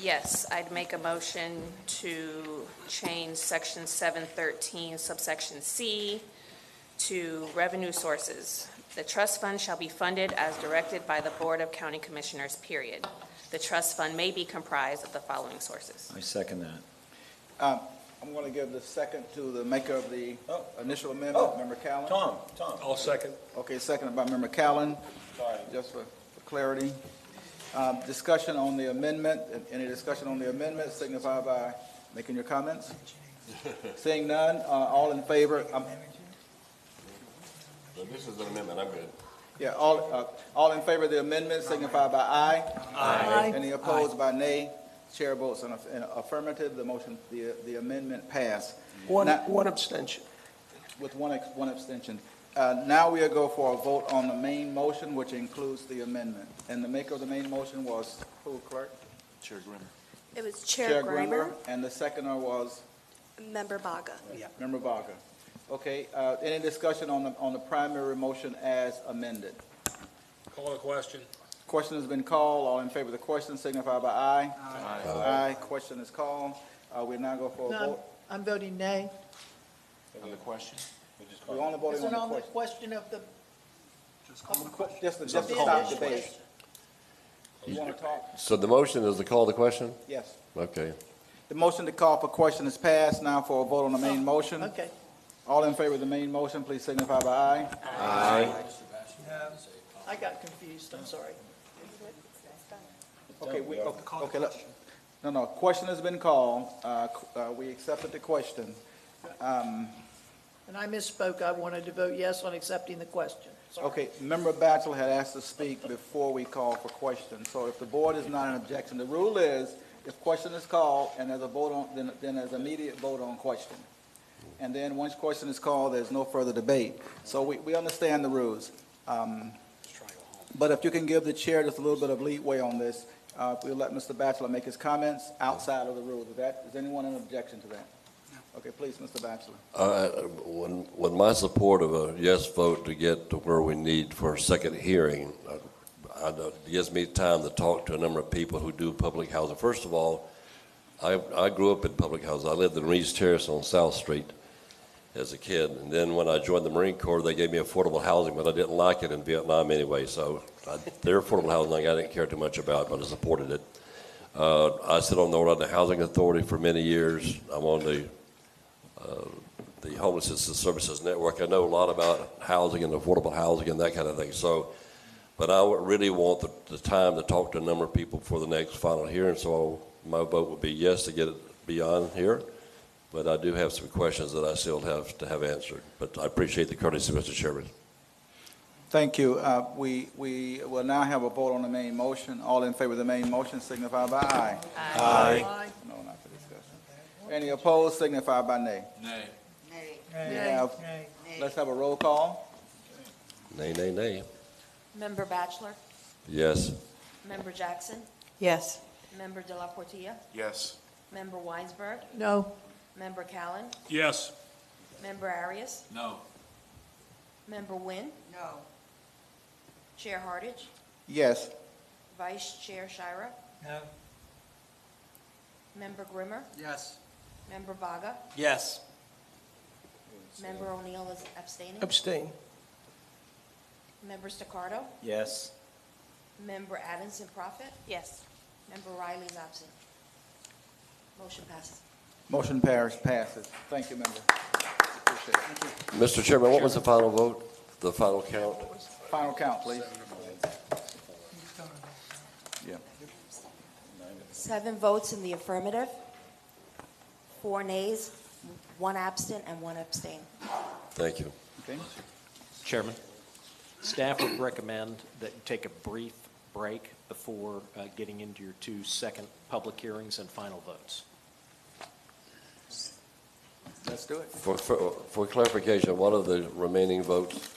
Yes, I'd make a motion to change section 713 subsection C to revenue sources. The trust fund shall be funded as directed by the Board of County Commissioners, period. The trust fund may be comprised of the following sources. I second that. I'm going to give the second to the maker of the initial amendment, Member Callen. Tom. I'll second. Okay, seconded by Member Callen. Just for clarity. Discussion on the amendment. Any discussion on the amendment, signify by making your comments. Seeing none, all in favor? This is an amendment, I'm good. Yeah, all in favor of the amendment, signify by aye. Aye. Any opposed by nay? Chair votes in affirmative. The motion, the amendment passed. One abstention. With one abstention. Now we'll go for a vote on the main motion, which includes the amendment. And the maker of the main motion was who, clerk? Chair Grimmer. It was Chair Grimer, And the seconder was Member Baga. Member Baga. Okay, any discussion on the primary motion as amended? Call the question. Question has been called. All in favor of the question signify by aye. Aye. Question is called. We now go for a No, vote. I'm voting nay. On the question? We're only voting Is it on on the the question. question of the? Just to the stop initial debate. question? You want to talk? So the motion is to call the question? Yes. Okay. The motion to call for question is passed. Now for a vote on the main motion. Okay. All in favor of the main motion, please signify by aye. Aye. I got confused, I'm sorry. Okay, no, question has been called. We accepted the question. And I misspoke, I wanted to vote yes on accepting the question. Sorry. Okay, Member Batchelor had asked to speak before we call for question. So if the board is not in objection, the rule is if question is called and there's a vote on, then there's immediate vote on question. And then once question is called, there's no further debate. So we understand the rules. But if you can give the chair just a little bit of leeway on this, we'll let Mr. Batchelor make his comments outside of the rules. Is anyone in objection to that? Okay, please, Mr. Batchelor. With my support of a yes vote to get to where we need for a second hearing, it gives me time to talk to a number of people who do public housing. First of all, I grew up in public housing. I lived in Reeves Terrace on South Street as a kid. And then when I joined the Marine Corps, they gave me affordable housing, but I didn't like it in Vietnam anyway. So their affordable housing I didn't care too much about, but I supported it. I sit on the Orlando Housing Authority for many years. I'm on the Homeless Assistance Services Network. I know a lot about housing and affordable housing and that kind of thing. So, but I would really want the time to talk to a number of people for the next final hearing. So my vote would be yes to get it beyond here. But I do have some questions that I still have to have answered. But I appreciate the courtesy, Mr. Chairman. Thank you. We will now have a vote on the main motion. All in favor of the main motion signify by aye. Aye. No, not for discussion. Any opposed signify by nay. Nay. Let's have a roll call. Nay, nay, nay. Member Batchelor? Yes. Member Jackson? Yes. Member De La Portilla? Yes. Member Weinsberg? No. Member Callen? Yes. Member Arias? No. Member Nguyen? No. Chair Hardage? Yes. Vice Chair Shira? No. Member Grimmer? Yes. Member Vaga? Yes. Member O'Neill is abstaining? Abstain. Member Staccardo? Yes. Member Adamson Prophet? Yes. Member Riley is absent. Motion passes. Motion passes. Thank you, member. Appreciate it. Mr. Chairman, what was the final vote, the final count? Final count, please. Yeah. 7 votes in the affirmative, 4 nays, 1 absent, and 1 abstain. Thank you. Okay. Chairman, staff would recommend that you take a brief break before getting into your 2 second public hearings and final votes. Let's do it. For clarification, what are the remaining votes?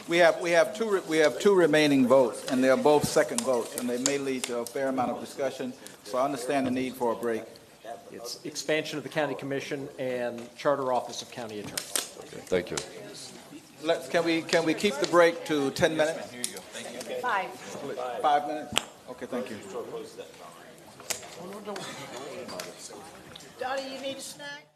We have two remaining votes, and they're both second votes, and they may lead to a fair amount of discussion, so I understand the need for a break. It's expansion of the county commission and charter office of county attorney. Okay, thank you. Can we keep the break to 10 minutes? 5. 5 minutes? Okay, thank you. Dottie, you need a snack?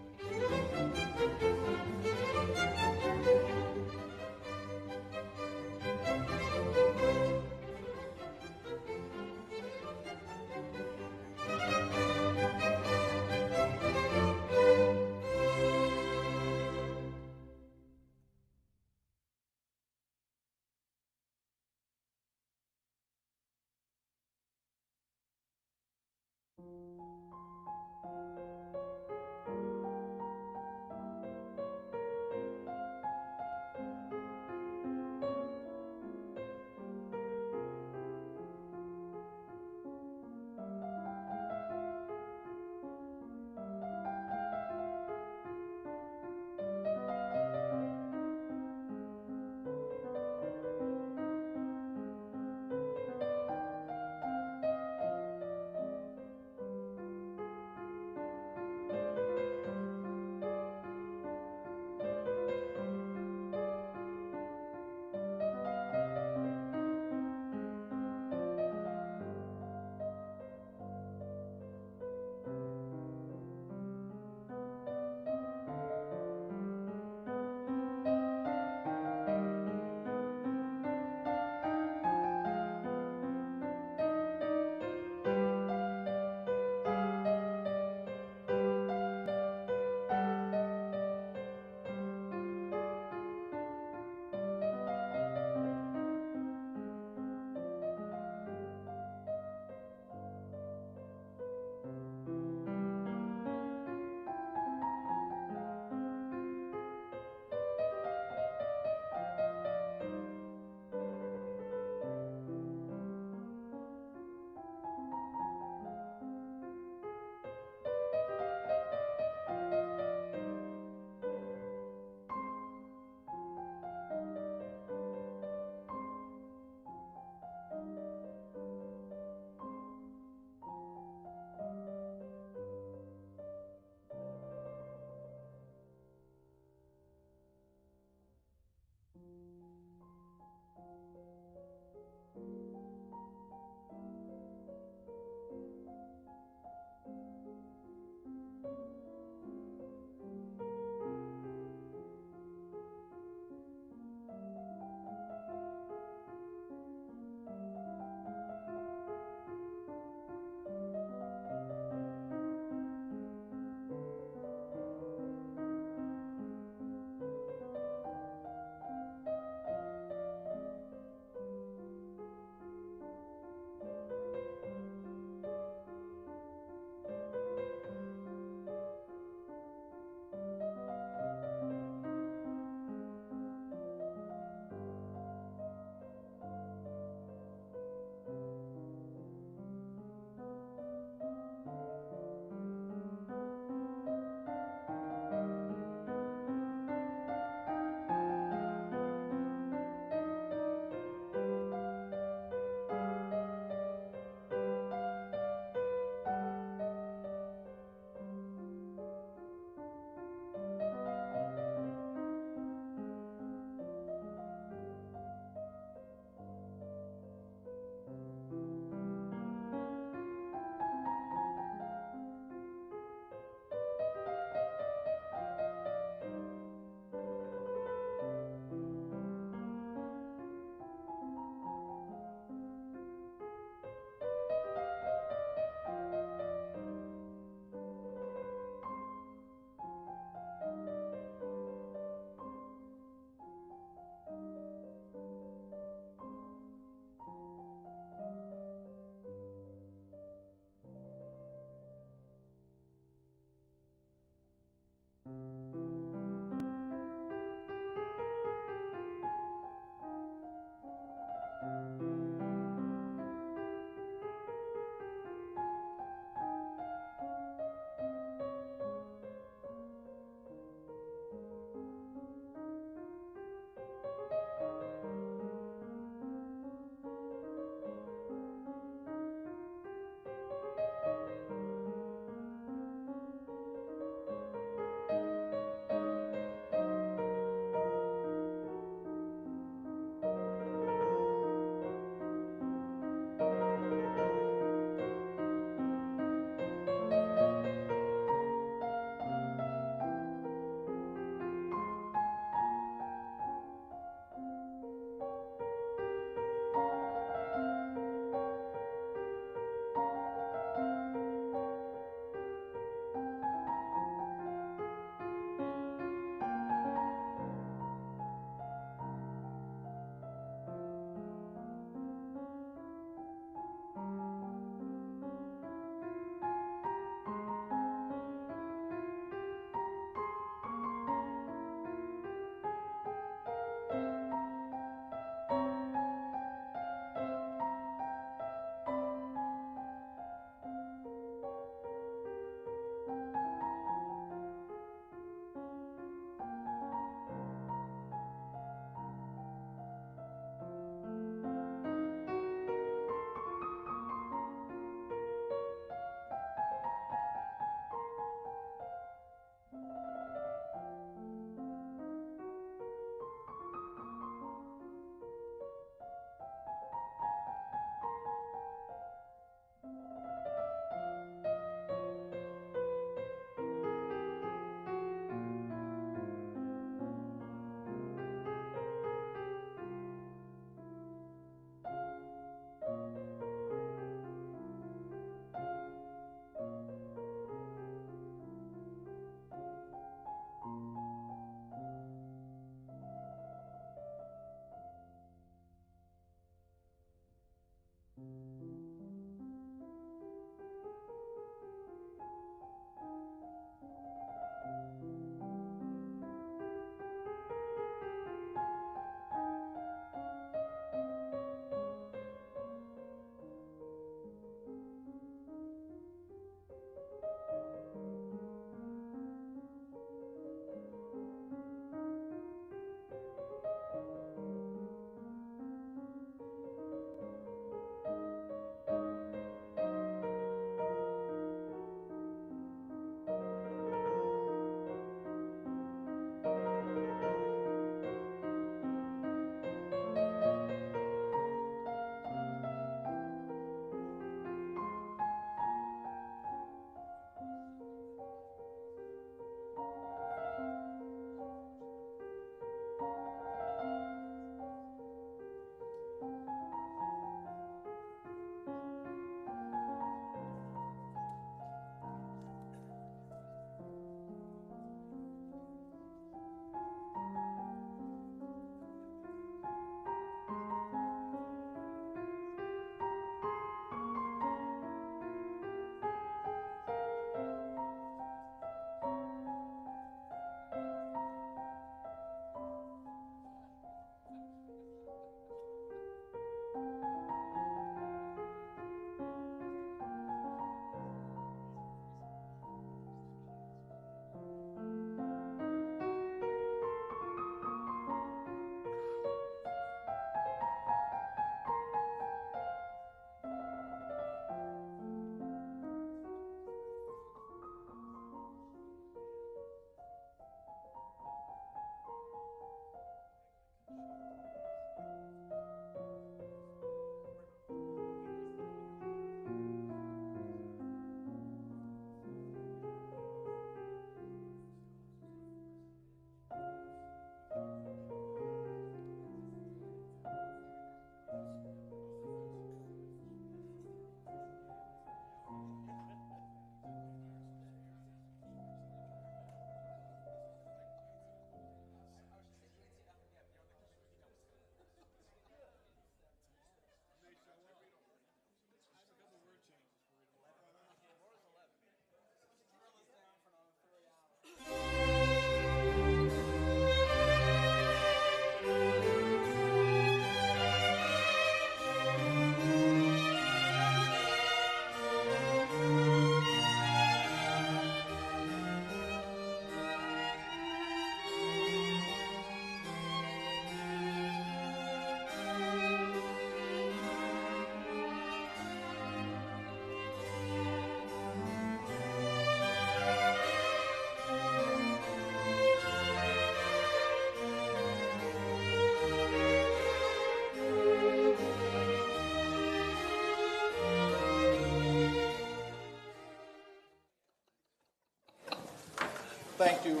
Thank you.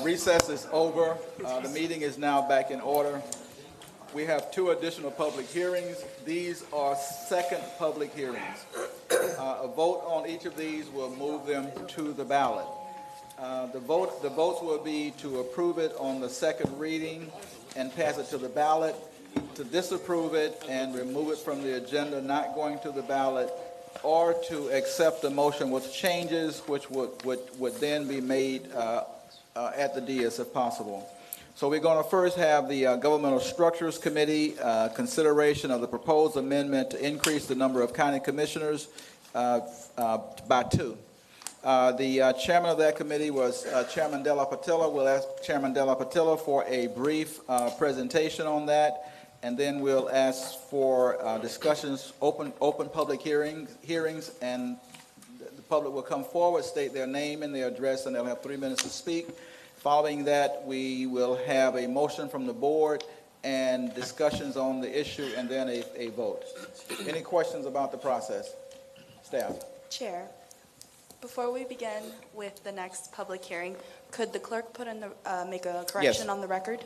Recess is over. The meeting is now back in order. We have two additional public hearings. These are second public hearings. A vote on each of these will move them to the ballot. The votes will be to approve it on the second reading and pass it to the ballot, to disapprove it and remove it from the agenda, not going to the ballot, or to accept the motion with changes, which would then be made at the dais if possible. So we're going to first have the Governmental Structures Committee consideration of the proposed amendment to increase the number of county commissioners by 2. The chairman of that committee was Chairman Della Patilla. We'll ask Chairman Della Patilla for a brief presentation on that, and then we'll ask for discussions, open public hearings, and the public will come forward, state their name and their address, and they'll have 3 minutes to speak. Following that, we will have a motion from the board and discussions on the issue, and then a vote. Any questions about the process? Staff? Chair, before we begin with the next public hearing, could the clerk make a correction on the record?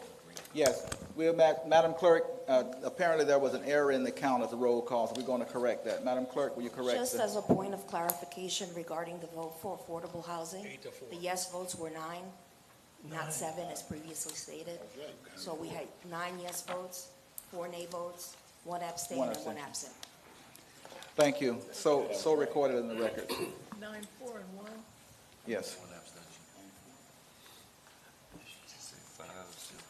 Yes. Madam Clerk, apparently there was an error in the count of the roll call, so we're going to correct that. Madam Clerk, will you correct Just the- as a point of clarification regarding the vote for affordable housing, the yes votes were 9, not 7 as previously stated. So we had 9 yes votes, 4 nay votes, 1 abstain, One and 1 abstention. absent. Thank you. So recorded in the record. 9, 4, and 1. Yes.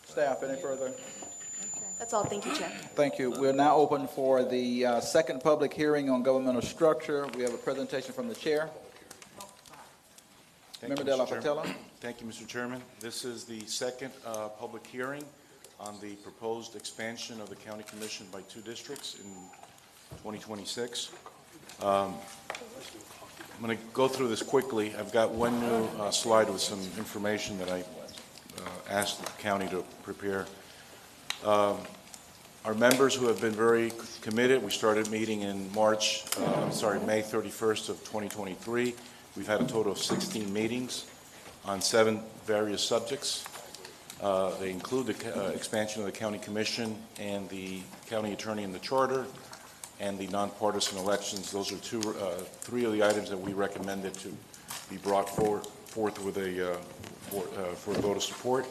Staff, any further? That's all. Thank you, Chair. Thank you. We're now open for the second public hearing on governmental structure. We have a presentation from the chair. Thank Member you, Della Mr. Chairman. Patilla. Thank you, Mr. Chairman. This is the second public hearing on the proposed expansion of the county commission by 2 districts in 2026. I'm going to go through this quickly. I've got one new slide with some information that I asked the county to prepare. Our members who have been very committed, we started meeting in May 31st of 2023. We've had a total of 16 meetings on 7 various subjects. They include the expansion of the county commission and the county attorney and the charter and the nonpartisan elections. Those are 3 of the items that we recommended to be brought forth with for a vote of support.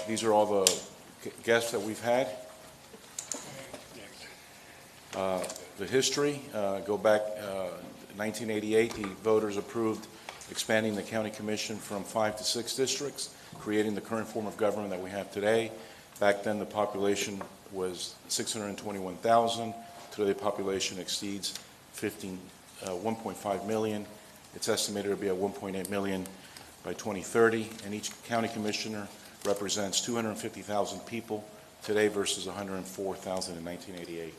These are all the guests that we've had. The history, go back 1988, the voters approved expanding the county commission from 5 to 6 districts, creating the current form of government that we have today. Back then, the population was 621,000. Today, the population exceeds 1.5 million. It's estimated to be at 1.8 million by 2030, and each county commissioner represents 250,000 people today versus 104,000 in 1988.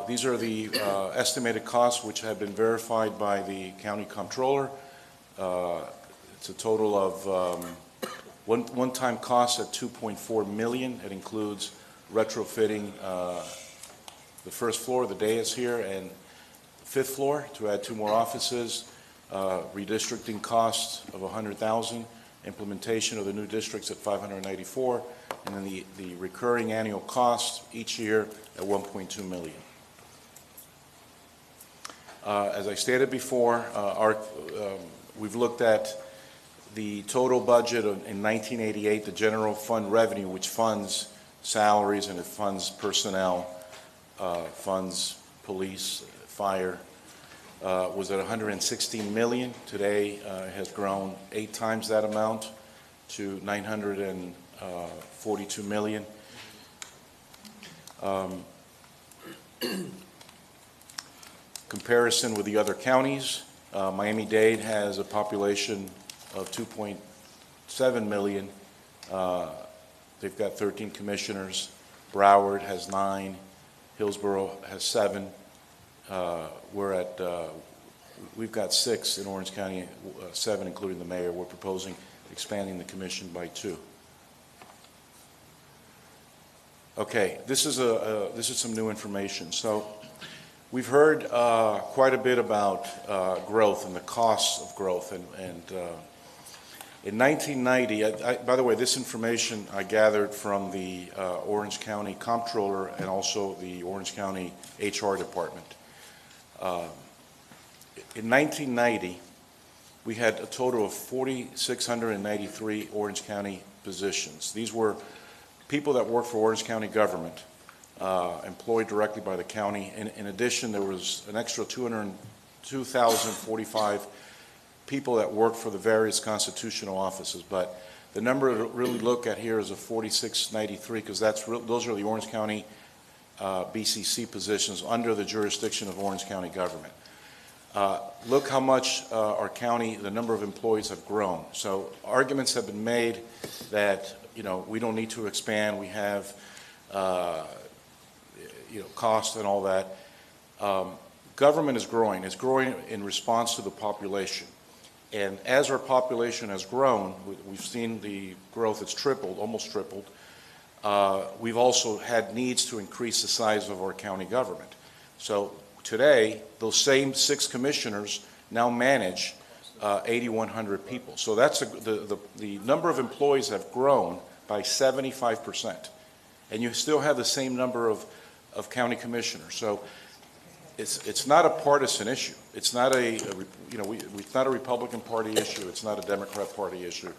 These are the estimated costs which have been verified by the county comptroller. It's a total of one-time costs at $2.4 million. It includes retrofitting the first floor, the dais here, and the 5th floor to add 2 more offices, redistricting costs of $100,000, implementation of the new districts at $594,000, and then the recurring annual cost each year at $1.2 million. As I stated before, we've looked at the total budget in 1988, the general fund revenue, which funds salaries and it funds personnel, funds police, fire, was at $116 million. Today has grown 8 times that amount to $942 million. Comparison with the other counties, Miami-Dade has a population of 2.7 million. They've got 13 commissioners. Broward has 9. Hillsborough has 7. We've got 6 in Orange County, 7 including the mayor. We're proposing expanding the commission by 2. Okay, this is some new information. So We've heard quite a bit about growth and the costs of growth, and in 1990, by the way, this information I gathered from the Orange County Comptroller and also the Orange County HR Department. In 1990, we had a total of 4,693 Orange County positions. These were people that work for Orange County government, employed directly by the county. In addition, there was an extra 2,045 people that work for the various constitutional offices. But the number to really look at here is a 4,693, because those are the Orange County BCC positions under the jurisdiction of Orange County government. Look how much our county, the number of employees have grown. So arguments have been made that, we don't need to expand. We have, cost and all that. Government is growing. It's growing in response to the population. And as our population has grown, we've seen the growth, it's tripled, almost tripled. We've also had needs to increase the size of our county government. So today, those same 6 commissioners now manage 8,100 people. So that's the number of employees have grown by 75%. And you still have the same number of county commissioners. So it's not a partisan issue. It's not it's not a Republican Party issue. It's not a Democrat Party issue.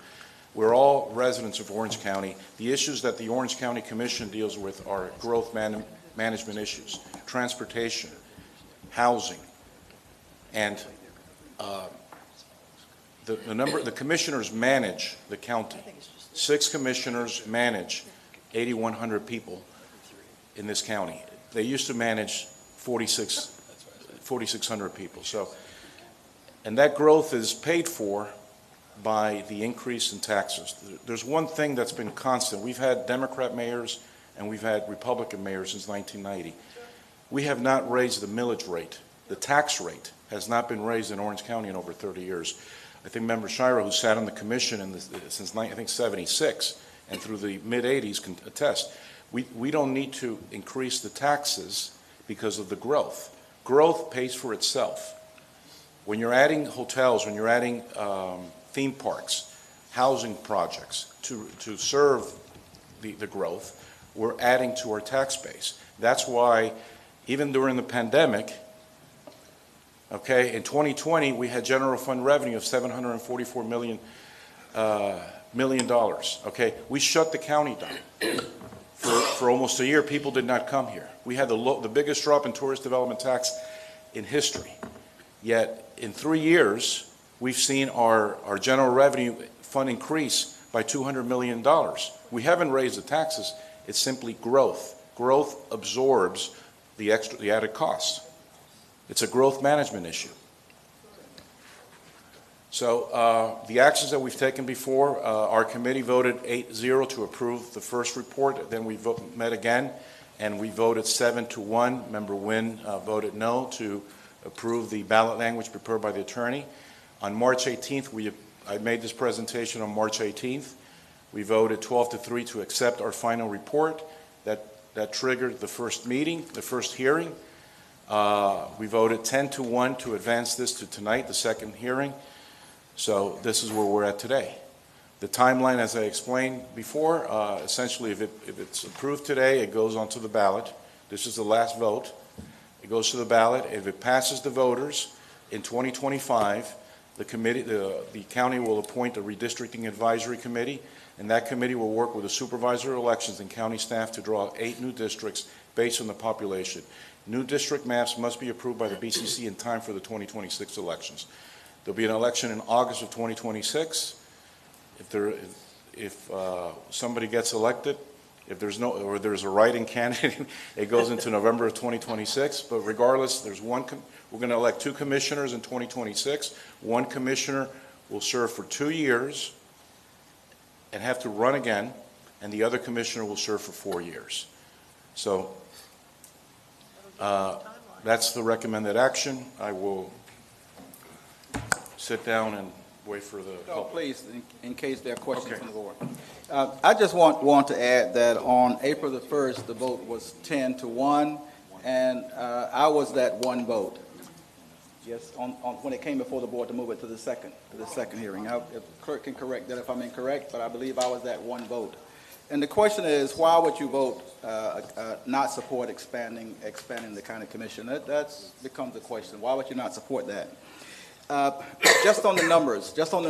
We're all residents of Orange County. The issues that the Orange County Commission deals with are growth management issues, transportation, housing, and the commissioners manage the county. 6 commissioners manage 8,100 people in this county. They used to manage 4,600 people. So, and that growth is paid for by the increase in taxes. There's one thing that's been constant. We've had Democrat mayors and we've had Republican mayors since 1990. We have not raised the millage rate. The tax rate has not been raised in Orange County in over 30 years. I think Member Shira, who sat on the commission since I think 76 and through the mid-80s, can attest. We don't need to increase the taxes because of the growth. Growth pays for itself. When you're adding hotels, when you're adding theme parks, housing projects to serve the growth, we're adding to our tax base. That's why even during the pandemic, in 2020, we had general fund revenue of $744 million. We shut the county down. For almost a year, people did not come here. We had the biggest drop in tourist development tax in history. Yet, in 3 years, we've seen our general revenue fund increase by $200 million. We haven't raised the taxes. It's simply growth. Growth absorbs the added cost. It's a growth management issue. So the actions that we've taken before, our committee voted 8-0 to approve the first report. Then we met again, and we voted 7-1. Member Nguyen voted no to approve the ballot language prepared by the attorney. On March 18th, I made this presentation on March 18th. We voted 12-3 to accept our final report. That triggered the first meeting, the first hearing. We voted 10-1 to advance this to tonight, the second hearing. So this is where we're at today. The timeline, as I explained before, essentially if it's approved today, it goes onto the ballot. This is the last vote. It goes to the ballot. If it passes the voters in 2025, the county will appoint a redistricting advisory committee, and that committee will work with the supervisor of elections and county staff to draw 8 new districts based on the population. New district maps must be approved by the BCC in time for the 2026 elections. There'll be an election in August of 2026. If somebody gets elected, if there's there's a write-in candidate, it goes into November of 2026. But regardless, we're going to elect 2 commissioners in 2026. One commissioner will serve for 2 years and have to run again, and the other commissioner will serve for 4 years. So that's the recommended action. I will sit down and wait for the... No, please, in case there are questions from the board. I just want to add that on April the 1st, the vote was 10-1, and I was that one vote. Yes, when it came before the board to move it to the second hearing. If the clerk can correct that if I'm incorrect, but I believe I was that one vote. And the question is, why would you vote not support expanding the county commission? That becomes the question. Why would you not support that? Just on the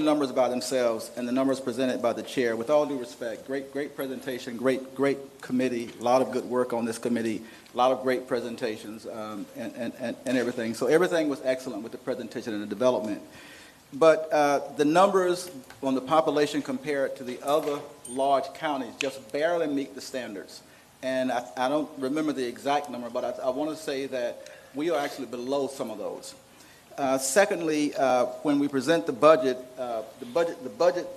numbers by themselves and the numbers presented by the chair, with all due respect, great presentation, great committee, a lot of good work on this committee, a lot of great presentations and everything. So everything was excellent with the presentation and the development. But the numbers on the population compared to the other large counties just barely meet the standards. And I don't remember the exact number, but I want to say that we are actually below some of those. Secondly, when we present the budget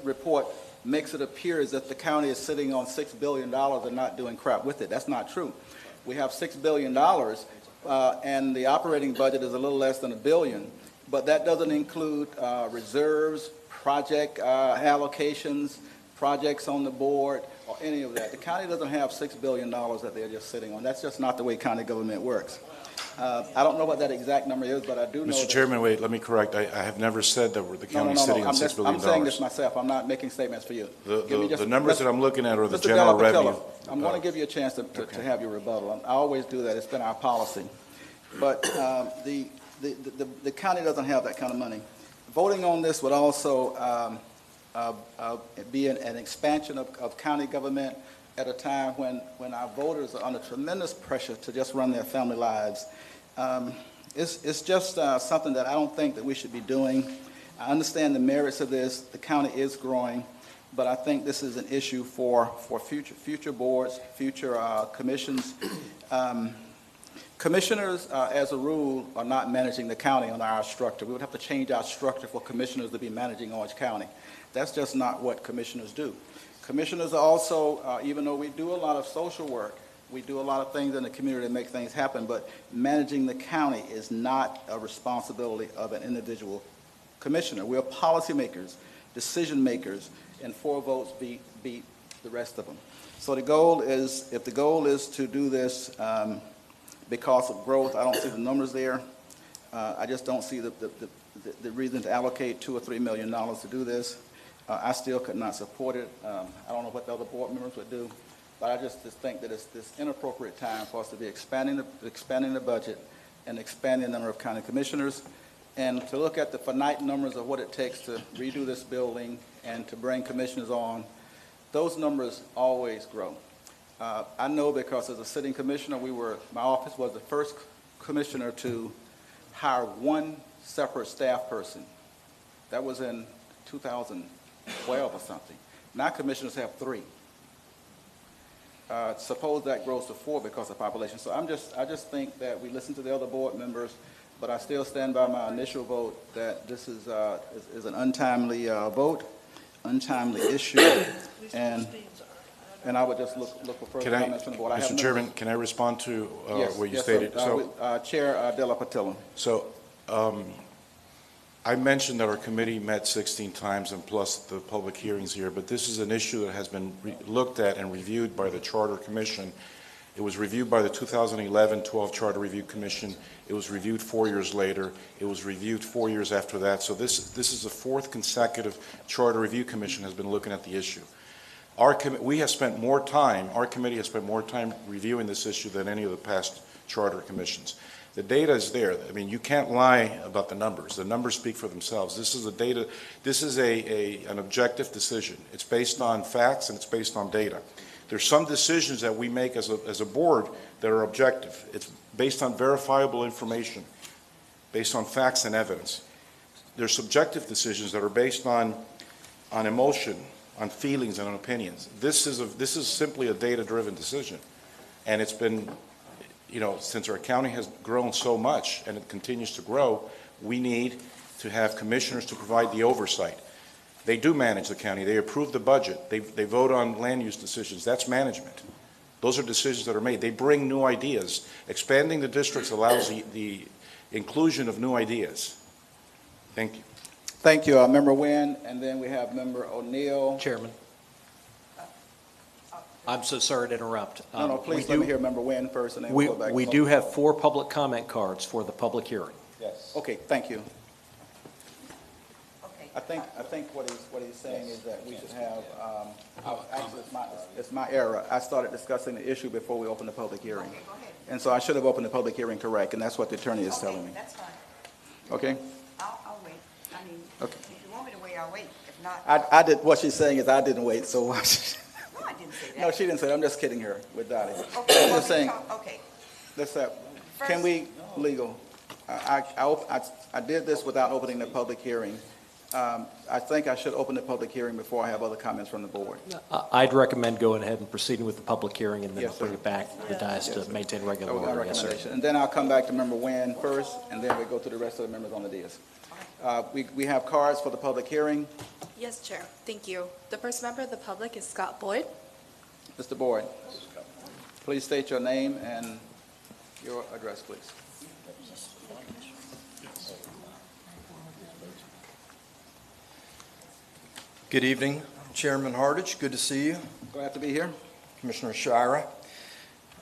report makes it appear as if the county is sitting on $6 billion and not doing crap with it. That's not true. We have $6 billion, and the operating budget is a little less than $1 billion, but that doesn't include reserves, project allocations, projects on the board, or any of that. The county doesn't have $6 billion that they're just sitting on. That's just not the way county government works. I don't know what that exact number is, but I do know Mr. Chairman, wait, let me correct. I have never said that the county is sitting on $6 billion. I'm saying this myself. I'm not making statements for you. The numbers that I'm looking at are the Mr. general Della Patilla, revenue. I'm going to give you a chance to have your rebuttal. I always do that. It's been our policy. But the county doesn't have that kind of money. Voting on this would also be an expansion of county government at a time when our voters are under tremendous pressure to just run their family lives. It's just something that I don't think that we should be doing. I understand the merits of this. The county is growing, but I think this is an issue for future boards, future commissions. Commissioners, as a rule, are not managing the county on our structure. We would have to change our structure for commissioners to be managing Orange County. That's just not what commissioners do. Commissioners are also, even though we do a lot of social work, we do a lot of things in the community to make things happen, but managing the county is not a responsibility of an individual commissioner. We're policymakers, decision makers, and 4 votes beat the rest of them. So the goal is, if the goal is to do this because of growth, I don't see the numbers there. I just don't see the reason to allocate $2 or $3 million to do this. I still could not support it. I don't know what the other board members would do, but I just think that it's this inappropriate time for us to be expanding the budget and expanding the number of county commissioners, and to look at the finite numbers of what it takes to redo this building and to bring commissioners on. Those numbers always grow. I know because as a sitting commissioner, my office was the first commissioner to hire 1 separate staff person. That was in 2012 or something. Now commissioners have 3. Suppose that grows to 4 because of population. So I just think that we listen to the other board members, but I still stand by my initial vote that this is an untimely vote, untimely issue, and I would just look for further comments from the board. Mr. Chairman, can I respond to what you stated? Chair Della Patilla. So I mentioned that our committee met 16 times and plus the public hearings here, but this is an issue that has been looked at and reviewed by the Charter Commission. It was reviewed by the 2011-12 Charter Review Commission. It was reviewed 4 years later. It was reviewed 4 years after that. So this is the 4th consecutive Charter Review Commission has been looking at the issue. Our committee has spent more time reviewing this issue than any of the past charter commissions. The data is there. I mean, you can't lie about the numbers. The numbers speak for themselves. This is an objective decision. It's based on facts and it's based on data. There's some decisions that we make as a board that are objective. It's based on verifiable information, based on facts and evidence. There's subjective decisions that are based on emotion, on feelings and on opinions. This is simply a data-driven decision. And it's been, since our county has grown so much and it continues to grow, we need to have commissioners to provide the oversight. They do manage the county. They approve the budget. They vote on land use decisions. That's management. Those are decisions that are made. They bring new ideas. Expanding the districts allows the inclusion of new ideas. Thank you. Thank you, Member Nguyen, and then we have Member O'Neill. Chairman. I'm so sorry to interrupt. No, We please let do- me hear Member Nguyen first, and then we'll go back. We do have 4 public comment cards for the public hearing. Yes. Okay, thank you. I think what he's saying is that we should have, actually, it's my error. I started discussing the issue before we opened the public hearing. And so I should have opened the public hearing correct, and that's what the attorney is telling me. That's fine. Okay? I'll wait. I mean, Okay. if you want me to wait, I'll wait. If not, I did, what she's saying is I didn't wait, so. no, I didn't say that. No, she didn't say that. I'm just kidding her with Dottie. Okay, I'm just saying, okay. let's have, can we, legal, I did this without opening the public hearing. I think I should open the public hearing before I have other comments from the board. I'd recommend going ahead and proceeding with the public hearing and then Yes, bring sir. it back to the dais to maintain regular That was my order. Yes, sir. recommendation. And then I'll come back to Member Nguyen first, and then we go to the rest of the members on the dais. We have cards for the public hearing. Yes, Chair. Thank you. The first member of the public is Scott Boyd. Mr. Boyd, please state your name and your address, please. Good evening, Chairman Hardage. Good to see you. Glad to be here. Commissioner Shira.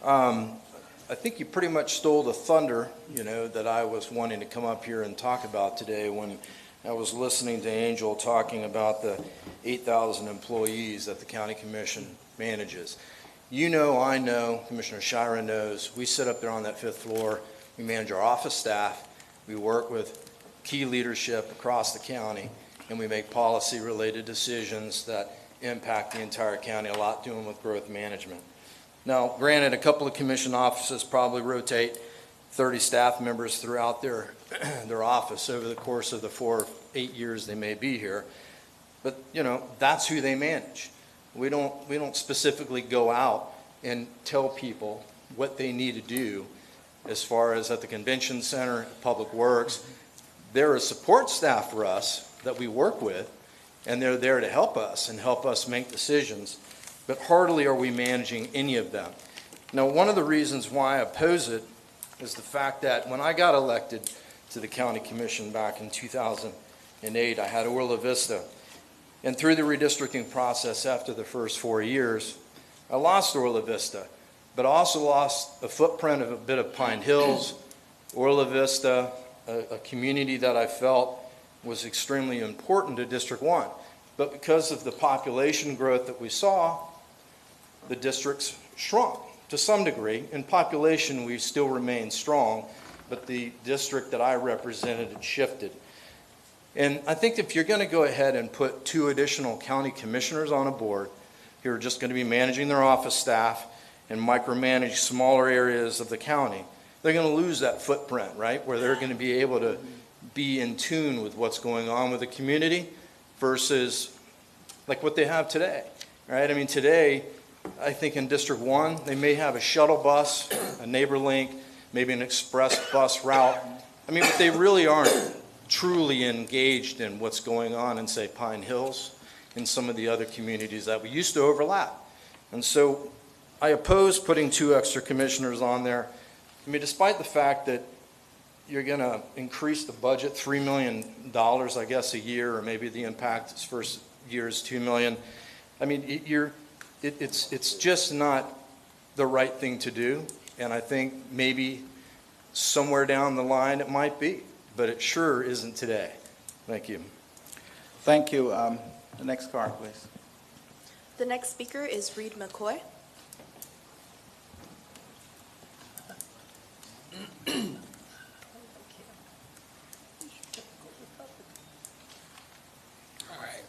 I think you pretty much stole the thunder, that I was wanting to come up here and talk about today when I was listening to Angel talking about the 8,000 employees that the county commission manages. I know, Commissioner Shira knows, we sit up there on that 5th floor, we manage our office staff, we work with key leadership across the county, and we make policy-related decisions that impact the entire county, a lot doing with growth management. Now, granted, a couple of commission offices probably rotate 30 staff members throughout their office over the course of the 4 or 8 years they may be here. But, that's who they manage. We don't specifically go out and tell people what they need to do as far as at the convention center, Public Works. They're a support staff for us that we work with, and they're there to help us and help us make decisions, but hardly are we managing any of them. Now, one of the reasons why I oppose it is the fact that when I got elected to the county commission back in 2008, I had Orla Vista, and through the redistricting process after the first 4 years, I lost Orla Vista, but also lost a footprint of a bit of Pine Hills, Orla Vista, a community that I felt was extremely important to District 1. But because of the population growth that we saw, the districts shrunk to some degree. In population, we still remain strong, but the district that I represented had shifted. And I think if you're going to go ahead and put 2 additional county commissioners on a board who are just going to be managing their office staff and micromanage smaller areas of the county, they're going to lose that footprint, right? Where they're going to be able to be in tune with what's going on with the community versus like what they have today, right? I mean, today, I think in District 1, they may have a shuttle bus, a neighbor link, maybe an express bus route. I mean, but they really aren't truly engaged in what's going on in, say, Pine Hills and some of the other communities that we used to overlap. And so I oppose putting 2 extra commissioners on there. I mean, despite the fact that you're going to increase the budget $3 million, I guess, a year, or maybe the impact this first year is $2 million. I mean, it's just not the right thing to do, and I think maybe somewhere down the line it might be, but it sure isn't today. Thank you. Thank you. The next card, please. The next speaker is Reed McCoy.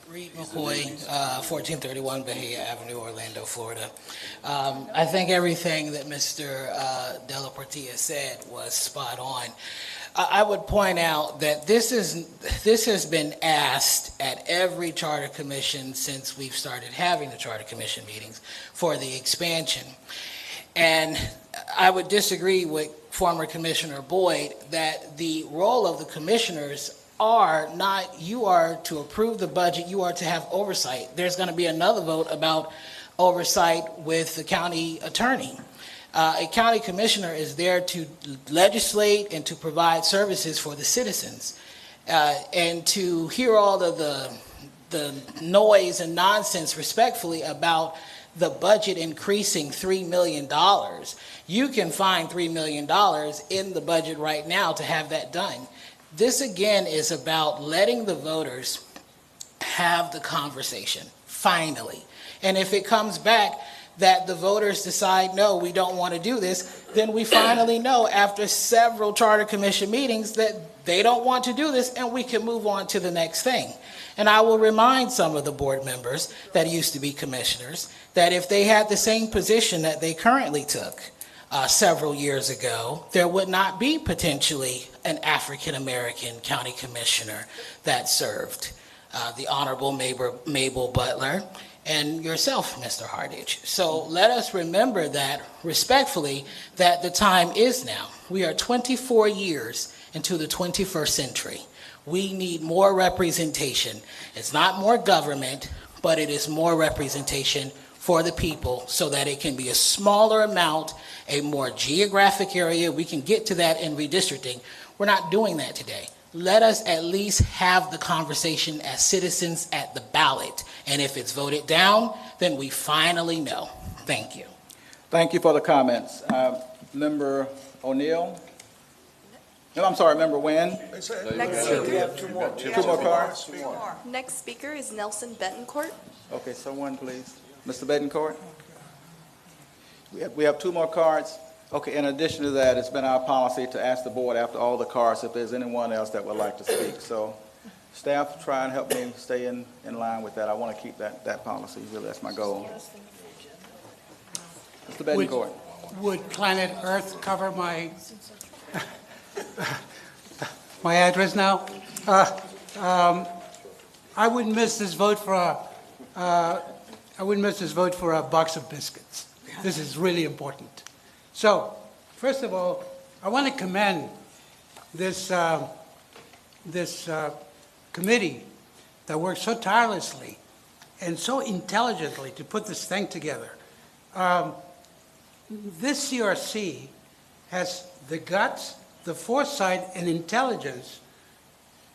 Reed McCoy, 1431 Bahia Avenue, Orlando, Florida. I think everything that Mr. De La Portilla said was spot on. I would point out that this has been asked at every charter commission since we've started having the charter commission meetings for the expansion. And I would disagree with former Commissioner Boyd that the role of the commissioners are not, you are to approve the budget, you are to have oversight. There's going to be another vote about oversight with the county attorney. A county commissioner is there to legislate and to provide services for the citizens. And to hear all of the noise and nonsense respectfully about the budget increasing $3 million. You can find $3 million in the budget right now to have that done. This, again, is about letting the voters have the conversation, finally. And if it comes back that the voters decide, no, we don't want to do this, then we finally know after several Charter Commission meetings that they don't want to do this, and we can move on to the next thing. And I will remind some of the board members that used to be commissioners that if they had the same position that they currently took several years ago, there would not be potentially an African-American county commissioner that served. The Honorable Mabel Butler, and yourself, Mr. Hardage. So let us remember that, respectfully, that the time is now. We are 24 years into the 21st century. We need more representation. It's not more government, but it is more representation for the people so that it can be a smaller amount, a more geographic area. We can get to that in redistricting. We're not doing that today. Let us at least have the conversation as citizens at the ballot. And if it's voted down, then we finally know. Thank you. Thank you for the comments. Member O'Neill? No, I'm sorry, Member Nguyen? Next speaker. Two more cards? Next speaker is Nelson Betancourt. Okay, someone please. Mr. Betancourt? We have two more cards. Okay, in addition to that, it's been our policy to ask the board after all the cards if there's anyone else that would like to speak. So staff, try and help me stay in line with that. I want to keep that policy. Really, that's my goal. Mr. Betancourt. Would Planet Earth cover my my address now? I wouldn't miss this vote for a box of biscuits. This is really important. So, first of all, I want to commend this committee that worked so tirelessly and so intelligently to put this thing together. This CRC has the guts, the foresight, and intelligence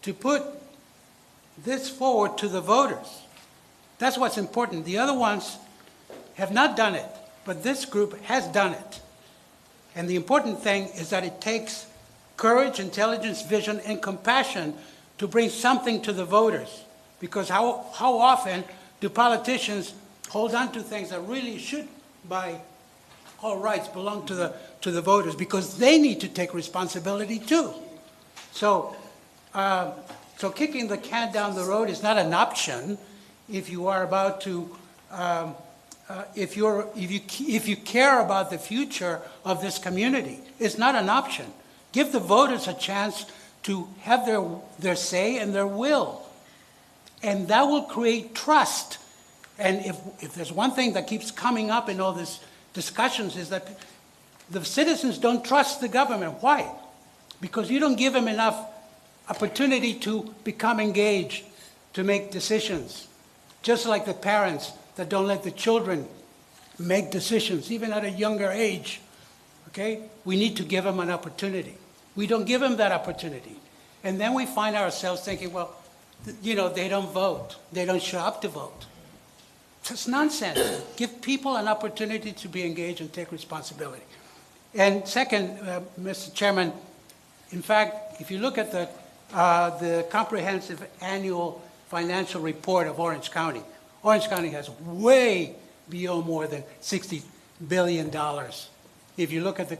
to put this forward to the voters. That's what's important. The other ones have not done it, but this group has done it. And the important thing is that it takes courage, intelligence, vision, and compassion to bring something to the voters. Because how often do politicians hold on to things that really should, by all rights, belong to the voters? Because they need to take responsibility too. So kicking the can down the road is not an option if you are about to if you care about the future of this community. It's not an option. Give the voters a chance to have their say and their will. And that will create trust. And if there's one thing that keeps coming up in all these discussions is that the citizens don't trust the government. Why? Because you don't give them enough opportunity to become engaged, to make decisions. Just like the parents that don't let the children make decisions, even at a younger age, okay? We need to give them an opportunity. We don't give them that opportunity. And then we find ourselves thinking, well, they don't vote. They don't show up to vote. It's nonsense. Give people an opportunity to be engaged and take responsibility. And second, Mr. Chairman, in fact, if you look at the comprehensive annual financial report of Orange County has way beyond more than $60 billion. If you look at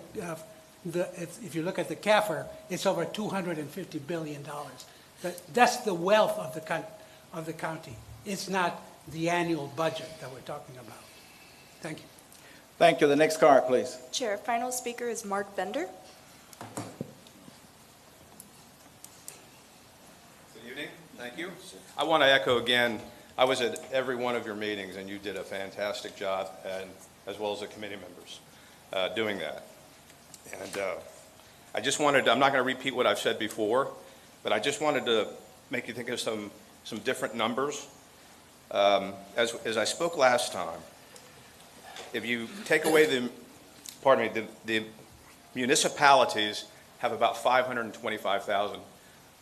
if you look at the CAFR, it's over $250 billion. That's the wealth of the county. It's not the annual budget that we're talking about. Thank you. Thank you. The next card, please. Chair, final speaker is Mark Bender. Good evening. Thank you. I want to echo again, I was at every one of your meetings, and you did a fantastic job, and as well as the committee members, doing that. And I just wanted to, I'm not going to repeat what I've said before, but I just wanted to make you think of some different numbers. As I spoke last time, if you take away the municipalities have about 525,000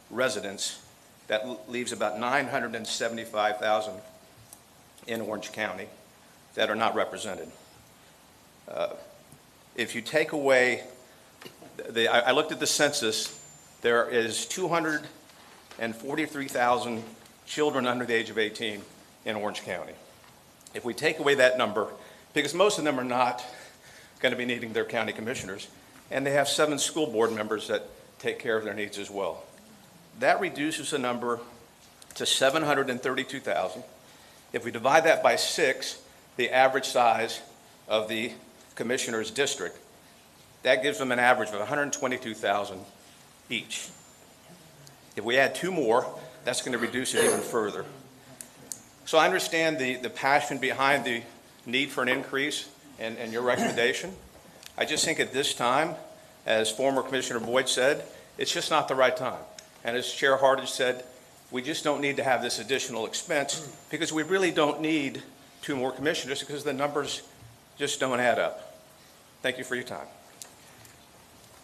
residents. That leaves about 975,000 in Orange County. that are not represented. If you take away, I looked at the census, there is 243,000 children under the age of 18 in Orange County. If we take away that number, because most of them are not going to be needing their county commissioners, and they have 7 school board members that take care of their needs as well. That reduces the number to 732,000. If we divide that by 6, the average size of the commissioner's district, that gives them an average of 122,000 each. If we add 2 more, that's going to reduce it even further. So I understand the passion behind the need for an increase and your recommendation. I just think at this time, as former Commissioner Boyd said, it's just not the right time. And as Chair Hardage said, we just don't need to have this additional expense because we really don't need 2 more commissioners because the numbers just don't add up. Thank you for your time.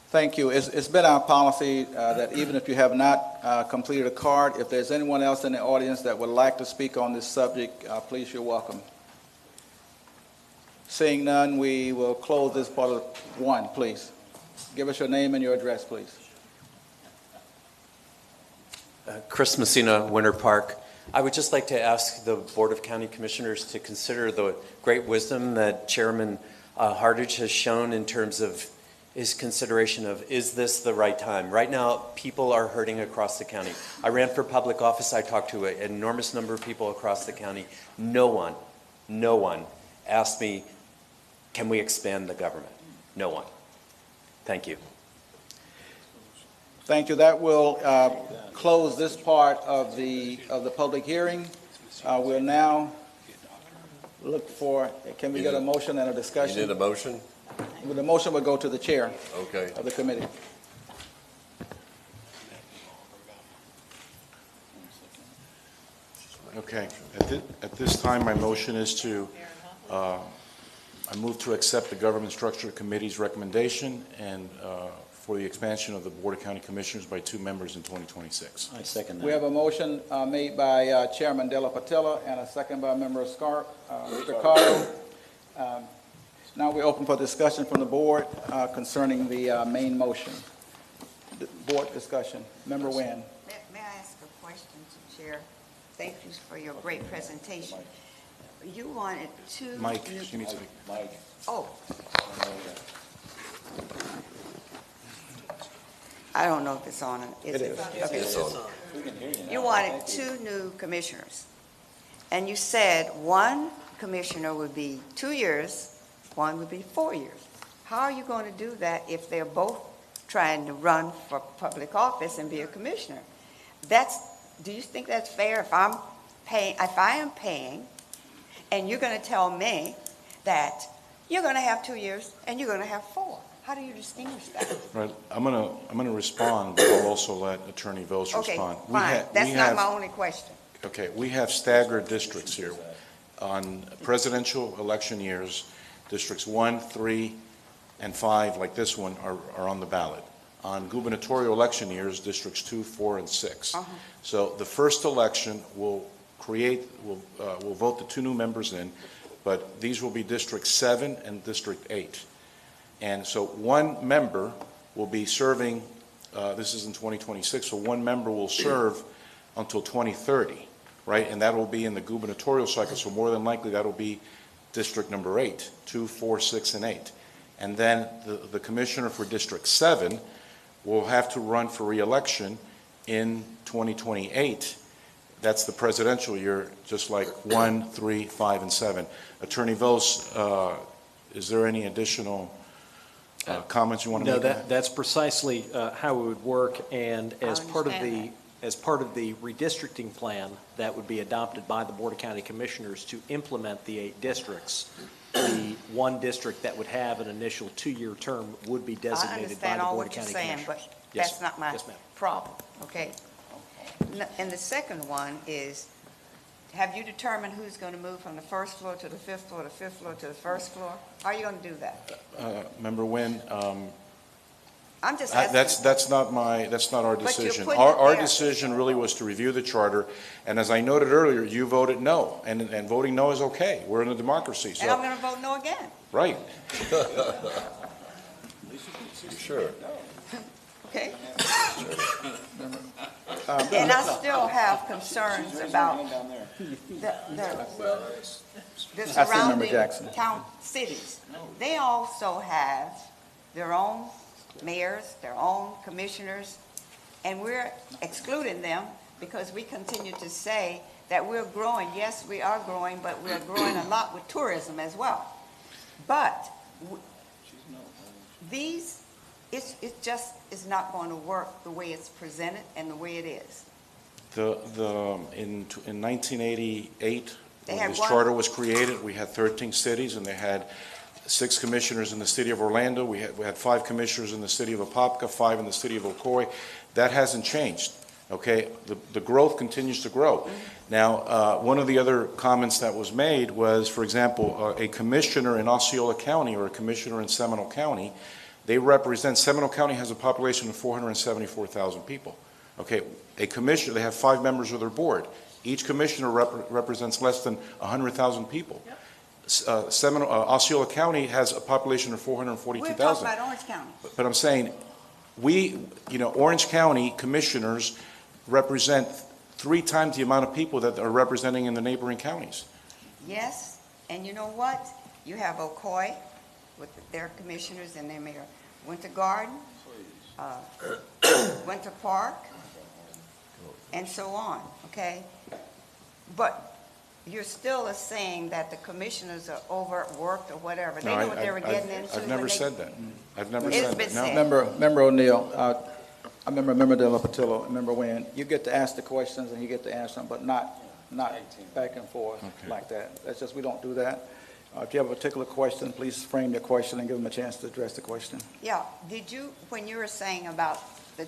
Thank you. It's been our policy that even if you have not completed a card, if there's anyone else in the audience that would like to speak on this subject, please, you're welcome. Seeing none, we will close this part of 1, please. Give us your name and your address, please. Chris Messina, Winter Park. I would just like to ask the Board of County Commissioners to consider the great wisdom that Chairman Hardage has shown in terms of his consideration of, is this the right time? Right now, people are hurting across the county. I ran for public office. I talked to an enormous number of people across the county. No one asked me, can we expand the government? No one. Thank you. Thank you. That will close this part of the public hearing. We'll now look for, can we get a motion and a discussion? You need a motion? The motion will go to the chair Okay. of the committee. Okay. At this time, my motion is to, I move to accept the Government Structure Committee's recommendation and for the expansion of the Board of County Commissioners by 2 members in 2026. I second that. We have a motion made by Chairman Della Patella and a second by Member Ricardo. Now we open for discussion from the board concerning the main motion. Board discussion. Member Nguyen. May I ask a question to Chair? Thank you for your great presentation. You wanted 2... Mike, she needs to... Mike. Oh. I don't know if it's on. It is. Okay. It's on. You wanted 2 new commissioners, and you said 1 commissioner would be 2 years, 1 would be 4 years. How are you going to do that if they're both trying to run for public office and be a commissioner? Do you think that's fair if I am paying, and you're going to tell me that you're going to have 2 years and you're going to have 4? How do you distinguish that? Right. I'm gonna respond, but I'll also let Attorney Vos Okay, respond. fine. That's not my only question. Okay, we have staggered districts here. On presidential election years, districts 1, 3, and 5, like this one, are on the ballot. On gubernatorial election years, districts 2, 4, and 6. So the first election will vote the 2 new members in, but these will be District 7 and District 8. And so 1 member will be serving, this is in 2026, so 1 member will serve until 2030, right? And that will be in the gubernatorial cycle, so more than likely that will be District number 8, 2, 4, 6, and 8. And then the commissioner for District 7 will have to run for re-election in 2028. That's the presidential year, just like 1, 3, 5, and 7. Attorney Vos, is there any additional comments you want to make? No, that's precisely how it would work, and as part of the redistricting plan that would be adopted by the Board of County Commissioners to implement the 8 districts, the 1 district that would have an initial 2-year term would be designated by the Board of County Commissioners. I understand all what you're saying, but that's not my problem, okay? And the second one is, have you determined who's going to move from the 1st floor to the 5th floor, the 5th floor to the 1st floor? How are you going to do that? Member Nguyen, I'm just asking. That's not our But you're decision. putting Our it there. decision really was to review the charter, and as I noted earlier, you voted no, and voting no is okay. We're in a democracy, And I'm so, going to vote no again. right. Sure. Okay? And I still have concerns about the I see Member surrounding Jackson. town cities. They also have their own mayors, their own commissioners, and we're excluding them because we continue to say that we're growing. Yes, we are growing, but we're growing a lot with tourism as well. But these, it just is not going to work the way it's presented and the way it is. In 1988, They when had this one- charter was created, we had 13 cities, and they had 6 commissioners in the city of Orlando. We had 5 commissioners in the city of Apopka, 5 in the city of Ocoee. That hasn't changed, okay? The growth continues to grow. Now, one of the other comments that was made was, for example, a commissioner in Osceola County or a commissioner in Seminole County, Seminole County has a population of 474,000 people. Okay, a commissioner, they have 5 members of their board. Each commissioner represents less than 100,000 people. Osceola County has a population of We're talking 442,000. about Orange County. But I'm saying, Orange County commissioners represent 3 times the amount of people that are representing in the neighboring counties. Yes, and you know what? You have Ocoee with their commissioners and their mayor. Winter Garden, Winter Park, and so on, okay? But you're still saying that the commissioners are overworked or whatever. They No, knew what they were getting into. I've never when they- said that. I've never It's said been that, said. no. Member O'Neill, I remember Member De La Patillo, Member Wynn, you get to ask the questions and you get to answer them, but not back and forth Okay. like that. That's just, we don't do that. If you have a particular question, please frame your question and give them a chance to address the question. Yeah, did you, when you were saying about the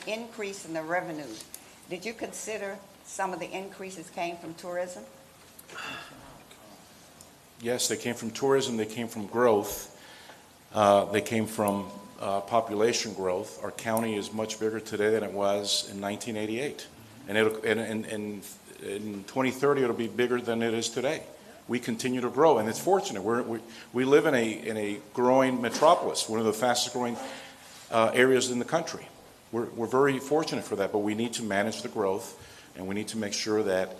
increase in the revenues, did you consider some of the increases came from tourism? Yes, they came from tourism, they came from growth, they came from population growth. Our county is much bigger today than it was in 1988. And in 2030, it'll be bigger than it is today. We continue to grow, and it's fortunate. We live in a growing metropolis, one of the fastest growing areas in the country. We're very fortunate for that, but we need to manage the growth, and we need to make sure that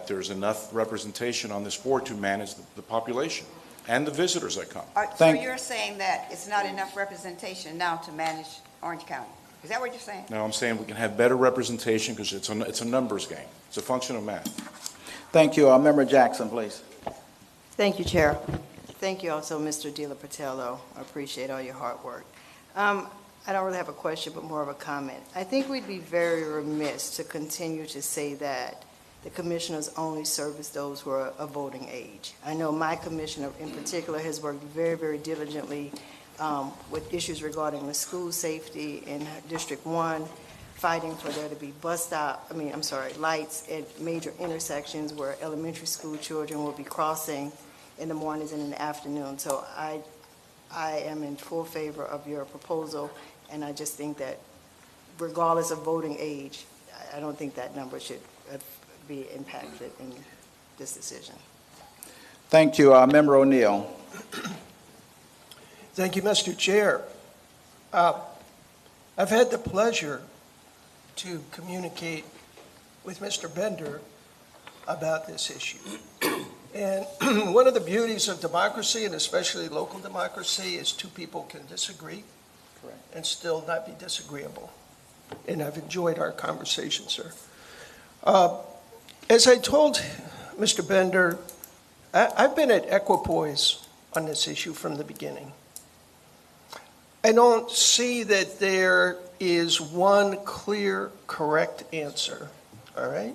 there's enough representation on this board to manage the population and the visitors that come. So you're saying that it's not enough representation now to manage Orange County? Is that what you're saying? No, I'm saying we can have better representation because it's a numbers game. It's a function of math. Thank you. Member Jackson, please. Thank you, Chair. Thank you also, Mr. De La Patillo. I appreciate all your hard work. I don't really have a question, but more of a comment. I think we'd be very remiss to continue to say that the commissioners only service those who are of voting age. I know my commissioner in particular has worked very, very diligently with issues regarding the school safety in District 1, fighting for there to be lights at major intersections where elementary school children will be crossing in the mornings and in the afternoon. So I am in full favor of your proposal, and I just think that regardless of voting age, I don't think that number should be impacted in this decision. Thank you. Member O'Neill. Thank you, Mr. Chair. I've had the pleasure to communicate with Mr. Bender about this issue. And one of the beauties of democracy, and especially local democracy, is 2 people can disagree and still not be disagreeable. And I've enjoyed our conversation, sir. As I told Mr. Bender, I've been at equipoise on this issue from the beginning. I don't see that there is one clear, correct answer, all right?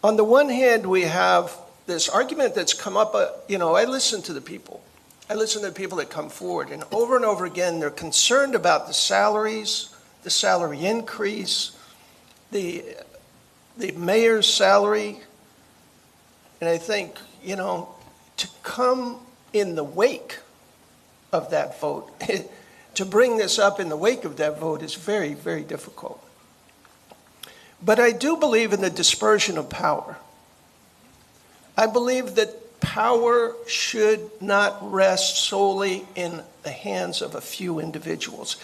On the one hand, we have this argument that's come up, I listen to the people. I listen to the people that come forward, and over again, they're concerned about the salaries, the salary increase, the mayor's salary. And I think, to come in the wake of that vote. To bring this up in the wake of that vote is very, very difficult. But I do believe in the dispersion of power. I believe that power should not rest solely in the hands of a few individuals.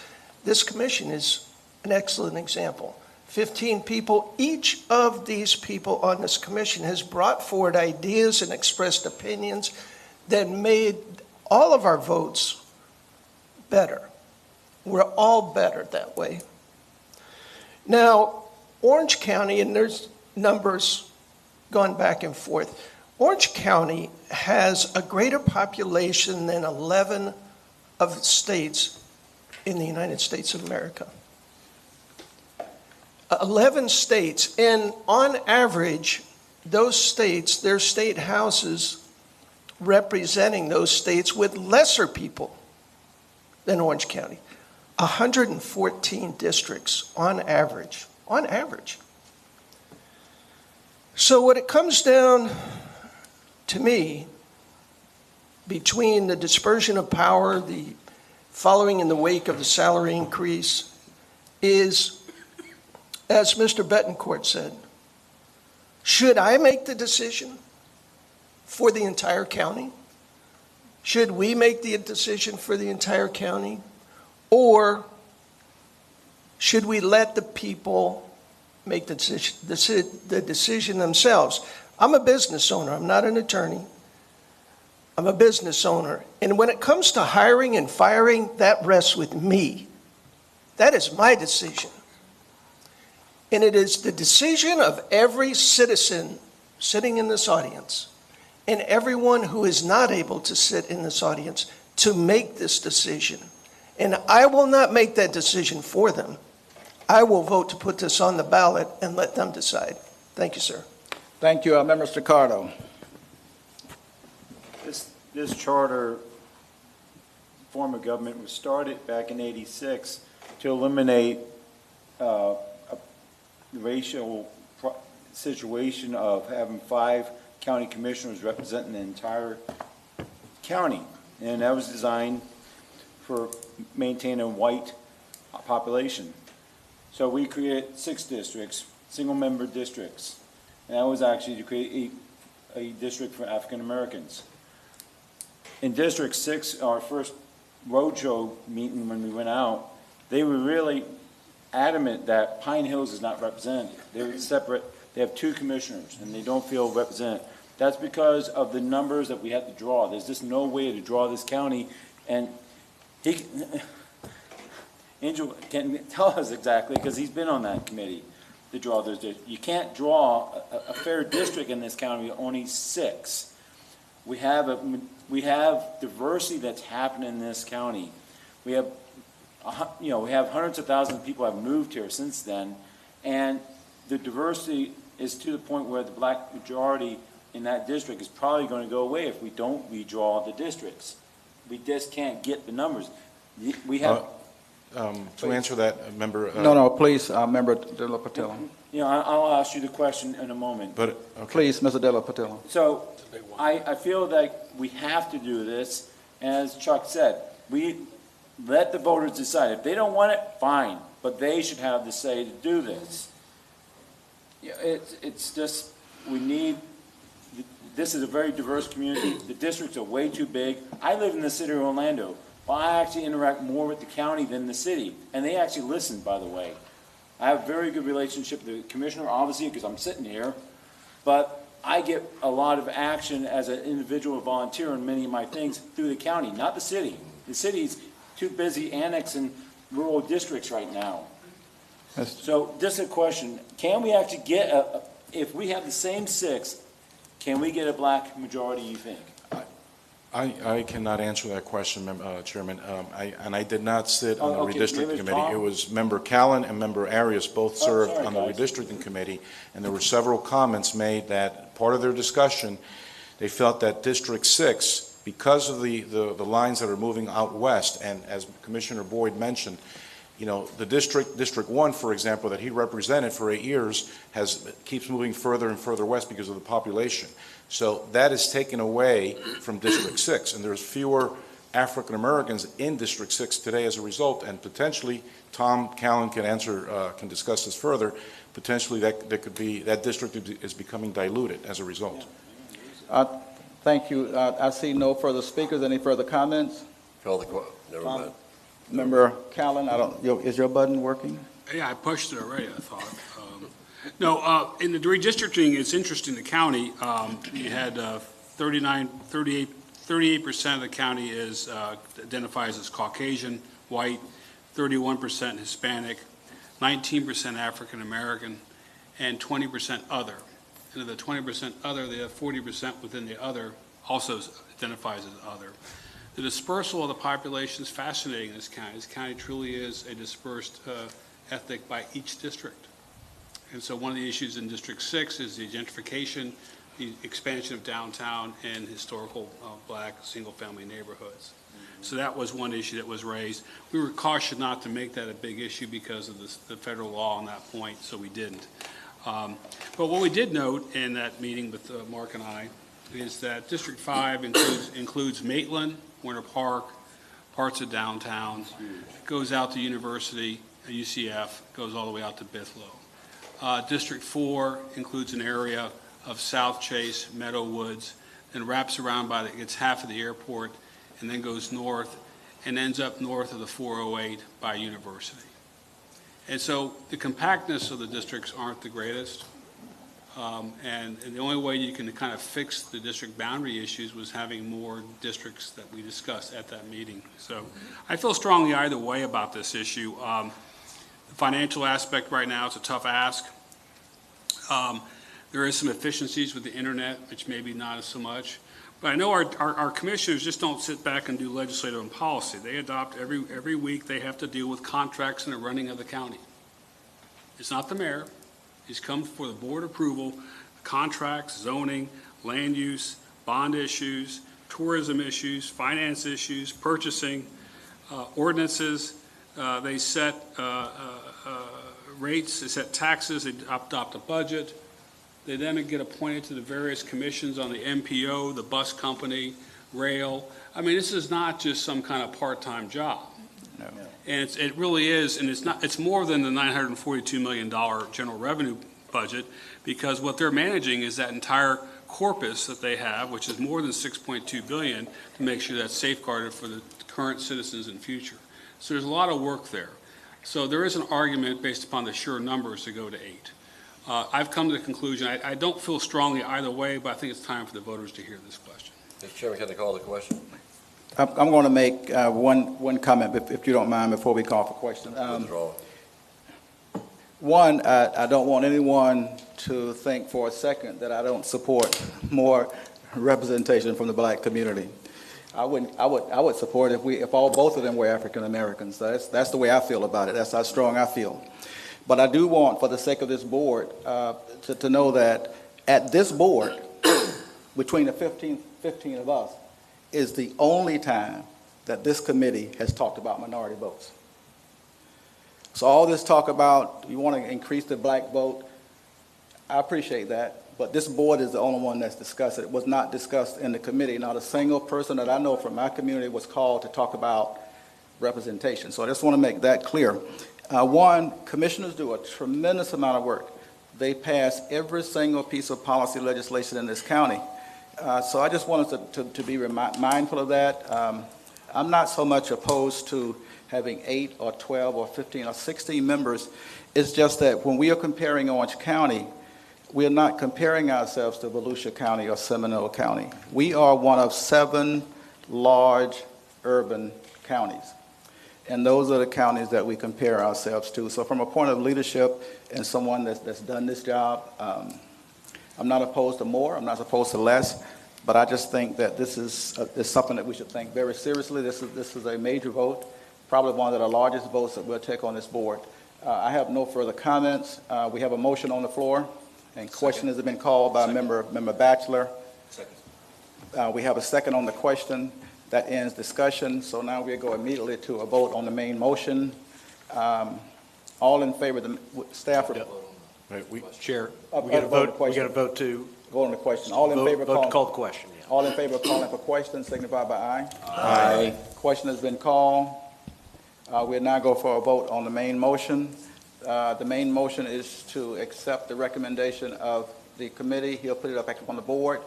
This commission is an excellent example. 15 people, each of these people on this commission has brought forward ideas and expressed opinions that made all of our votes better. We're all better that way. Now, Orange County, and there's numbers gone back and forth, Orange County has a greater population than 11 of the states in the United States of America. 11 states, and on average, those states, their state houses representing those states with lesser people than Orange County. 114 districts on average. On average. So what it comes down to me, between the dispersion of power, the following in the wake of the salary increase, is, as Mr. Betancourt said, should I make the decision for the entire county? Should we make the decision for the entire county? Or should we let the people make the decision themselves? I'm a business owner. I'm not an attorney. I'm a business owner. And when it comes to hiring and firing, that rests with me. That is my decision. And it is the decision of every citizen sitting in this audience and everyone who is not able to sit in this audience to make this decision. And I will not make that decision for them. I will vote to put this on the ballot and let them decide. Thank you, sir. Thank you, Member Ricardo. This charter form of government was started back in '86 to eliminate the racial situation of having 5 county commissioners representing the entire county. And that was designed for maintaining a white population. So we created 6 districts, single-member districts. And that was actually to create a district for African Americans. In District 6, our first roadshow meeting when we went out, they were really adamant that Pine Hills is not represented. They're separate. They have 2 commissioners, and they don't feel represented. That's because of the numbers that we have to draw. There's just no way to draw this county, and Angel can tell us exactly, because he's been on that committee to draw those districts. You can't draw a fair district in this county with only 6. We have diversity that's happened in this county. We have hundreds of thousands of people have moved here since then, and the diversity is to the point where the black majority in that district is probably going to go away if we don't redraw the districts. We just can't get the numbers. We have. To answer that, Member. No, please, Member De La Patilla. I'll ask you the question in a moment. But okay. Please, Mr. De La Patilla. So I feel that we have to do this. As Chuck said, we let the voters decide. If they don't want it, fine, but they should have the say to do this. It's just, we need, this is a very diverse community. The districts are way too big. I live in the city of Orlando. Well, I actually interact more with the county than the city, and they actually listen, by the way. I have a very good relationship with the commissioner, obviously, because I'm sitting here, but I get a lot of action as an individual volunteer in many of my things through the county, not the city. The city's too busy annexing rural districts right now. So just a question, can we actually get, if we have the same 6, can we get a black majority, you think? I cannot answer that question, Chairman. I did not sit on the redistricting committee. It was Member Callen and Member Arias both served on the redistricting committee, and there were several comments made that part of their discussion, they felt that District 6, because of the lines that are moving out west, and as Commissioner Boyd mentioned, the District 1, for example, that he represented for 8 years, keeps moving further and further west because of the population. So that is taken away from District 6, and there's fewer African Americans in District 6 today as a result, and potentially, Tom Callan can can discuss this further, potentially that district is becoming diluted as a result. Thank you. I see no further speakers. Any further comments? Never mind. Member Callan, is your button working? Yeah, I pushed it already, I thought. In the redistricting, it's interesting, the county, you had 38% of the county identifies as Caucasian, white, 31% Hispanic, 19% African American, and 20% other. And of the 20% other, they have 40% within the other also identifies as other. The dispersal of the population is fascinating in this county. This county truly is a dispersed ethnic by each district. And so one of the issues in District 6 is the gentrification, the expansion of downtown and historical black single-family neighborhoods. So that was one issue that was raised. We were cautioned not to make that a big issue because of the federal law on that point, so we didn't. But what we did note in that meeting with Mark and I is that District 5 includes Maitland, Winter Park, parts of downtown, goes out to University, UCF, goes all the way out to Bithlo. District 4 includes an area of South Chase, Meadow Woods, then wraps around gets half of the airport, and then goes north and ends up north of the 408 by University. And so the compactness of the districts aren't the greatest. And the only way you can kind of fix the district boundary issues was having more districts that we discussed at that meeting. So I feel strongly either way about this issue. The financial aspect right now is a tough ask. There is some efficiencies with the internet, which maybe not so much. But I know our commissioners just don't sit back and do legislative and policy. They adopt every week. They have to deal with contracts and the running of the county. It's not the mayor. It's come for the board approval, contracts, zoning, land use, bond issues, tourism issues, finance issues, purchasing, ordinances. They set rates, they set taxes, they adopt a budget. They then get appointed to the various commissions on the MPO, the bus company, rail. I mean, this is not just some kind of part-time job. No. And it really is, and it's more than the $942 million general revenue budget, because what they're managing is that entire corpus that they have, which is more than $6.2 billion, to make sure that's safeguarded for the current citizens and future. So there's a lot of work there. So there is an argument based upon the sheer numbers to go to 8. I've come to the conclusion, I don't feel strongly either way, but I think it's time for the voters to hear this question. Mr. Chairman, can I call the question? I'm going to make one comment, if you don't mind, before we call for questions. One, I don't want anyone to think for a second that I don't support more representation from the black community. I would support if both of them were African Americans. That's the way I feel about it. That's how strong I feel. But I do want, for the sake of this board, to know that at this board, between the 15 of us, is the only time that this committee has talked about minority votes. So all this talk about, you want to increase the black vote, I appreciate that, but this board is the only one that's discussed it. It was not discussed in the committee. Not a single person that I know from my community was called to talk about representation. So I just want to make that clear. One, commissioners do a tremendous amount of work. They pass every single piece of policy legislation in this county. So I just wanted to be mindful of that. I'm not so much opposed to having 8 or 12 or 15 or 16 members. It's just that when we are comparing Orange County, we are not comparing ourselves to Volusia County or Seminole County. We are one of 7 large urban counties. And those are the counties that we compare ourselves to. So from a point of leadership and someone that's done this job, I'm not opposed to more, I'm not opposed to less, but I just think that this is something that we should think very seriously. This is a major vote, probably one of the largest votes that we'll take on this board. I have no further comments. We have a motion on the floor, and question has been called by Member Batchelor. Second. We have a second on the question. That ends discussion. So now we'll go immediately to a vote on the main motion. All in favor of the staff? Chair, we got a vote to Go on the question. All in favor of Vote to calling? call the question, yeah. All in favor of calling for question, signify by aye. Aye. Question has been called. We'll now go for a vote on the main motion. The main motion is to accept the recommendation of the committee. He'll put it up on the board.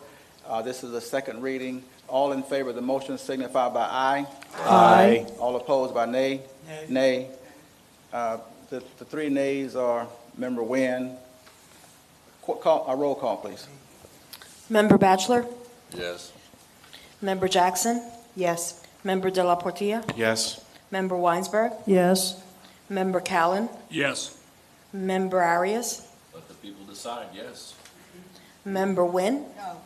This is a second reading. All in favor of the motion signify by aye. Aye. All opposed by nay. Nay. The three nays are Member Nguyen. A roll call, please. Member Batchelor? Yes. Member Jackson? Yes. Member De La Portilla? Yes. Member Weinsberg? Yes. Member Callen? Yes. Member Arias? Let the people decide, yes. Member Nguyen? No.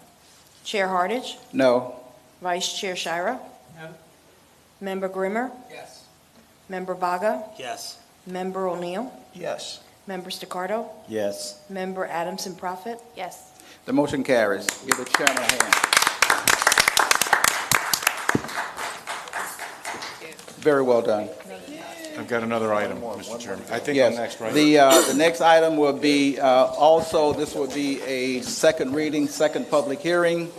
Chair Hardage? No. Vice Chair Shira? No. Member Grimmer? Yes. Member Baga? Yes. Member O'Neill? Yes. Member Staccardo? Yes. Member Adamson Prophet? Yes. The motion carries. Give the chairman a hand. Very well done. I've got another item, Mr. Chairman. I think Yes. I'm next, right? The next item will be, also, this will be a second reading, second public hearing.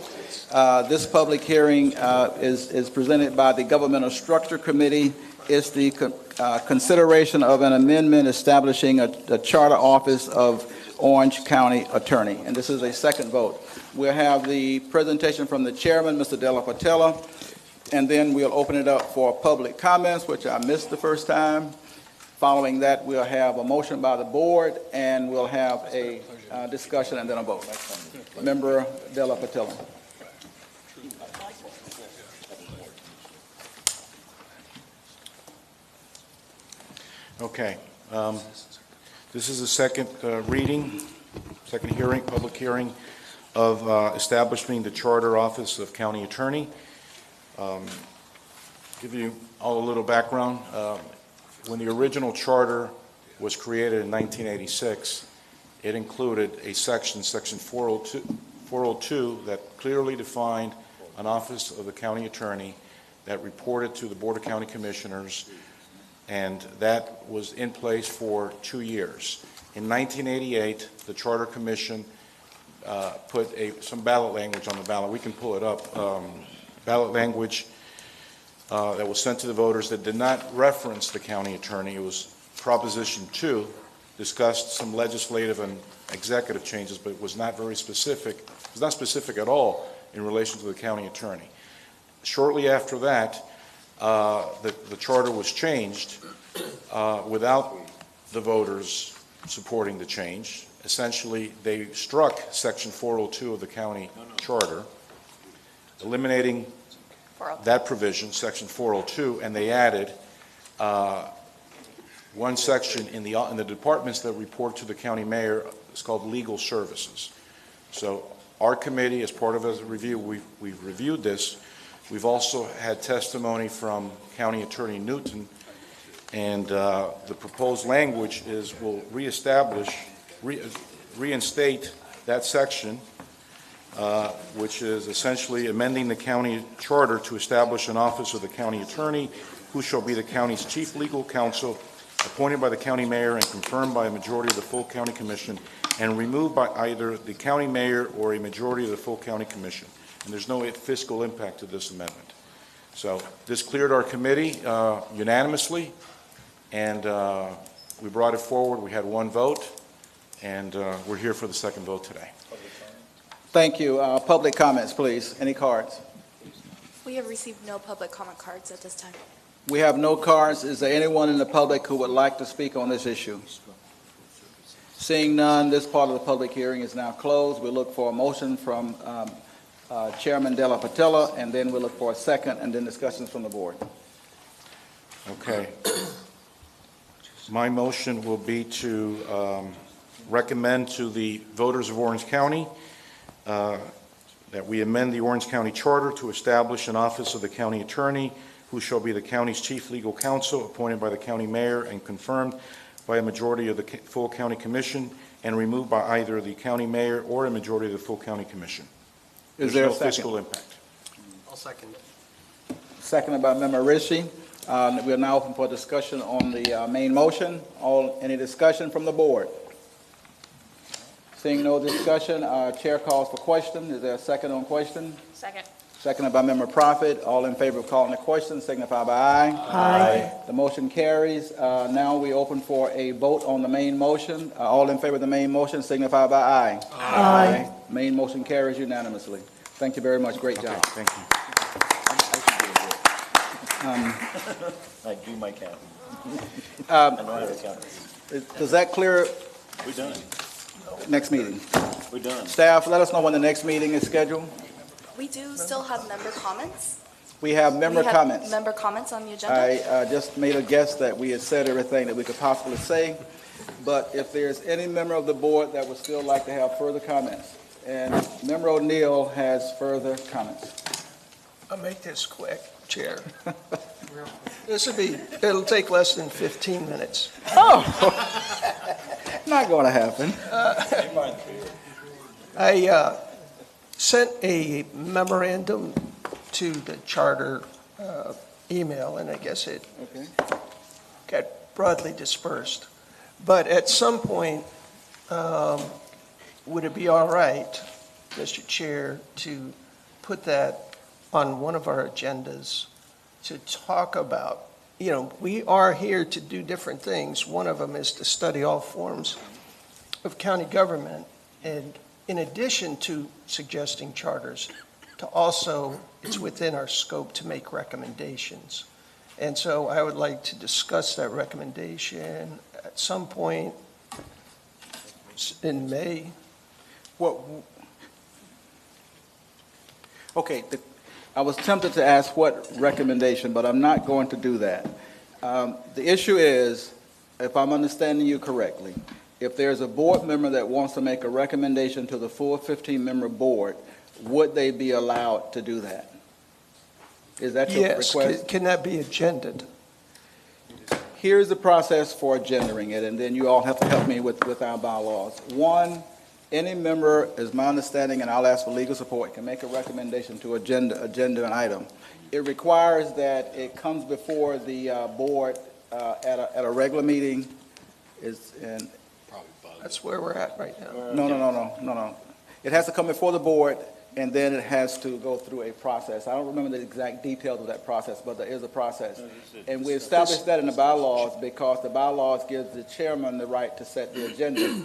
This public hearing is presented by the Governmental Structure Committee. It's the consideration of an amendment establishing a charter office of Orange County Attorney. And this is a second vote. We'll have the presentation from the chairman, Mr. De La Portilla, and then we'll open it up for public comments, which I missed the first time. Following that, we'll have a motion by the board, and we'll have a discussion and then a vote. Member De La Portilla. Okay. This is the second reading, second hearing, public hearing of establishing the charter office of county attorney. Give you all a little background. When the original charter was created in 1986, it included a section 402, that clearly defined an office of the county attorney that reported to the Board of County Commissioners, and that was in place for 2 years. In 1988, the Charter Commission put some ballot language on the ballot. We can pull it up. Ballot language that was sent to the voters that did not reference the county attorney. It was Proposition 2, discussed some legislative and executive changes, but it was not very specific. It was not specific at all in relation to the county attorney. Shortly after that, the charter was changed without the voters supporting the change. Essentially, they struck Section 402 of the county charter, eliminating that provision, Section 402, and they added one section in the departments that report to the county mayor. It's called legal services. So our committee, as part of a review, we've reviewed this. We've also had testimony from County Attorney Newton, and the proposed language is we'll reinstate that section, which is essentially amending the county charter to establish an office of the county attorney, who shall be the county's chief legal counsel, appointed by the county mayor and confirmed by a majority of the full county commission, and removed by either the county mayor or a majority of the full county commission. And there's no fiscal impact to this amendment. So this cleared our committee unanimously, and we brought it forward. We had one vote, and we're here for the second vote today. Thank you. Public comments, please. Any cards? We have received no public comment cards at this time. We have no cards. Is there anyone in the public who would like to speak on this issue? Seeing none, this part of the public hearing is now closed. We look for a motion from Chairman De La Portilla, and then we'll look for a second, and then discussions from the board. Okay. My motion will be to recommend to the voters of Orange County that we amend the Orange County Charter to establish an office of the county attorney, who shall be the county's chief legal counsel, appointed by the county mayor and confirmed by a majority of the full county commission, and removed by either the county mayor or a majority of the full county commission. Is There's there a no second? fiscal impact. I'll second. Seconded by Member Rishi. We are now open for discussion on the main motion. Any discussion from the board? Seeing no discussion, Chair calls for question. Is there a second on question? Second. Seconded by Member Prophet. All in favor of calling the question signify by aye. Aye. The motion carries. Now we open for a vote on the main motion. All in favor of the main motion signify by aye. Aye. Main motion carries unanimously. Thank you very much. Great job. Thank you. I do my count. I know how to count. Does that clear We're done. next meeting? We're done. Staff, let us know when the next meeting is scheduled. We do still have member comments. We have member We have comments. member comments on the agenda. I just made a guess that we had said everything that we could possibly say, but if there's any member of the board that would still like to have further comments, and Member O'Neill has further comments. I'll make this quick, Chair. It'll take less than 15 minutes. Oh, not going to happen. I sent a memorandum to the charter email, and I guess it got broadly dispersed. But at some point, would it be all right, Mr. Chair, to put that on one of our agendas to talk about, we are here to do different things. One of them is to study all forms of county government, and in addition to suggesting charters, to also, it's within our scope to make recommendations. And so I would like to discuss that recommendation at some point in May. Okay, I was tempted to ask what recommendation, but I'm not going to do that. The issue is, if I'm understanding you correctly, if there's a board member that wants to make a recommendation to the full 15-member board, would they be allowed to do that? Is that your request? Yes, can that be agended? Here's the process for agendering it, and then you all have to help me with our bylaws. One, any member, is my understanding, and I'll ask for legal support, can make a recommendation to agenda an item. It requires that it comes before the board at a regular meeting. That's where we're at right now. No. It has to come before the board, and then it has to go through a process. I don't remember the exact details of that process, but there is a process. And we established that in the bylaws because the bylaws gives the chairman the right to set the agenda.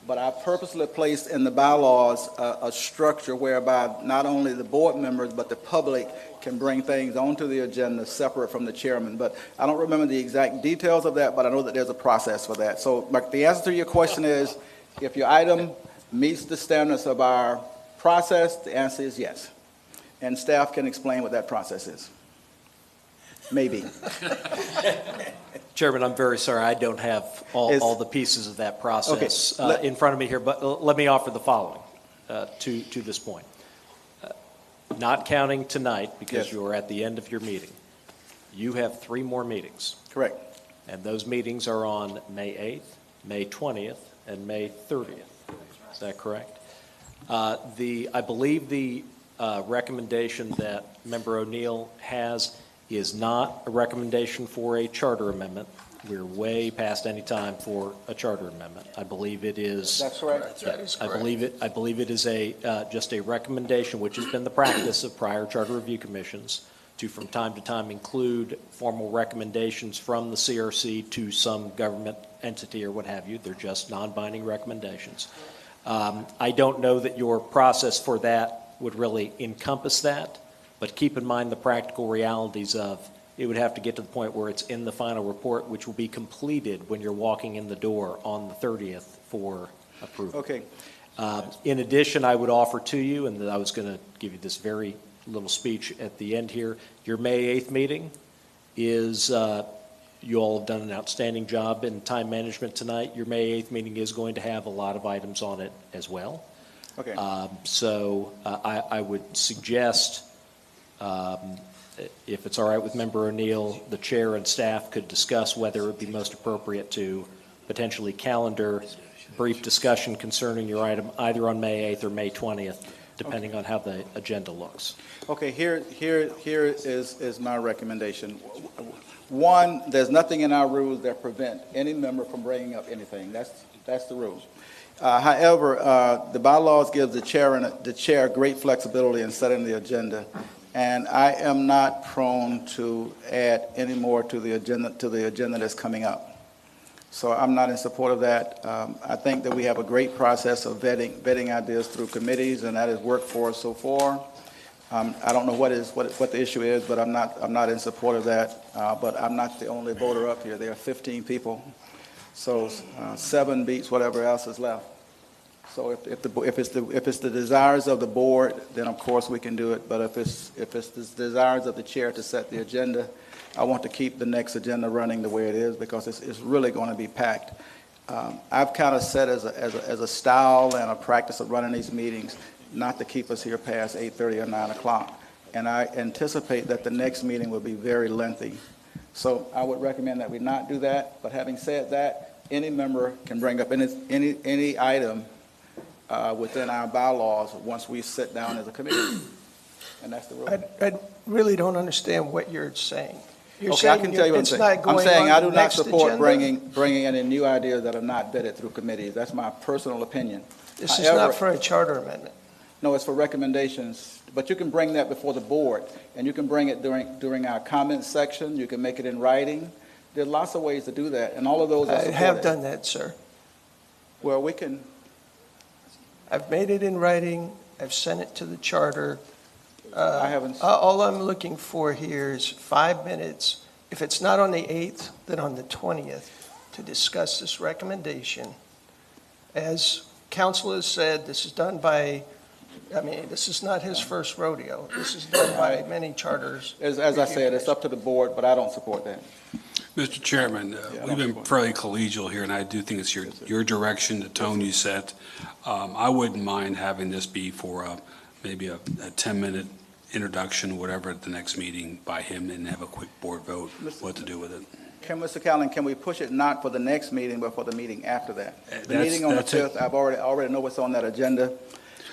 But I purposely placed in the bylaws a structure whereby not only the board members, but the public can bring things onto the agenda separate from the chairman. But I don't remember the exact details of that, but I know that there's a process for that. So the answer to your question is, if your item meets the standards of our process, the answer is yes. And staff can explain what that process is. Maybe. Chairman, I'm very sorry, I don't have all the pieces of that process in front of me here, but let me offer the following to this point. Not counting tonight, because you are at the end of your meeting, you have 3 more meetings. Correct. And those meetings are on May 8th, May 20th, and May 30th. Is that correct? I believe the recommendation that Member O'Neill has is not a recommendation for a charter amendment. We're way past any time for a charter amendment. I believe it is. That's correct. That is correct. I believe it is just a recommendation, which has been the practice of prior charter review commissions, to from time to time include formal recommendations from the CRC to some government entity or what have you. They're just non-binding recommendations. I don't know that your process for that would really encompass that, but keep in mind the practical realities of it would have to get to the point where it's in the final report, which will be completed when you're walking in the door on the 30th for approval. Okay. In addition, I would offer to you, and I was going to give you this very little speech at the end here, your May 8th meeting is, you all have done an outstanding job in time management tonight. Your May 8th meeting is going to have a lot of items on it as well. Okay. So I would suggest, if it's all right with Member O'Neill, the chair and staff could discuss whether it would be most appropriate to potentially calendar brief discussion concerning your item either on May 8th or May 20th, depending on how the agenda looks. Okay, here is my recommendation. One, there's nothing in our rules that prevent any member from bringing up anything. That's the rule. However, the bylaws give the chair great flexibility in setting the agenda, and I am not prone to add any more to the agenda that's coming up. So I'm not in support of that. I think that we have a great process of vetting ideas through committees, and that has worked for us so far. I don't know what the issue is, but I'm not in support of that. But I'm not the only voter up here. There are 15 people, so 7 beats whatever else is left. So if it's the desires of the board, then of course we can do it. But if it's the desires of the chair to set the agenda, I want to keep the next agenda running the way it is because it's really going to be packed. I've kind of set as a style and a practice of running these meetings not to keep us here past 8:30 or 9 o'clock. And I anticipate that the next meeting will be very lengthy. So I would recommend that we not do that. But having said that, any member can bring up any item within our bylaws once we sit down as a committee. And that's the rule. I really don't understand what you're saying. You're Okay, I saying can tell you what I'm it's saying. not going I'm saying on I the do not next support agenda? bringing in any new ideas that are not vetted through committees. That's my personal opinion. This is However, not for a charter amendment. No, it's for recommendations, but you can bring that before the board, and you can bring it during our comment section. You can make it in writing. There are lots of ways to do that, and all of those are I supported. have done that, sir. Well, we can, I've made it in writing. I've sent it to the charter. I haven't. All I'm looking for here is 5 minutes. If it's not on the 8th, then on the 20th, to discuss this recommendation. As council has said, this is done by, this is not his first rodeo. This is done by many charters. as I said, it's up to the board, but I don't support that. Mr. Chairman, we've been fairly collegial here, and I do think it's your direction, the tone you set. I wouldn't mind having this be for maybe a 10-minute introduction, whatever, at the next meeting by him, and have a quick board vote what to do with it. Mr. Callen, can we push it not for the next meeting, but for the meeting after that? The That's- meeting on the that's it. 5th, I already know what's on that agenda.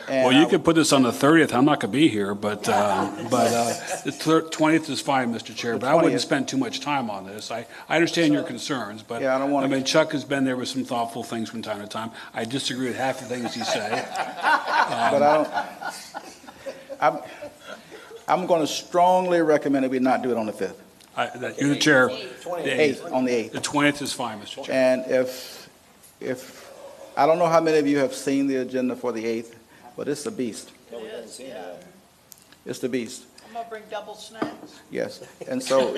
And Well, you could put this on the 30th. I'm not going to be here, but the 20th is fine, Mr. Chair. But I wouldn't 20th. spend too much time on this. I understand your concerns, but Yeah, I don't wanna- Chuck has been there with some thoughtful things from time to time. I disagree with half the things he say. But I'm going to strongly recommend that we not do it on the 5th. You're the chair. On the 8th. The 20th is fine, Mr. Chair. And if, I don't know how many of you have seen the agenda for the 8th, but it's a beast. It's the beast, I'm gonna bring double snacks. yes. And so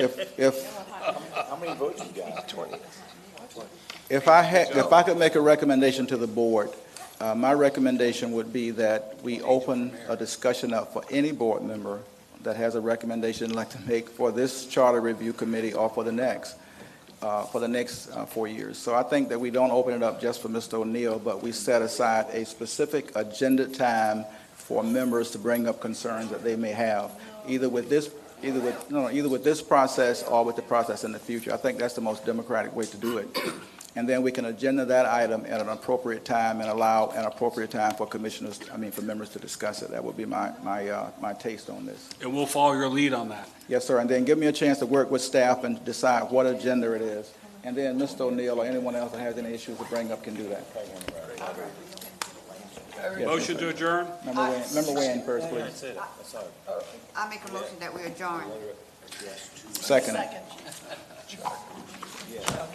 How many votes you got? 20. if I could make a recommendation to the board, my recommendation would be that we open a discussion up for any board member that has a recommendation like to make for this charter review committee or for the next 4 years. So I think that we don't open it up just for Mr. O'Neill, but we set aside a specific agenda time for members to bring up concerns that they may have, either with this process or with the process in the future. I think that's the most democratic way to do it. And then we can agenda that item at an appropriate time and allow an appropriate time for for members to discuss it. That would be my taste on this. And we'll follow your lead on that. Yes, sir, and then give me a chance to work with staff and decide what agenda it is. And then Mr. O'Neill or anyone else that has any issues to bring up can do that. Yes, Motion to adjourn? Member Wayne first, please. I make a motion that we adjourn. Second. Yeah.